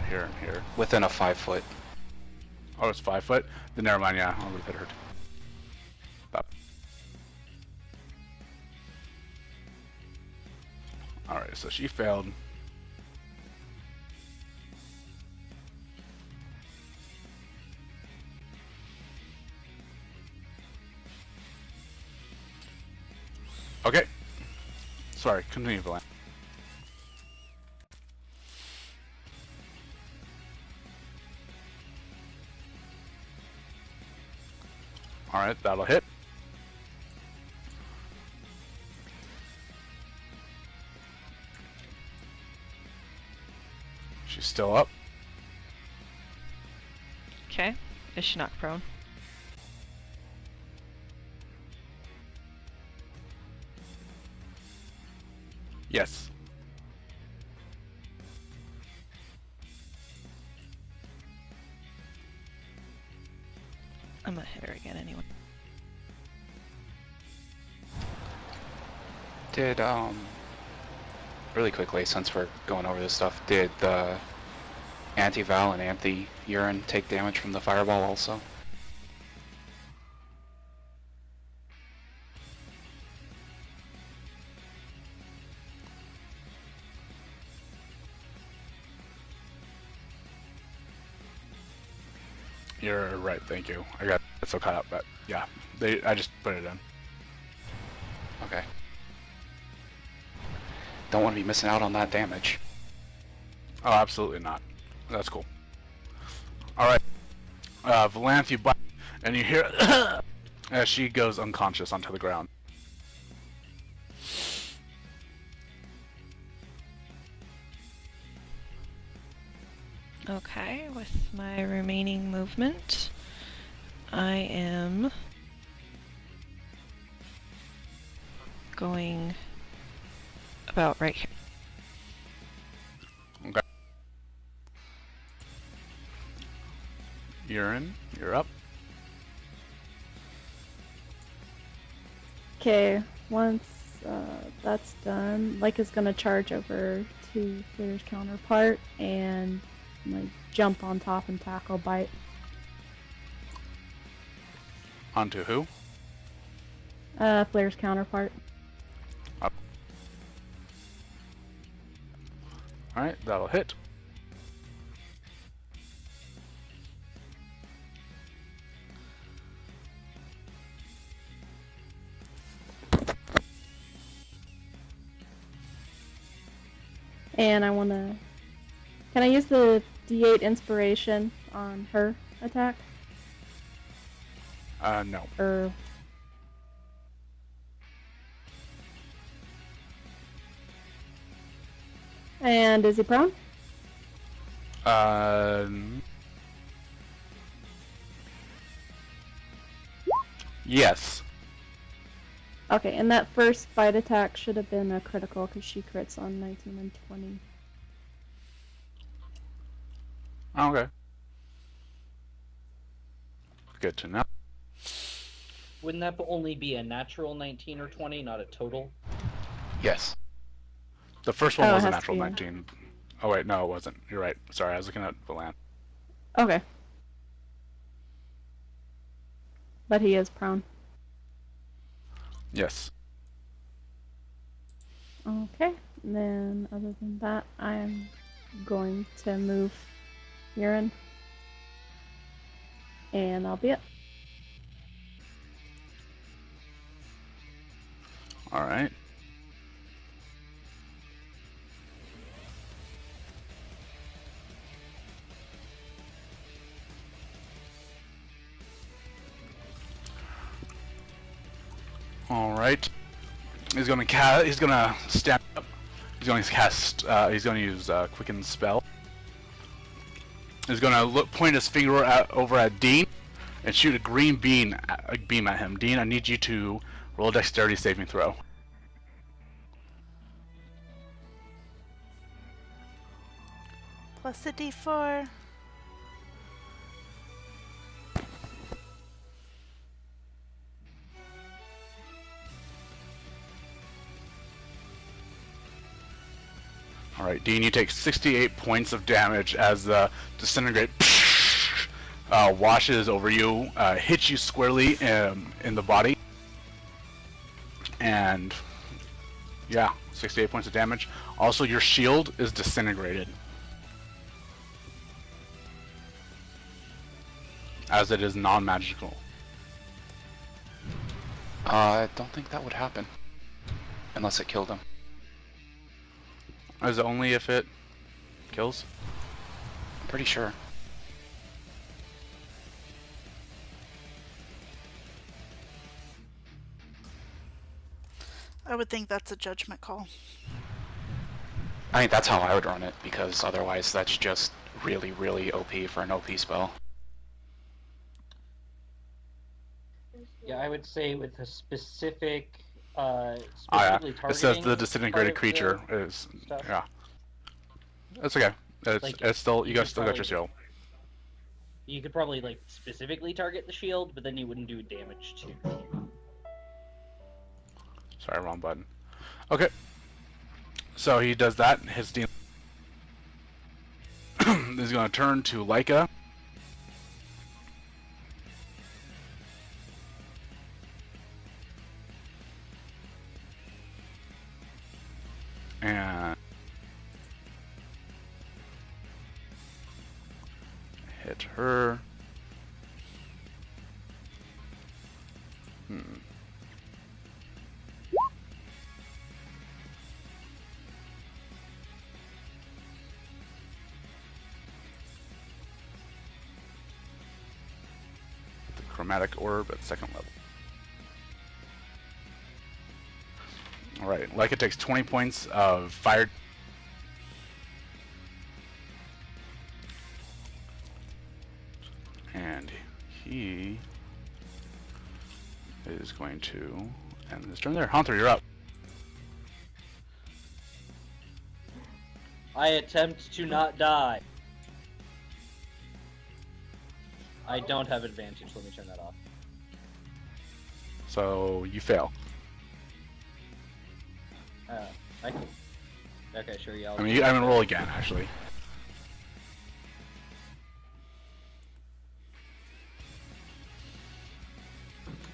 here and here. Within a 5 foot. Oh, it's 5 foot? Then never mind, yeah, I would have hit her. Stop. Alright, so she failed. Okay. Sorry, continue, Valanthe. Alright, that'll hit. She's still up. Okay. Is she not prone? Yes. I'm gonna hit her again anyway. Did, really quickly, since we're going over this stuff, did the Anti-Val and Anti-Yyrin take damage from the fireball also. You're right, thank you. I got so caught up, but yeah, I just put it in. Okay. Don't want to be missing out on that damage. Oh, absolutely not. That's cool. Alright. Valanthe, you bite, and you hear as she goes unconscious onto the ground. Okay, with my remaining movement, I am going about right here. Okay. Yyrin, you're up. Okay, once that's done, Leica's gonna charge over to Flyr's counterpart and like jump on top and tackle bite. Onto who? Flyr's counterpart. Up. Alright, that'll hit. And I wanna... Can I use the D8 inspiration on her attack? No. Or... And is he prone? Yes. Okay, and that first bite attack should have been a critical because she crits on 19 and 20. Okay. Good to know. Wouldn't that only be a natural 19 or 20, not a total? Yes. The first one Oh, it was a has to natural be a- 19. Oh wait, no it wasn't. You're right. Sorry, I was looking at Valanthe. Okay. But he is prone. Yes. Okay, and then other than that, I'm going to move Yyrin. And that'll be it. Alright. Alright. He's gonna stand up. He's gonna cast, he's gonna use Quicken Spell. He's gonna point his finger over at Dean and shoot a green beam at him. Dean, I need you to roll a dexterity saving throw. Plus a d4. Alright, Dean, you take 68 points of damage as the disintegrate washes over you, hits you squarely in the body. And yeah, 68 points of damage. Also, your shield is disintegrated, as it is non-magical. I don't think that would happen. Unless it killed him. Is it only if it kills? I'm pretty sure. I would think that's a judgment call. I mean, that's how I would run it, because otherwise that's just really, really OP for an OP spell. Yeah, I would say with a specific, Yeah. specifically It says targeting the disintegrated part of the creature is. stuff. Yeah. That's okay. Like, It's still you you guys could still got your probably- shield. You could probably like specifically target the shield, but then you wouldn't do damage to. Sorry, wrong button. Okay. So he does that. His Dean. is going to turn to Leica. And hit her. The chromatic orb at second level. Alright, Leica takes 20 points of fire. And he is going to end his turn there. Hunter, you're up. I attempt to not die. I don't have advantage. Let me turn that off. So you fail. I can... Okay, sure, yeah. I mean, I'm gonna roll again, actually.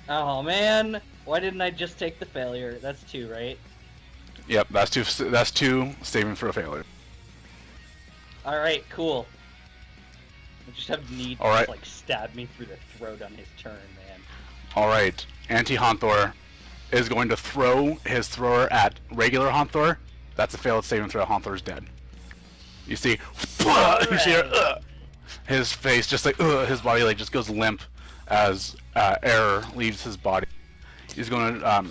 Oh man, why didn't I just take the failure? That's 2, right? Yep, that's two. That's 2 saving for a failure. All right, cool. I just have need to All right. just, like stab me through the throat on his turn, man. All right, Anti-Honthor is going to throw his thrower at regular Honthor. That's a failed saving throw. Honthor's dead. You see, you see his face just like his body like just goes limp as air leaves his body. He's going to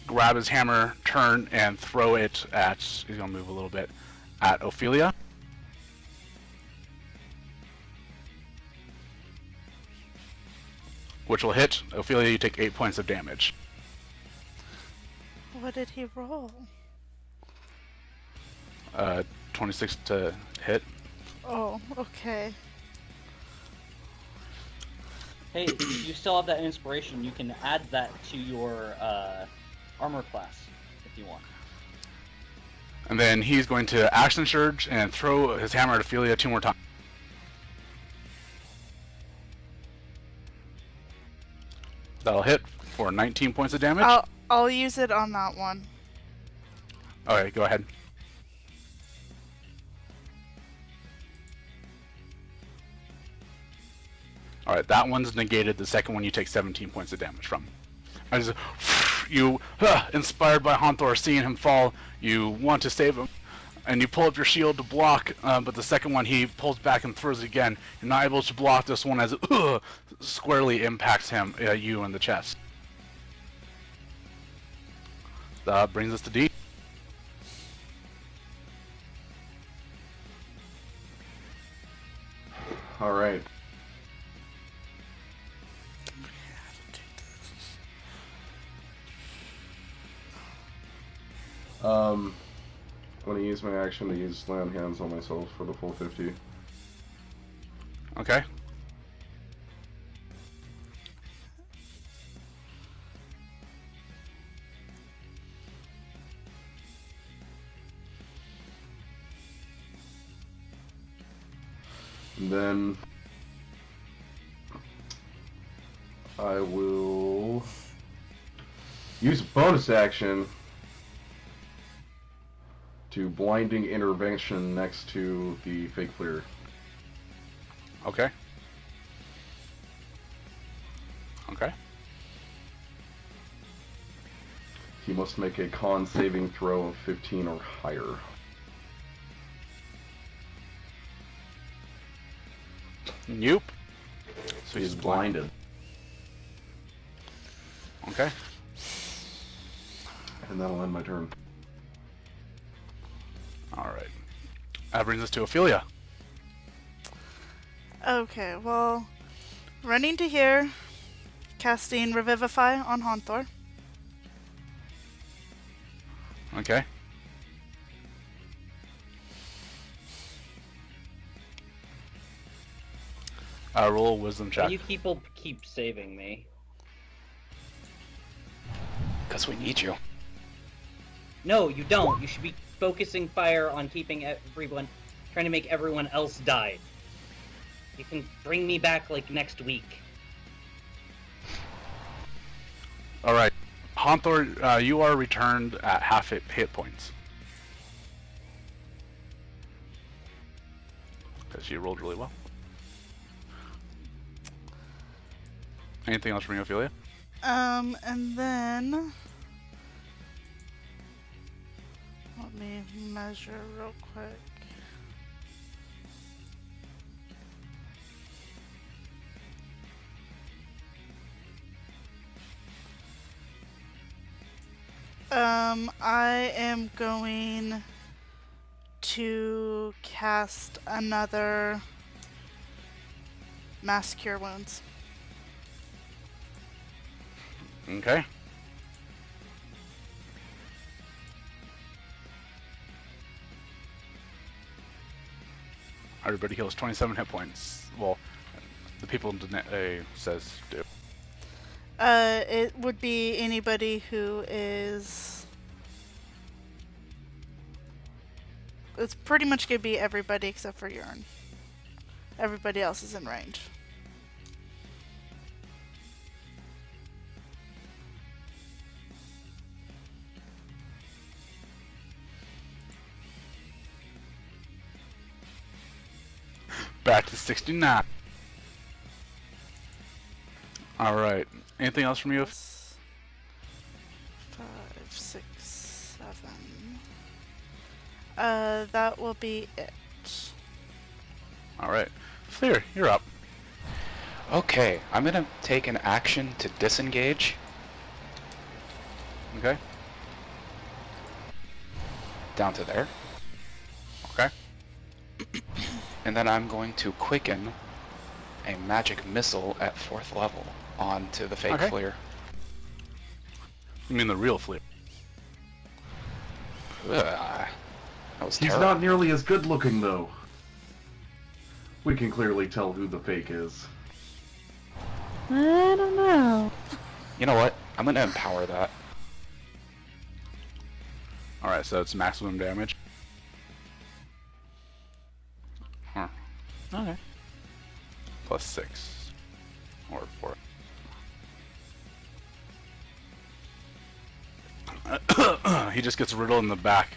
grab his hammer, turn, and throw it at. He's going to move a little bit at Ophelia. Which will hit. Ophelia, you take 8 points of damage. What did he roll? 26 to hit. Oh, okay. Hey, you still have that inspiration. You can add that to your armor class if you want. And then he's going to action surge and throw his hammer at Ophelia 2 more times. That'll hit for 19 points of damage. I'll use it on that one. Alright, go ahead. Alright, that one's negated. The second one you take 17 points of damage from. As you, inspired by Honthor, seeing him fall, you want to save him. And you pull up your shield to block, but the second one he pulls back and throws it again. You're not able to block this one as it squarely impacts him, you in the chest. That brings us to D. All right. I'm gonna use my action to use lay on hands on myself for the full 50. Okay. And then I will use a bonus action to blinding intervention next to the fake Flyr. Okay. Okay. He must make a con saving throw of 15 or higher. Nope. So He's blinded. Okay. And that'll end my turn. Alright. That brings us to Ophelia. Okay, well, running to here, casting Revivify on Honthor. Okay. Roll a wisdom Why check. do you people keep saving me? Because we need you. No, you don't. You should be focusing fire on keeping everyone trying to make everyone else die. You can bring me back, like, next week. Alright. Honthor, you are returned at half hit points. Because you rolled really well. Anything else from you, Ophelia? And then let me measure real quick. I am going to cast another Mass Cure Wounds. Okay. Everybody heals 27 hit points. Well, the people in says do. It would be anybody who is... It's pretty much gonna be everybody except for Yyrin. Everybody else is in range. Back to 69. Alright. Anything else from you? 5, 6, 7. That will be it. Alright. Flyr, you're up. Okay, I'm gonna take an action to disengage. Okay. Down to there. Okay. And then I'm going to quicken a magic missile at 4th level onto the fake Okay. Flyr. You mean the real Flyr? That was He's terrible. not nearly as good looking, though. We can clearly tell who the fake is. I don't know. You know what? I'm gonna empower that. Alright, so it's maximum damage. Huh. Okay. Plus 6. Or 4. He just gets riddled in the back.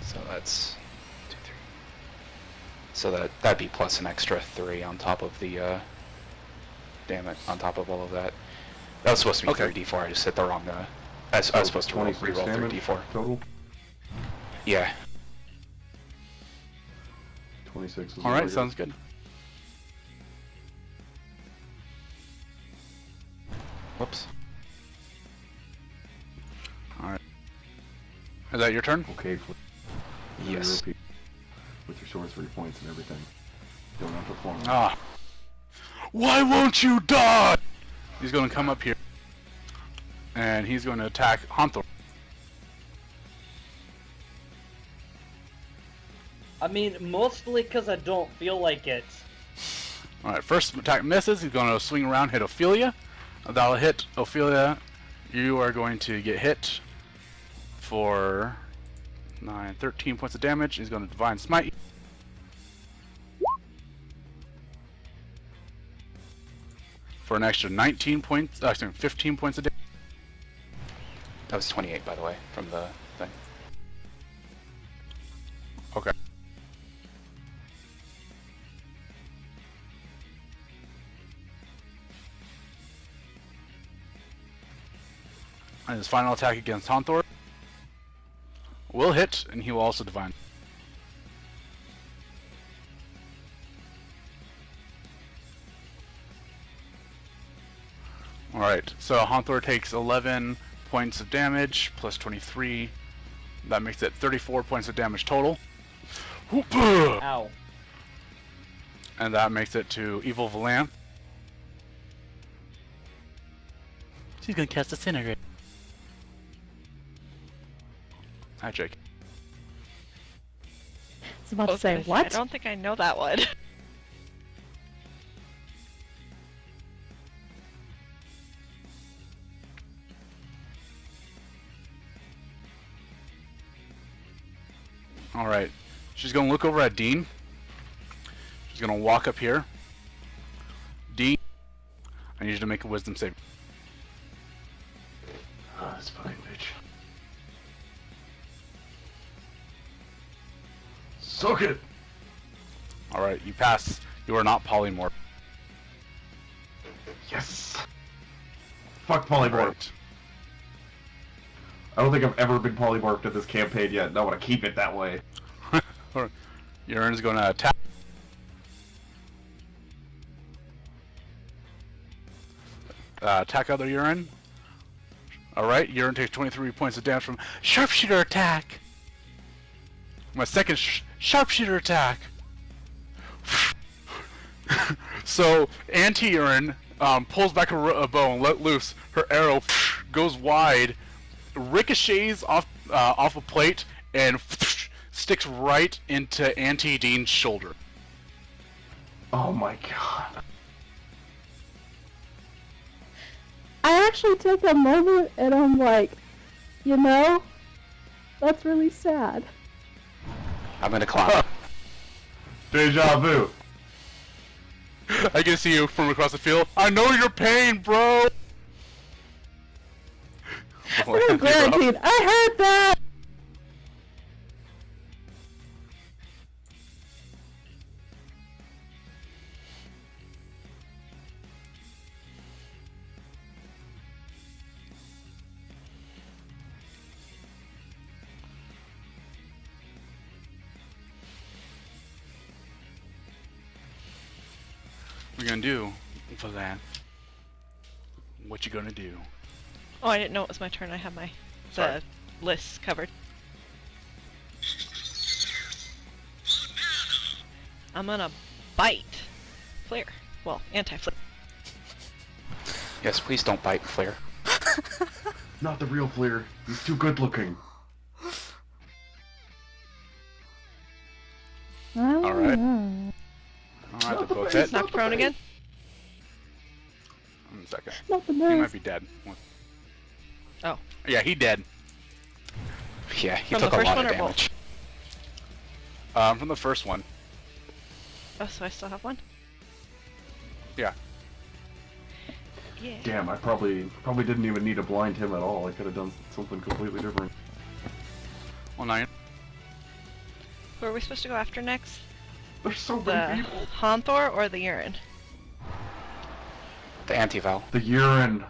So that's 2, 3. So that'd be plus an extra 3 on top of the damn it, on top of all of that. That was supposed to be Okay. 3d4. I just hit the wrong. I was supposed to 26 reroll damage 3d4. total. Yeah. 26 is Alright, over sounds good. Whoops. Alright. Is that your turn? here. Okay. Yes. Repeat with your sorcery points and everything. Don't have to perform. Ah. Why won't you die? He's going to come up here. And he's going to attack Honthor. I mean, mostly because I don't feel like it. Alright, first attack misses. He's going to swing around, hit Ophelia. That'll hit Ophelia. You are going to get hit for 9, 13 points of damage. He's going to Divine Smite. For an extra 19 points, actually 15 points of damage. That was 28, by the way, from the thing. Okay. And his final attack against Honthor will hit, and he will also divine. Alright, so Honthor takes 11 points of damage, plus 23. That makes it 34 points of damage total. Ow. And that makes it to Evil Valanthe. She's gonna cast Disintegrate. Hi, Jake. I was about to was say, gonna what? I don't think I know that one. Alright. She's going to look over at Dean. She's going to walk up here. Dean, I need you to make a wisdom save. Oh, that's fine, bitch. Suck it! Alright, you pass. You are not polymorph. Yes! Fuck polymorph. Alright. I don't think I've ever been polymorphed in this campaign yet, and I want to keep it that way. Yyrin is going to attack. Attack other Yyrin. Alright, Yyrin takes 23 points of damage from sharpshooter attack. My second sharpshooter attack. So, Yyrin pulls back a bow and let loose. Her arrow goes wide, ricochets off a plate, and sticks right into Auntie Dean's shoulder. Oh my god. I actually took a moment and I'm like, you know, that's really sad. I'm gonna climb. Deja vu. I can see you from across the field. I know your pain, bro! Oh, guaranteed. I heard that! What you gonna do, Valanthe? What you gonna do? Oh, I didn't know it was my turn. I had the Sorry. list covered. I'm gonna bite Flyr. Well, anti-Flyr. Yes, please don't bite Flyr. Not the real Flyr. He's too good looking. Alright. Oh, Alright, they're both hit. Knocked prone again? One second. not the He nose. might be dead. Oh. Yeah, he dead. Yeah, he From took the a first lot one of or both? damage. From the first one. Oh, so I still have one? Yeah. Yeah. Damn, I probably didn't even need to blind him at all. I could have done something completely different. Well, 9. Who are we supposed to go after next? There's so many The people. Haunthor or the Yyrin? The anti-Val. The Yyrin.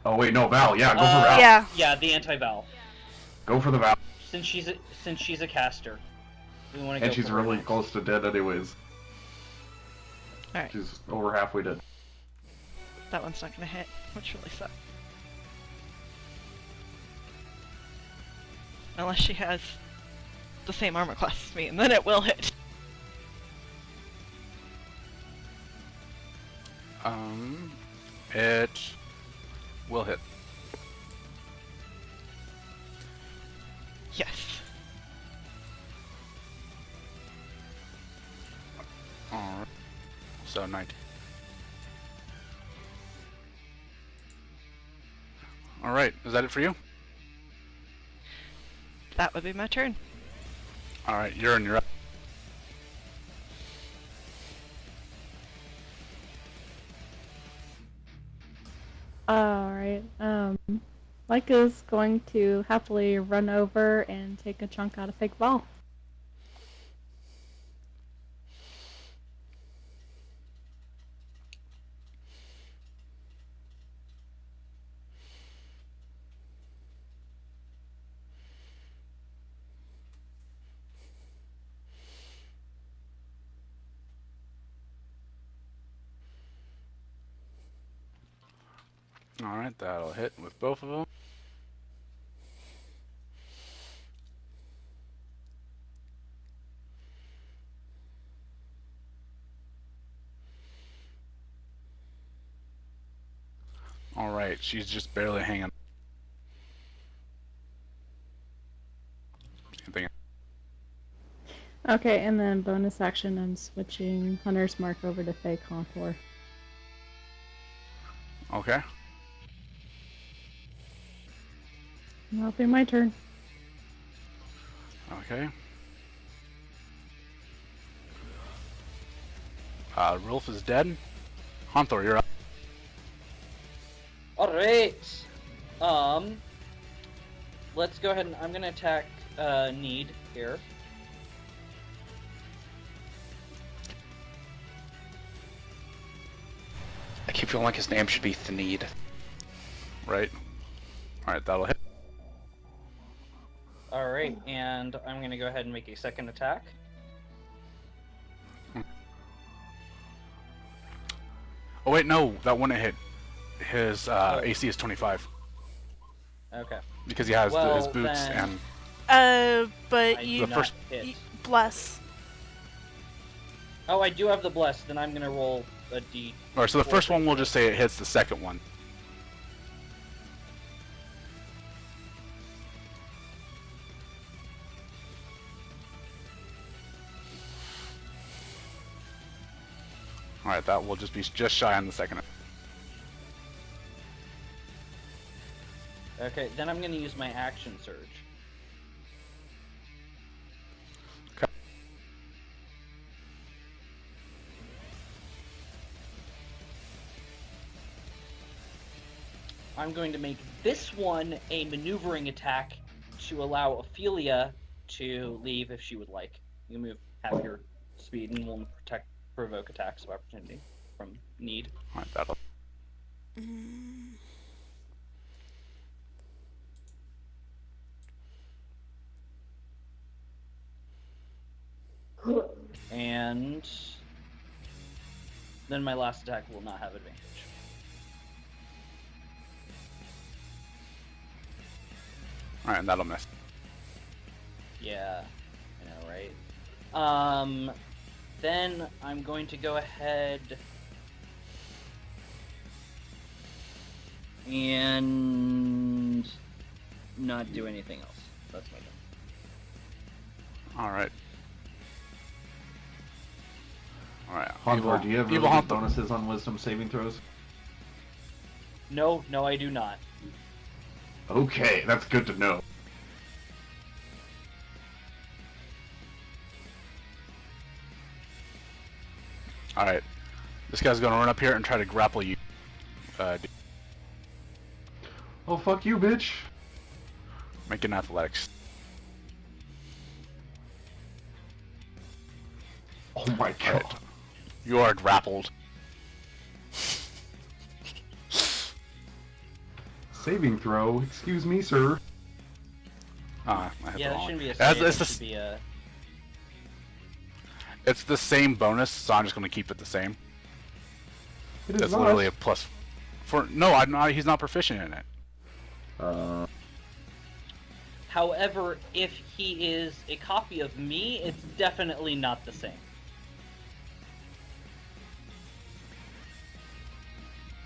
Oh wait, no, Val. Yeah, go for Val. Yeah. Yeah, the anti-Val. Go for the Val. Since she's a caster, we want to go. And she's for her really next. close to dead anyways. Alright, She's over halfway dead. that one's not gonna hit, which really sucks. Unless she has the same armor class as me, and then it will hit. It will hit. Yes. Alright. So 19. Alright, is that it for you? That would be my turn. Alright, you're up. Alright, Micah's going to happily run over and take a chunk out of Fake Ball. Alright, that'll hit with both of them. Alright, she's just barely hanging. Anything? Okay, and then bonus action, I'm switching Hunter's Mark over to Fake Contour. Okay. That'll be my turn. Okay. Rolf is dead. Honthor, you're up. Alright. Let's go ahead and I'm gonna attack Need here. I keep feeling like his name should be Thneed. Right. Alright, that'll hit. Alright, and I'm gonna go ahead and make a second attack. Oh wait, no, that wouldn't hit. His AC is 25 Okay. because he has his Well, boots then- and I But do you The not first- hit. bless. Oh, I do have the bless. Then I'm gonna roll a D. Alright, so the first one we'll just say it hits. The second one. Alright, that will just be just shy on the second. Okay, then I'm gonna use my action surge. Okay. I'm going to make this one a maneuvering attack to allow Ophelia to leave if she would like. You can move half your speed and will provoke attacks of opportunity from Need. Alright, that'll. And then my last attack will not have advantage. Alright, and that'll miss. Yeah, I know, right? Then I'm going to go ahead and not do anything else. That's my turn. Alright. Alright. Honthor, do you have really Evil good Honthor. bonuses on wisdom saving throws? No, I do not. Okay, that's good to know. Alright. This guy's gonna run up here and try to grapple you. Oh, fuck you, bitch. Make an athletics. Oh my god. Alright. You are grappled. Saving throw? Excuse me, sir. I hit the Yeah, that wrong shouldn't be a one. save. It's It the should be a... It's the same bonus, so I'm just gonna keep it the same. It is That's not. literally a plus. No, I'm not. He's not proficient in it. However, if he is a copy of me, it's definitely not the same.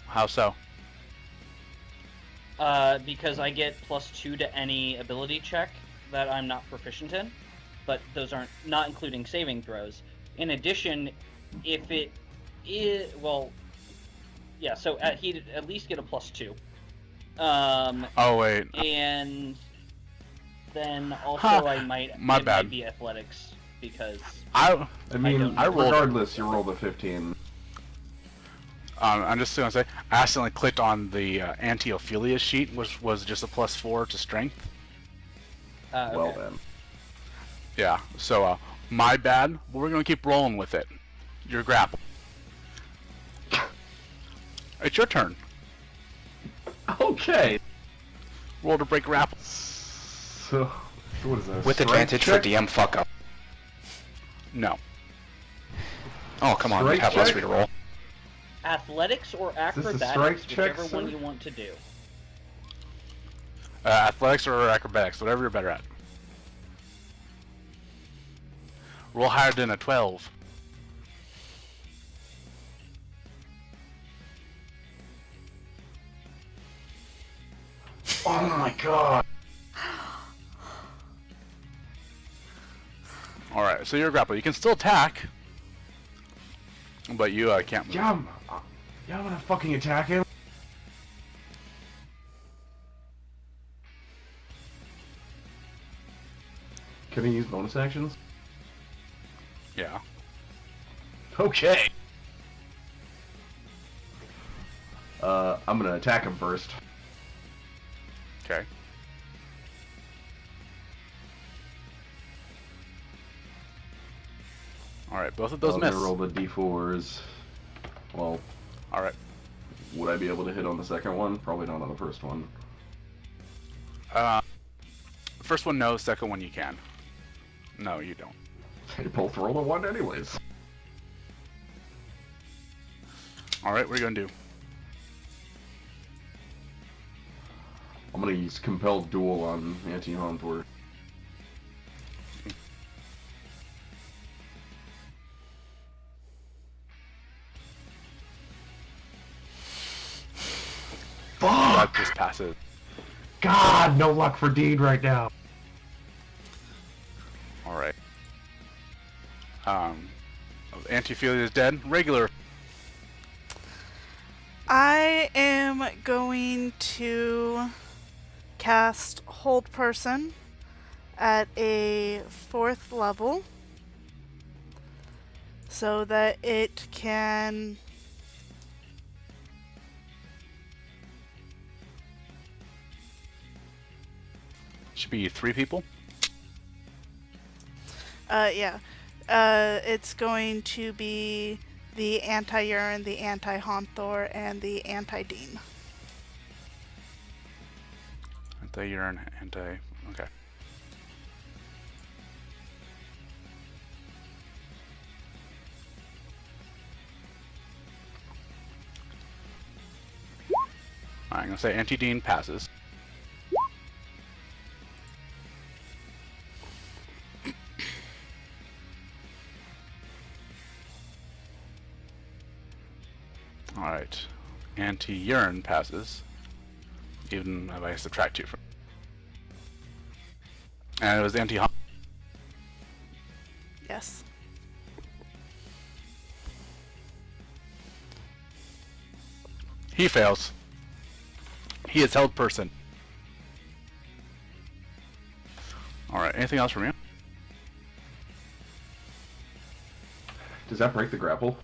How so? Because I get +2 to any ability check that I'm not proficient in, but those aren't not including saving throws. In addition, if it is yeah, so he'd at least get a +2. Oh wait. And then also Huh, I might it my bad. might be athletics because I mean, I rolled- regardless, you rolled a 15. I'm just gonna say I accidentally clicked on the anti-Ophelia sheet, which was just a +4 to strength. okay. Well then. Yeah. So my bad. But we're gonna keep rolling with it. You're grappled. It's your turn. Okay. Roll to break grapple. So, what is that? With strength advantage for check? DM fuck up. No. Oh, come on, you Strike have less check? reroll. Athletics or a acrobatics, strike check, whichever one sir? you want to do. Athletics or acrobatics, whatever you're better at. Roll higher than a 12. Oh my god. Alright, so you're grappled. You can still attack, but you can't move. Yeah, I'm gonna fucking attack him. Can I use bonus actions? Yeah. Okay. I'm gonna attack him first. Okay. Alright, both of those miss. I'm gonna roll the d4s. Well, Alright. would I be able to hit on the second one? Probably not on the first one. First one no, second one you can. No, you don't. They both rolled a 1 anyways. Alright, what are you gonna do? I'm gonna use Compelled Duel on Anti-Hauntor. That Fuck! just passes. God, no luck for Dean right now. Alright. Ophelia is dead. Regular. I am going to cast Hold Person at a 4th level so that it can Should be 3 people. yeah. It's going to be the anti-Yyrin, the anti-Hauntor, and the anti-Dean. Anti-Yyrin, okay. I'm gonna say anti-Dean passes. Alright. Anti-Yyrin passes. Even if I subtract 2 from. And it was anti Yes. He fails. He is held person. Alright, anything else from you? Does that break the grapple?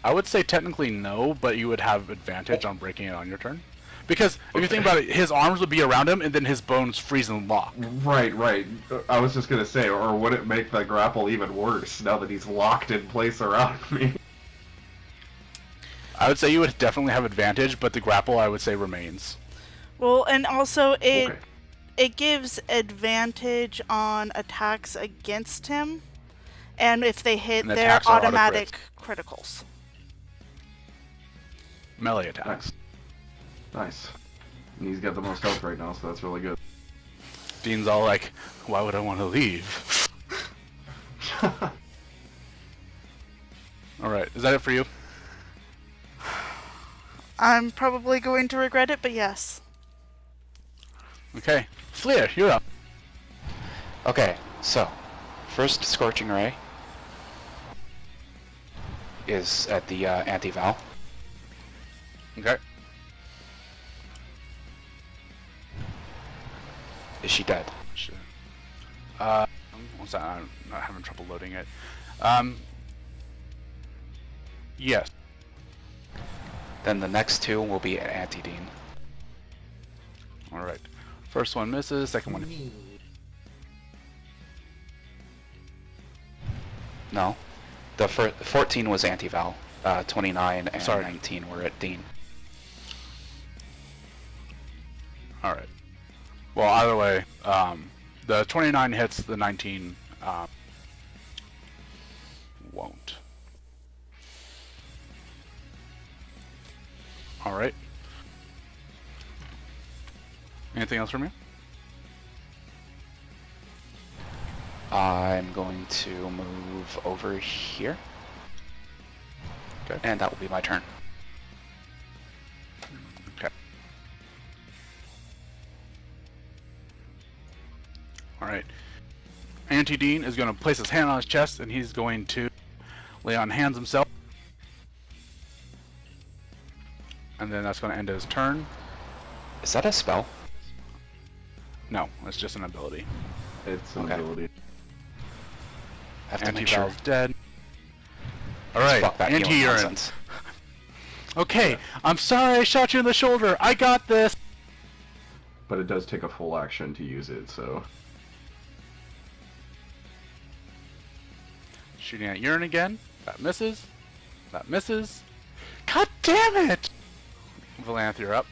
I would say technically no, but you would have advantage on breaking it on your turn. Because if you think about it, his arms would be around him, and then his bones freeze and lock. Right, right. I was just gonna say, or would it make the grapple even worse now that he's locked in place around me? I would say you would definitely have advantage, but the grapple, I would say, remains. Well, and also it Okay. it gives advantage on attacks against him, and if they hit, And they're attacks are automatic criticals. Melee attacks. Nice. And he's got the most health right now, so that's really good. Dean's all like, why would I want to leave? Alright, is that it for you? I'm probably going to regret it, but yes. Okay. Flyr, you're up. Okay, so first Scorching Ray is at the anti-Val. Okay. Is she dead? Sure. What's that? I'm not having trouble loading it. Yes. Then the next 2 will be at anti-Dean. Alright. First one misses, second one... No. The 14 was anti-Val. 29 and Sorry. 19 were at Dean. Alright. Well, either way, the 29 hits, the 19 won't. Alright. Anything else from you? I'm going to move over here. Okay. And that will be my turn. Okay. Alright. Anti-Dean is going to place his hand on his chest, and he's going to lay on hands himself. And then that's going to end his turn. Is that a spell? No, it's just an ability. It's an Okay. ability. I have to make sure. Anti-Val's dead. All right, Fuck that into healing Yyrin. nonsense. Okay, I'm sorry I shot you in the shoulder. I got this. But it does take a full action to use it, so... Shooting at Yyrin again. That misses. That misses. God damn it! Valanthe, you're up.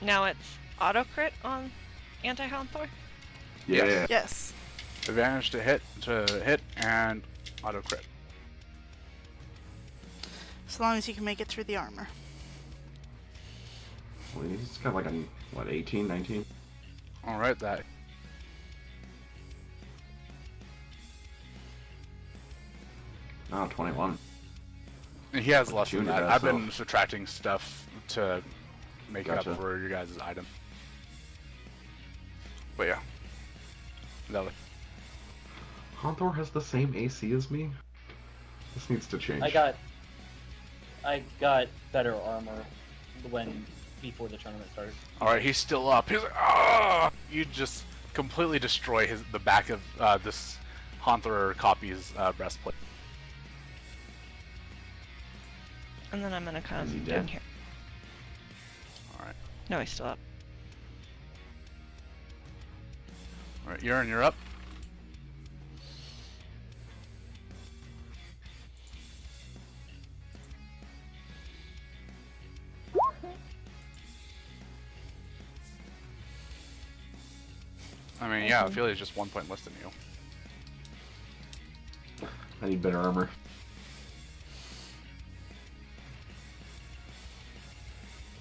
Now it's auto crit on anti-Haunthor. Yeah. Yes. Advantage to hit, and auto crit. As long as you can make it through the armor. Well, he's got like a, what, 18, 19? Alright, that. Oh, 21. And he has less than Junior that. does, I've so- been subtracting stuff to make Gotcha. up for your guys' item. But yeah. That was... Haunthor has the same AC as me? This needs to change. I got better armor before the tournament started. Alright, he's still up. He's like, ah! You just completely destroy the back of this Haunthor copy's breastplate. And then I'm gonna Is he come dead? down here. Alright. No, he's still up. Alright, Yyrin, you're up. I mean, yeah, Okay. Ophelia's just 1 point less than you. I need better armor.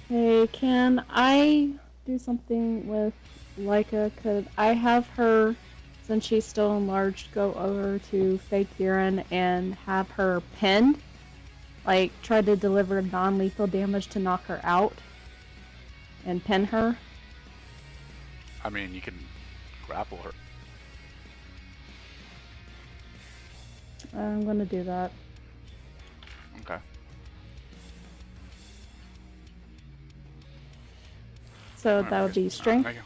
Hey, can I do something with Leica? Could I have her, since she's still enlarged, go over to fake Yyrin and have her pinned? Like, try to deliver non-lethal damage to knock her out? And pin her? I mean, you can grapple her. I'm gonna do that. Okay. So Alright, that would be here's- strength. there you go.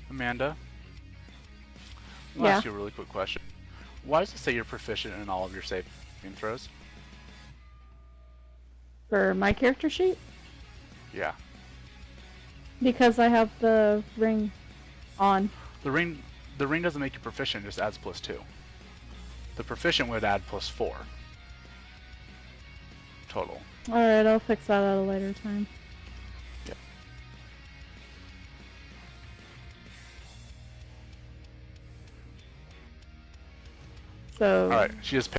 Amanda, I'll ask you a really quick question. Why does it say you're proficient in all of your saving throws? For my character sheet? Yeah. Because I have the ring on. The ring doesn't make you proficient, it just adds +2. The proficient would add +4. Total. Alright, I'll fix that at a later time. Yep. So, Alright, she is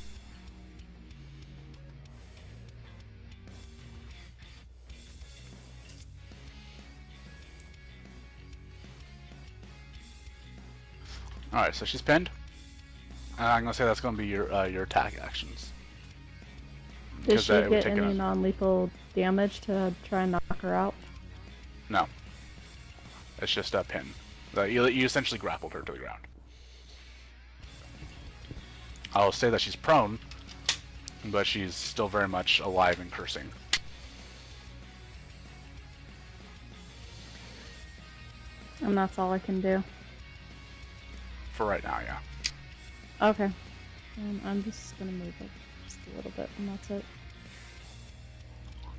Alright, so she's pinned. I'm gonna say that's gonna be your attack actions. does Because she it would get take any non-lethal damage to try and knock her out? No. It's just a pin. You essentially grappled her to the ground. I'll say that she's prone, but she's still very much alive and cursing. And that's all I can do. For right now, yeah. Okay. I'm just gonna move it just a little bit, and that's it.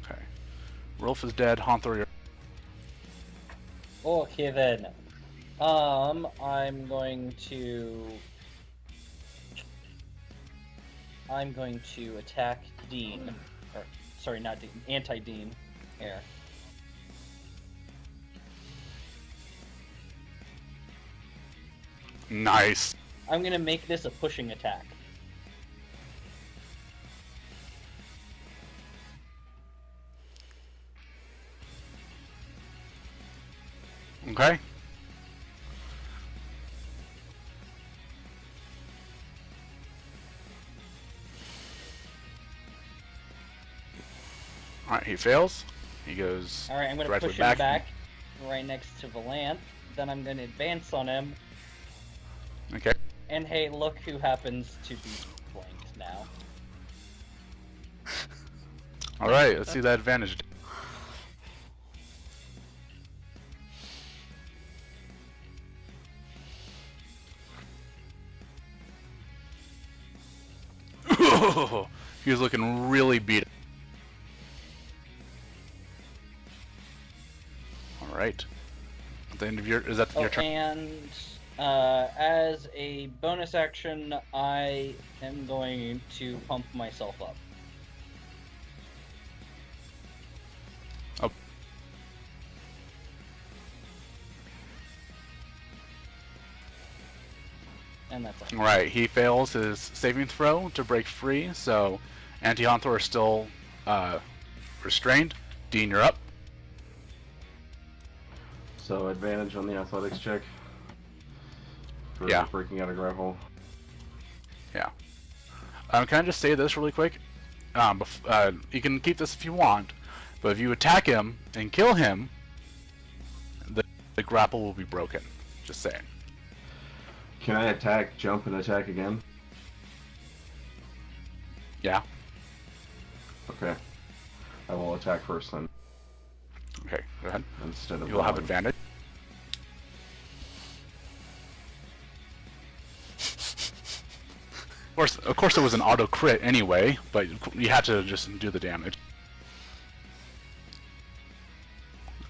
Okay. Rolf is dead. Haunthor, you're... Okay then. I'm going to attack Dean. Or sorry, not Dean, anti-Dean here. Nice. I'm gonna make this a pushing attack. Okay. Alright, he fails. He goes Alright, I'm gonna directly push him back right next to Valanthe. Then I'm gonna advance on him. Okay. And hey, look who happens to be flanked now. All right, let's see that advantage. He was looking really beat. All right. At the end of your your turn? And as a bonus action, I am going to pump myself up. Oh. And that's it. All right. He fails his saving throw to break free, so Anti-Honthor is still restrained. Dean, you're up. So advantage on the athletics check for Yeah. breaking out of grapple. Yeah. Can I just say this really quick? You can keep this if you want, but if you attack him and kill him, the grapple will be broken. Just saying. Can I attack, jump, and attack again? Yeah. Okay. I will attack first then, Okay. Go ahead. instead of. You will have going. advantage. Of course, it was an auto crit anyway, but you had to just do the damage.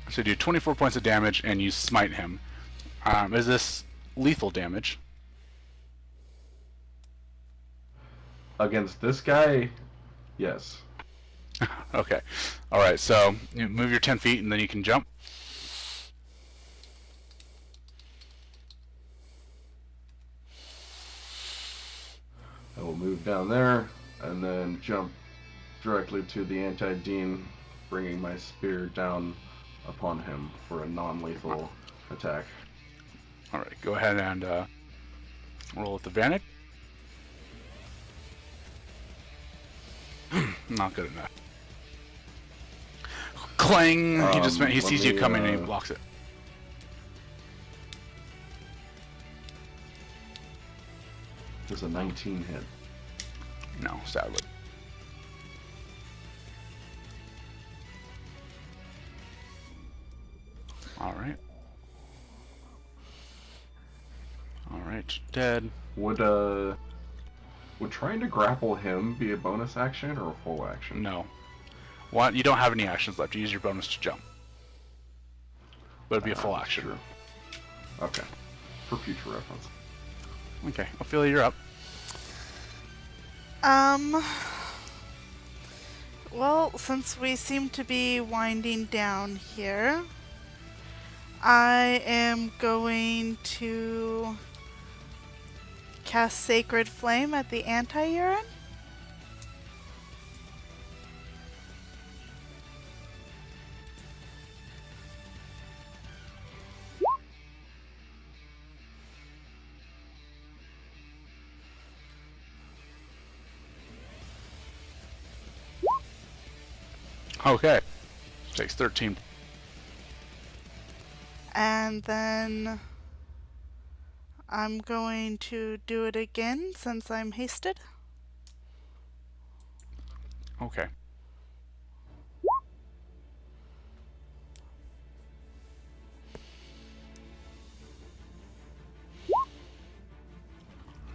So you do 24 points of damage, and you smite him. Is this lethal damage? Against this guy, yes. Okay. All right. So you move your 10 feet, and then you can jump. I will move down there and then jump directly to the anti-Dean, bringing my spear down upon him for a non-lethal attack. All right. Go ahead and roll with advantage. Not good enough. Clang! He let sees you me, coming and he blocks it. Does a 19 hit? No, sadly. All right. All right. Dead. Would trying to grapple him be a bonus action or a full action? No. What? You don't have any actions left. You use your bonus to jump. But it'd be a full That's action. true. Okay. For future reference. Okay. Ophelia, you're up. Well, since we seem to be winding down here, I am going to cast Sacred Flame at the Anti-Yyrin. Okay. Takes 13. And then I'm going to do it again since I'm hasted. Okay.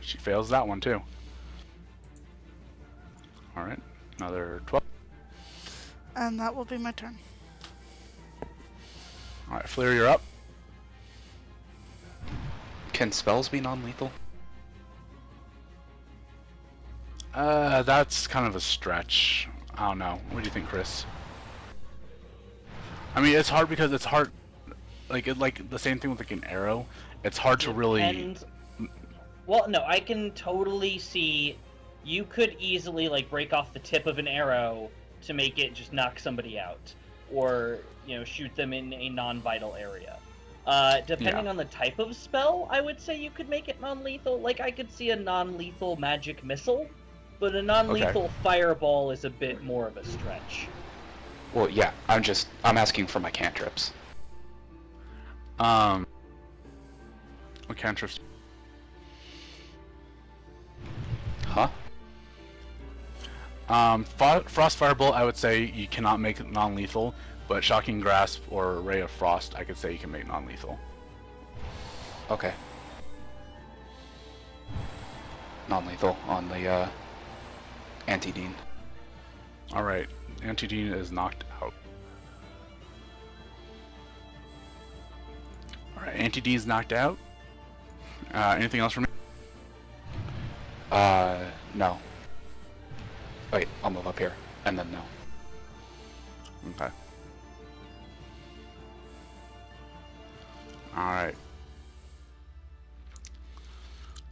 She fails that one too. Alright. Another 12. And that will be my turn. Alright, Flyr, you're up. Can spells be non-lethal? That's kind of a stretch. I don't know. What do you think, Chris? I mean, it's hard because it's hard. Like the same thing with like an arrow. It's hard to really. And well, no, I can totally see. You could easily like break off the tip of an arrow to make it just knock somebody out, or shoot them in a non-vital area. Depending on the type of spell, I would say you could make it non-lethal. Like I could see a non-lethal magic missile, but a non-lethal fireball is a bit more of a stretch. Well, yeah, I'm asking for my cantrips. What cantrips? Frost Firebolt, I would say you cannot make it non-lethal, but Shocking Grasp or Ray of Frost, I could say you can make non-lethal. Okay. Non-lethal on the Anti-Dean. Alright, Anti-Dean is knocked out. Alright, Anti-Dean's knocked out. Anything else from me? No. Wait, I'll move up here, and then no. Okay. Alright.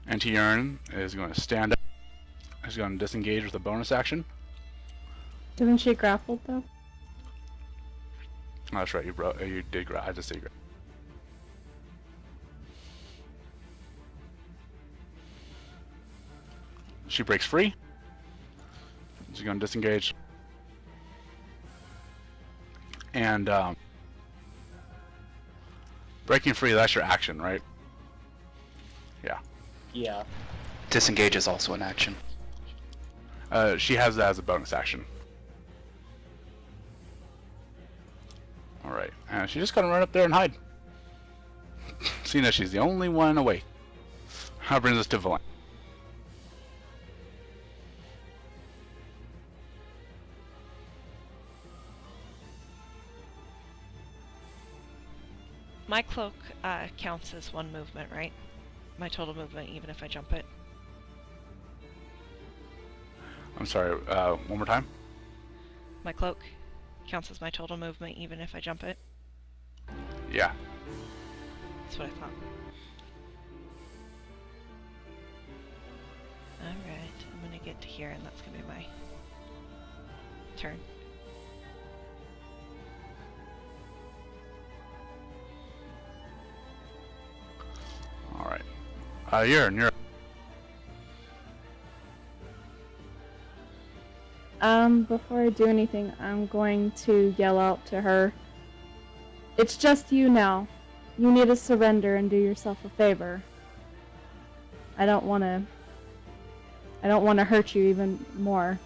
Yyrin is going to stand up. He's going to disengage with a bonus action. Isn't she grappled though? Oh, that's right, you did I just said you She breaks free. She's going to disengage. And, breaking free, that's your action, right? Yeah. Yeah. Disengage is also an action. She has that as a bonus action. Alright, and she's just gonna run up there and hide. Seeing that she's the only one awake. That brings us to Valanthe. My cloak counts as one movement, right? My total movement, even if I jump it. I'm sorry, one more time? My cloak counts as my total movement, even if I jump it. Yeah. That's what I thought. Alright, I'm gonna get to here, and that's gonna be my turn. Alright. Yyrin, you're... Before I do anything, I'm going to yell out to her. It's just you now. You need to surrender and do yourself a favor. I don't want to hurt you even more.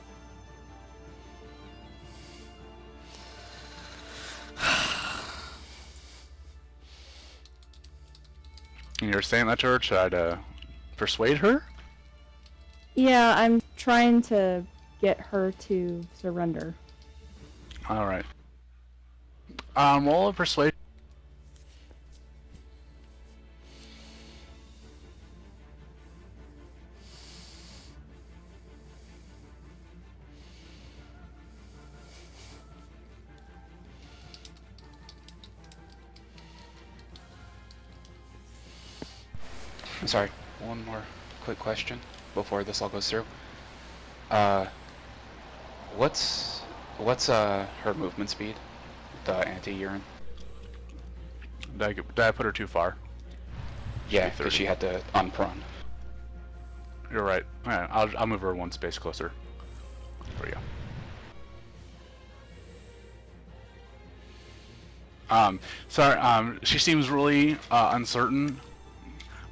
You're saying that to her? Should I persuade her? Yeah, I'm trying to get her to surrender. Alright. Roll a persuasion. I'm sorry, one more quick question before this all goes through. What's her movement speed? The anti-Yyrin? Did I put her too far? Yeah, Be because 30. she had to unprone. You're right. Alright, I'll move her one space closer. There we go. Sorry, she seems really uncertain,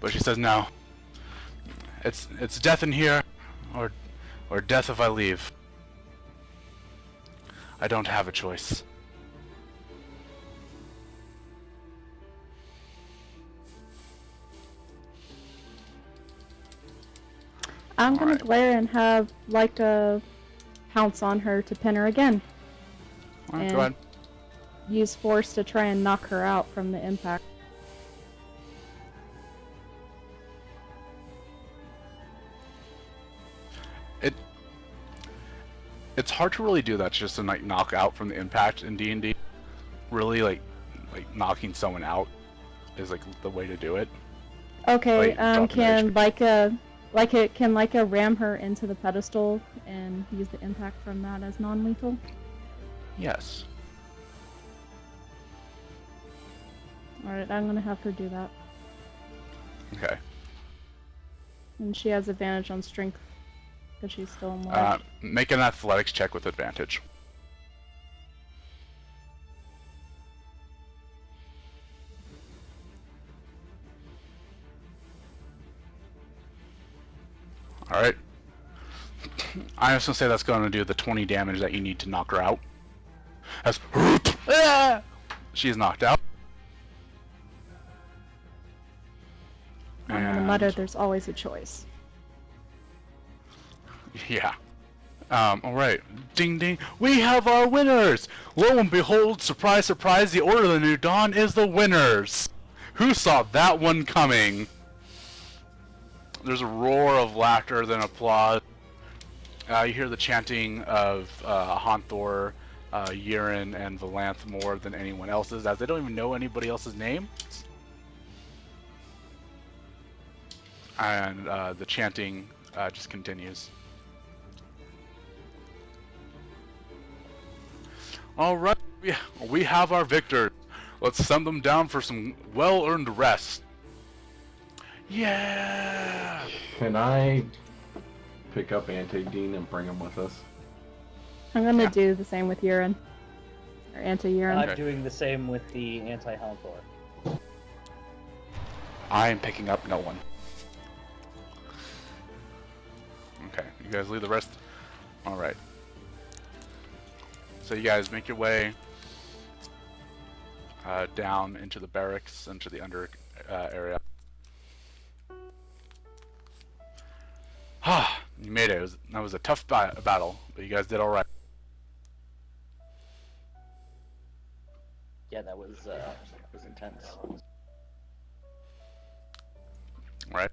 but she says no. It's death in here, or death if I leave. I don't have a choice. I'm gonna Alright. glare and have like a pounce on her to pin her again. Alright, And- go ahead. Use force to try and knock her out from the impact. It's hard to really do that just to like knock out from the impact in D&D. Really, like knocking someone out is like the way to do it. Okay, Like, drop an can Leica ram her into the pedestal and use the impact from that as non-lethal? Yes. Alright, I'm gonna have her do that. Okay. And she has advantage on strength because she's still enlarged. Make an athletics check with advantage. Alright. I'm just gonna say that's gonna do the 20 damage that you need to knock her out. As she is knocked out. I'm gonna mutter, there's always a choice. Yeah. Alright. Ding ding. We have our winners! Lo and behold, surprise surprise, the Order of the New Dawn is the winners! Who saw that one coming? There's a roar of laughter, then applause. You hear the chanting of Hanthor, Yyrin, and Valanthe more than anyone else's, as they don't even know anybody else's name. And the chanting just continues. Alright, we have our victors. Let's send them down for some well-earned rest. Yeah! Can I pick up Anti-Dean and bring him with us? I'm gonna do the same with Yyrin. Or anti-Yyrin. I'm doing the same with the anti-Hanthor. I am picking up no one. Okay, you guys leave the rest. Alright. So you guys make your way down into the barracks, into the under area. You made it. That was a tough battle, but you guys did alright. Yeah, that was intense. Right?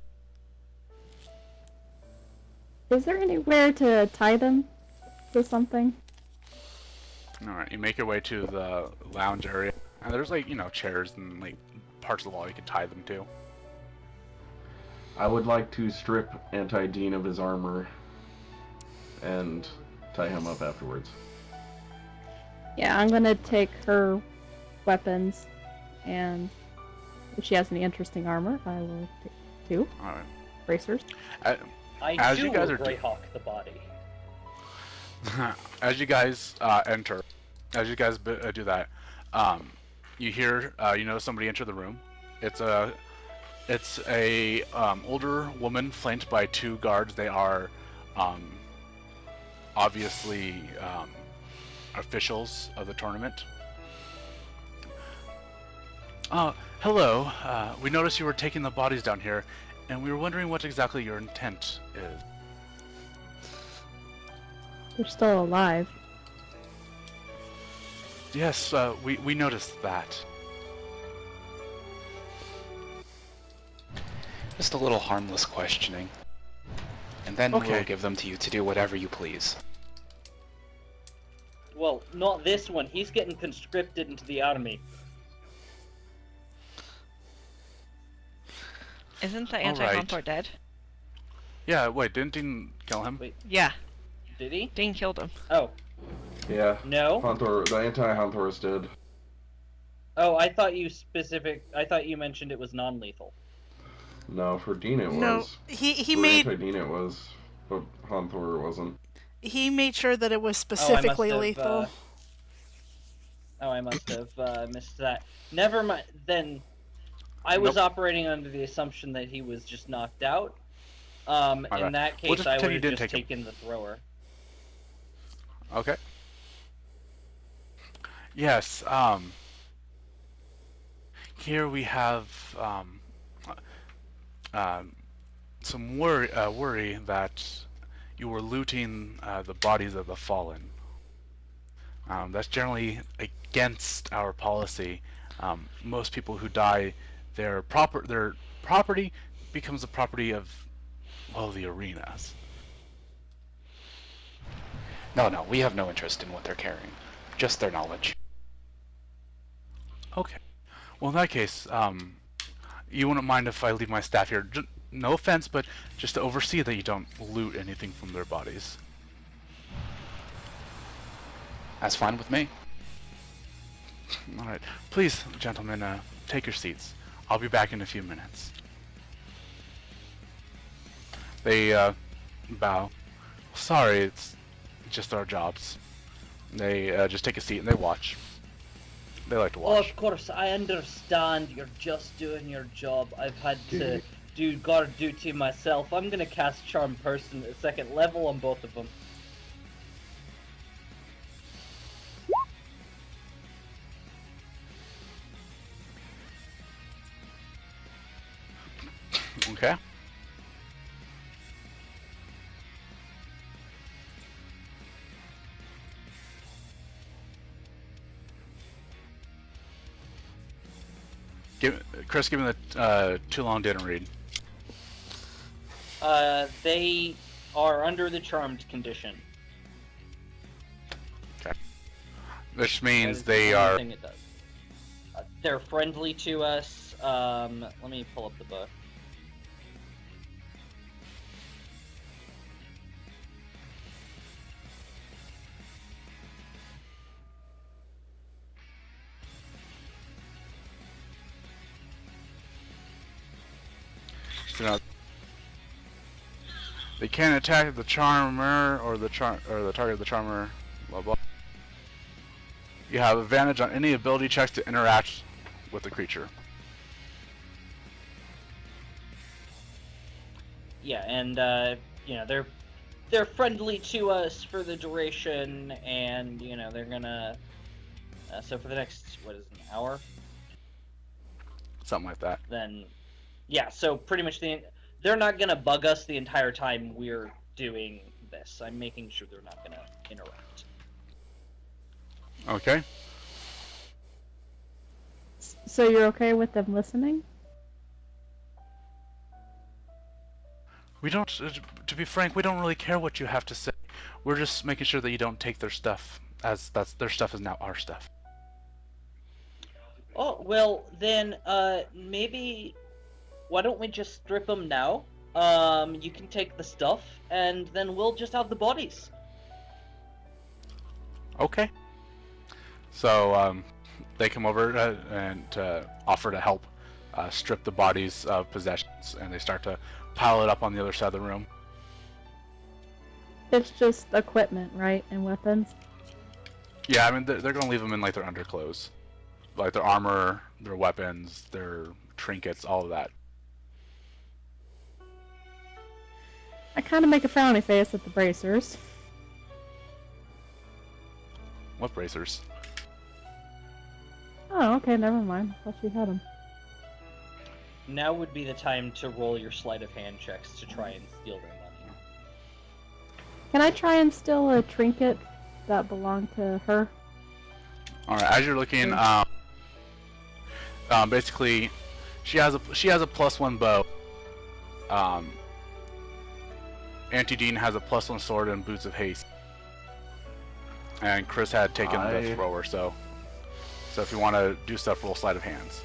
Is there anywhere to tie them to something? Alright, you make your way to the lounge area. And there's like, you know, chairs and like parts of the wall you can tie them to. I would like to strip Anti-Dean of his armor and tie him up afterwards. Yeah, I'm gonna take her weapons, and if she has any interesting armor, I will take two. Alright. Bracers. I As do you guys are Greyhawk the body. As you guys enter, as you guys do that, you hear, you know, somebody enter the room. It's a older woman flanked by two guards. They are obviously officials of the tournament. Hello. We noticed you were taking the bodies down here, and we were wondering what exactly your intent is. They're still alive. Yes, we noticed that. Just a little harmless questioning. And then Okay. we'll give them to you to do whatever you please. Well, not this one. He's getting conscripted into the army. Isn't the Alright. anti-Hanthor dead? Yeah, wait, didn't Dean kill him? Wait, Yeah, did he? Dean killed him. Oh, Yeah. no. Hanthor, the anti-Hanthor is dead. Oh, I thought you mentioned it was non-lethal. No, for Dean it No, was. he For made Anti-Dean it was, but Hanthor wasn't. he made sure that it was specifically lethal. I must have missed that. Never mind. Then I was Nope. operating under the assumption that he was just knocked out. In Alright. that We'll case, just I pretend would you have didn't just take him. taken the thrower. Okay. Yes, here we have some worry that you were looting the bodies of the fallen. That's generally against our policy. Most people who die, their property becomes the property of, well, the arenas. No, we have no interest in what they're carrying. Just their knowledge. Okay. Well, in that case, you wouldn't mind if I leave my staff here. No offense, but just to oversee that you don't loot anything from their bodies. That's fine with me. All right. Please, gentlemen, take your seats. I'll be back in a few minutes. They bow. Sorry, it's just our jobs. They just take a seat and they watch. They like to Well, watch. of course, I understand you're just doing your job. I've had to do guard duty myself. I'm gonna cast Charm Person at 2nd level on both of them. Okay. Chris, give me the too long didn't read. They are under the charmed condition. Okay. Which That means is they the only are. thing it does. They're friendly to us. Let me pull up the book. You know, they can't attack the charmer or the target of the charmer. Blah blah. You have advantage on any ability checks to interact with the creature. Yeah, and you know they're friendly to us for the duration, and you know they're gonna. So for the next what is it, an hour? Something like that. Then, yeah. So pretty much they're not gonna bug us the entire time we're doing this. I'm making sure they're not gonna interrupt. Okay. So you're okay with them listening? We don't. To be frank, we don't really care what you have to say. We're just making sure that you don't take their stuff, as their stuff is now our stuff. Oh well, then maybe why don't we just strip them now? You can take the stuff, and then we'll just have the bodies. Okay. So they come over and offer to help strip the bodies of possessions, and they start to pile it up on the other side of the room. It's just equipment, right? And weapons? Yeah, I mean they're gonna leave them in like their underclothes, like their armor, their weapons, their trinkets, all of that. I kind of make a frowny face at the bracers. What bracers? Oh, okay, never mind. I thought you had them. Now would be the time to roll your sleight of hand checks to try and steal their money. Can I try and steal a trinket that belonged to her? All right, as you're looking, basically, she has a +1 bow. Auntie Dean has a +1 sword and boots of haste. And Chris had taken the thrower, so if you want to do stuff, roll sleight of hands.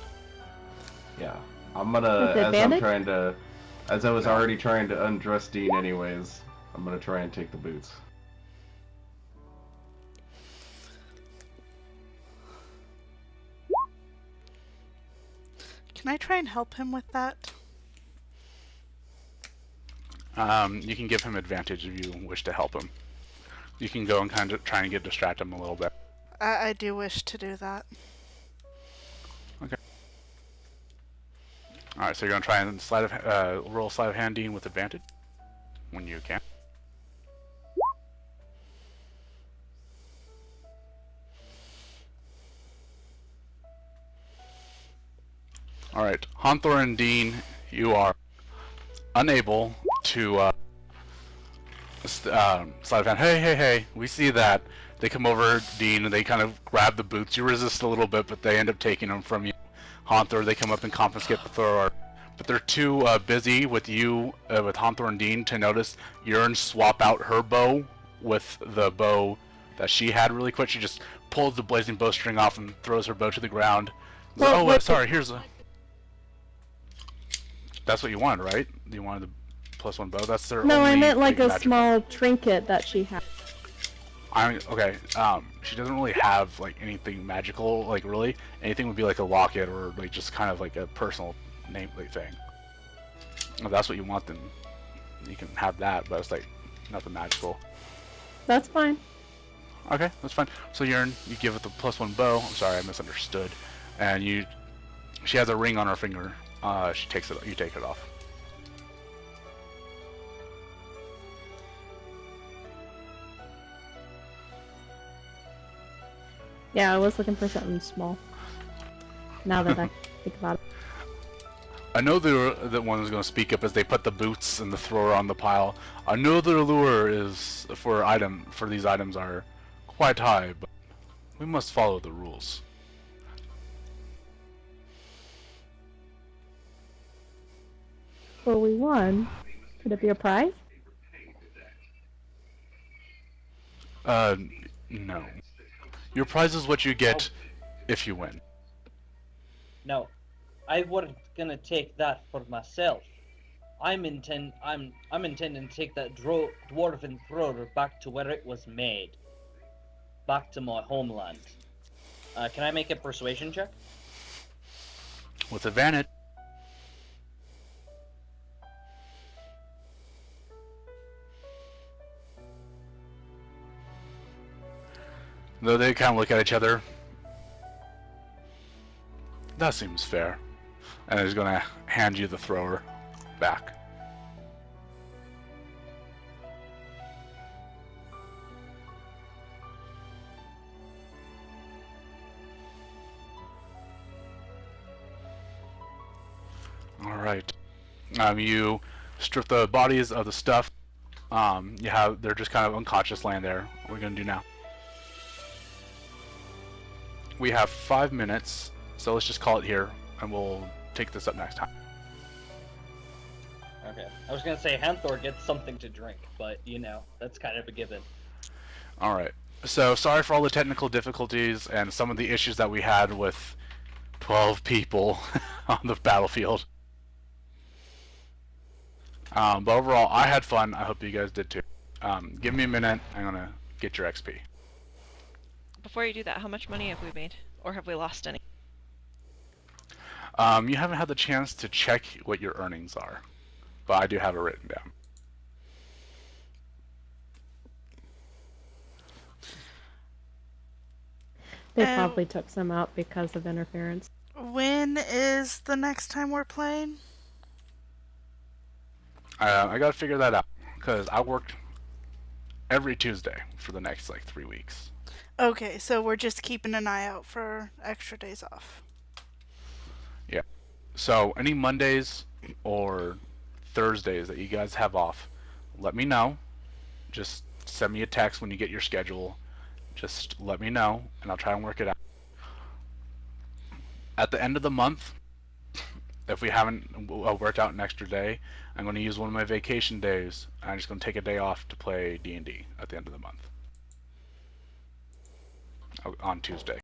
Yeah. I'm gonna, as I was already trying to undress Dean anyways, I'm gonna try and take the boots. Can I try and help him with that? You can give him advantage if you wish to help him. You can go and kind of try and distract him a little bit. I do wish to do that. Okay. All right, so you're gonna try and roll sleight of hand, Dean, with advantage when you can. All right, Honthor and Dean, you are unable to sleight of hand. Hey, we see that. They come over, Dean, and they kind of grab the boots. You resist a little bit, but they end up taking them from you. Honthor, they come up and confiscate the thrower. But they're too busy with you, with Honthor and Dean, to notice Yyrin swap out her bow with the bow that she had really quick. She just pulls the blazing bowstring off and throws her bow to the ground. Well, Sorry, here's a... That's what you wanted, right? You wanted the +1 bow? That's their No, only I meant like a magical. small trinket that she had. I mean, okay, she doesn't really have, like, anything magical, like, really. Anything would be, like, a locket or, like, just kind of, like, a personal nameplate thing. If that's what you want, then you can have that, but it's, like, nothing magical. That's fine. Okay, that's fine. So, Yyrin, you give it the +1 bow. I'm sorry, I misunderstood. And she has a ring on her finger. She takes it, you take it off. Yeah, I was looking for something small. Now that I think about it. I know the one who's going to speak up as they put the boots and the thrower on the pile. I know the lure is for these items are quite high, but we must follow the rules. Well, we won. Could it be a prize? No. Your prize is what you get if you win. No, I wasn't gonna take that for myself. I'm intending to take that dwarven thrower back to where it was made. Back to my homeland. Can I make a persuasion check? With advantage. Though they kind of look at each other. That seems fair. And he's gonna hand you the thrower back. Alright. You strip the bodies of the stuff. They're just kind of unconscious laying there. What are we gonna do now? We have 5 minutes, so let's just call it here, and we'll take this up next time. Okay. I was gonna say Hanthor gets something to drink, but you know, that's kind of a given. Alright. So, sorry for all the technical difficulties and some of the issues that we had with 12 people on the battlefield. But overall, I had fun. I hope you guys did too. Give me a minute. I'm gonna get your XP. Before you do that, how much money have we made? Or have we lost any? You haven't had the chance to check what your earnings are, but I do have it written down. They probably took some out because of interference. When is the next time we're playing? I gotta figure that out, because I worked every Tuesday for the next, 3 weeks. Okay, so we're just keeping an eye out for extra days off. Yeah. So, any Mondays or Thursdays that you guys have off, let me know. Just send me a text when you get your schedule. Just let me know, and I'll try and work it out. At the end of the month, if we haven't worked out an extra day, I'm going to use one of my vacation days. I'm just going to take a day off to play D&D at the end of the month on Tuesday.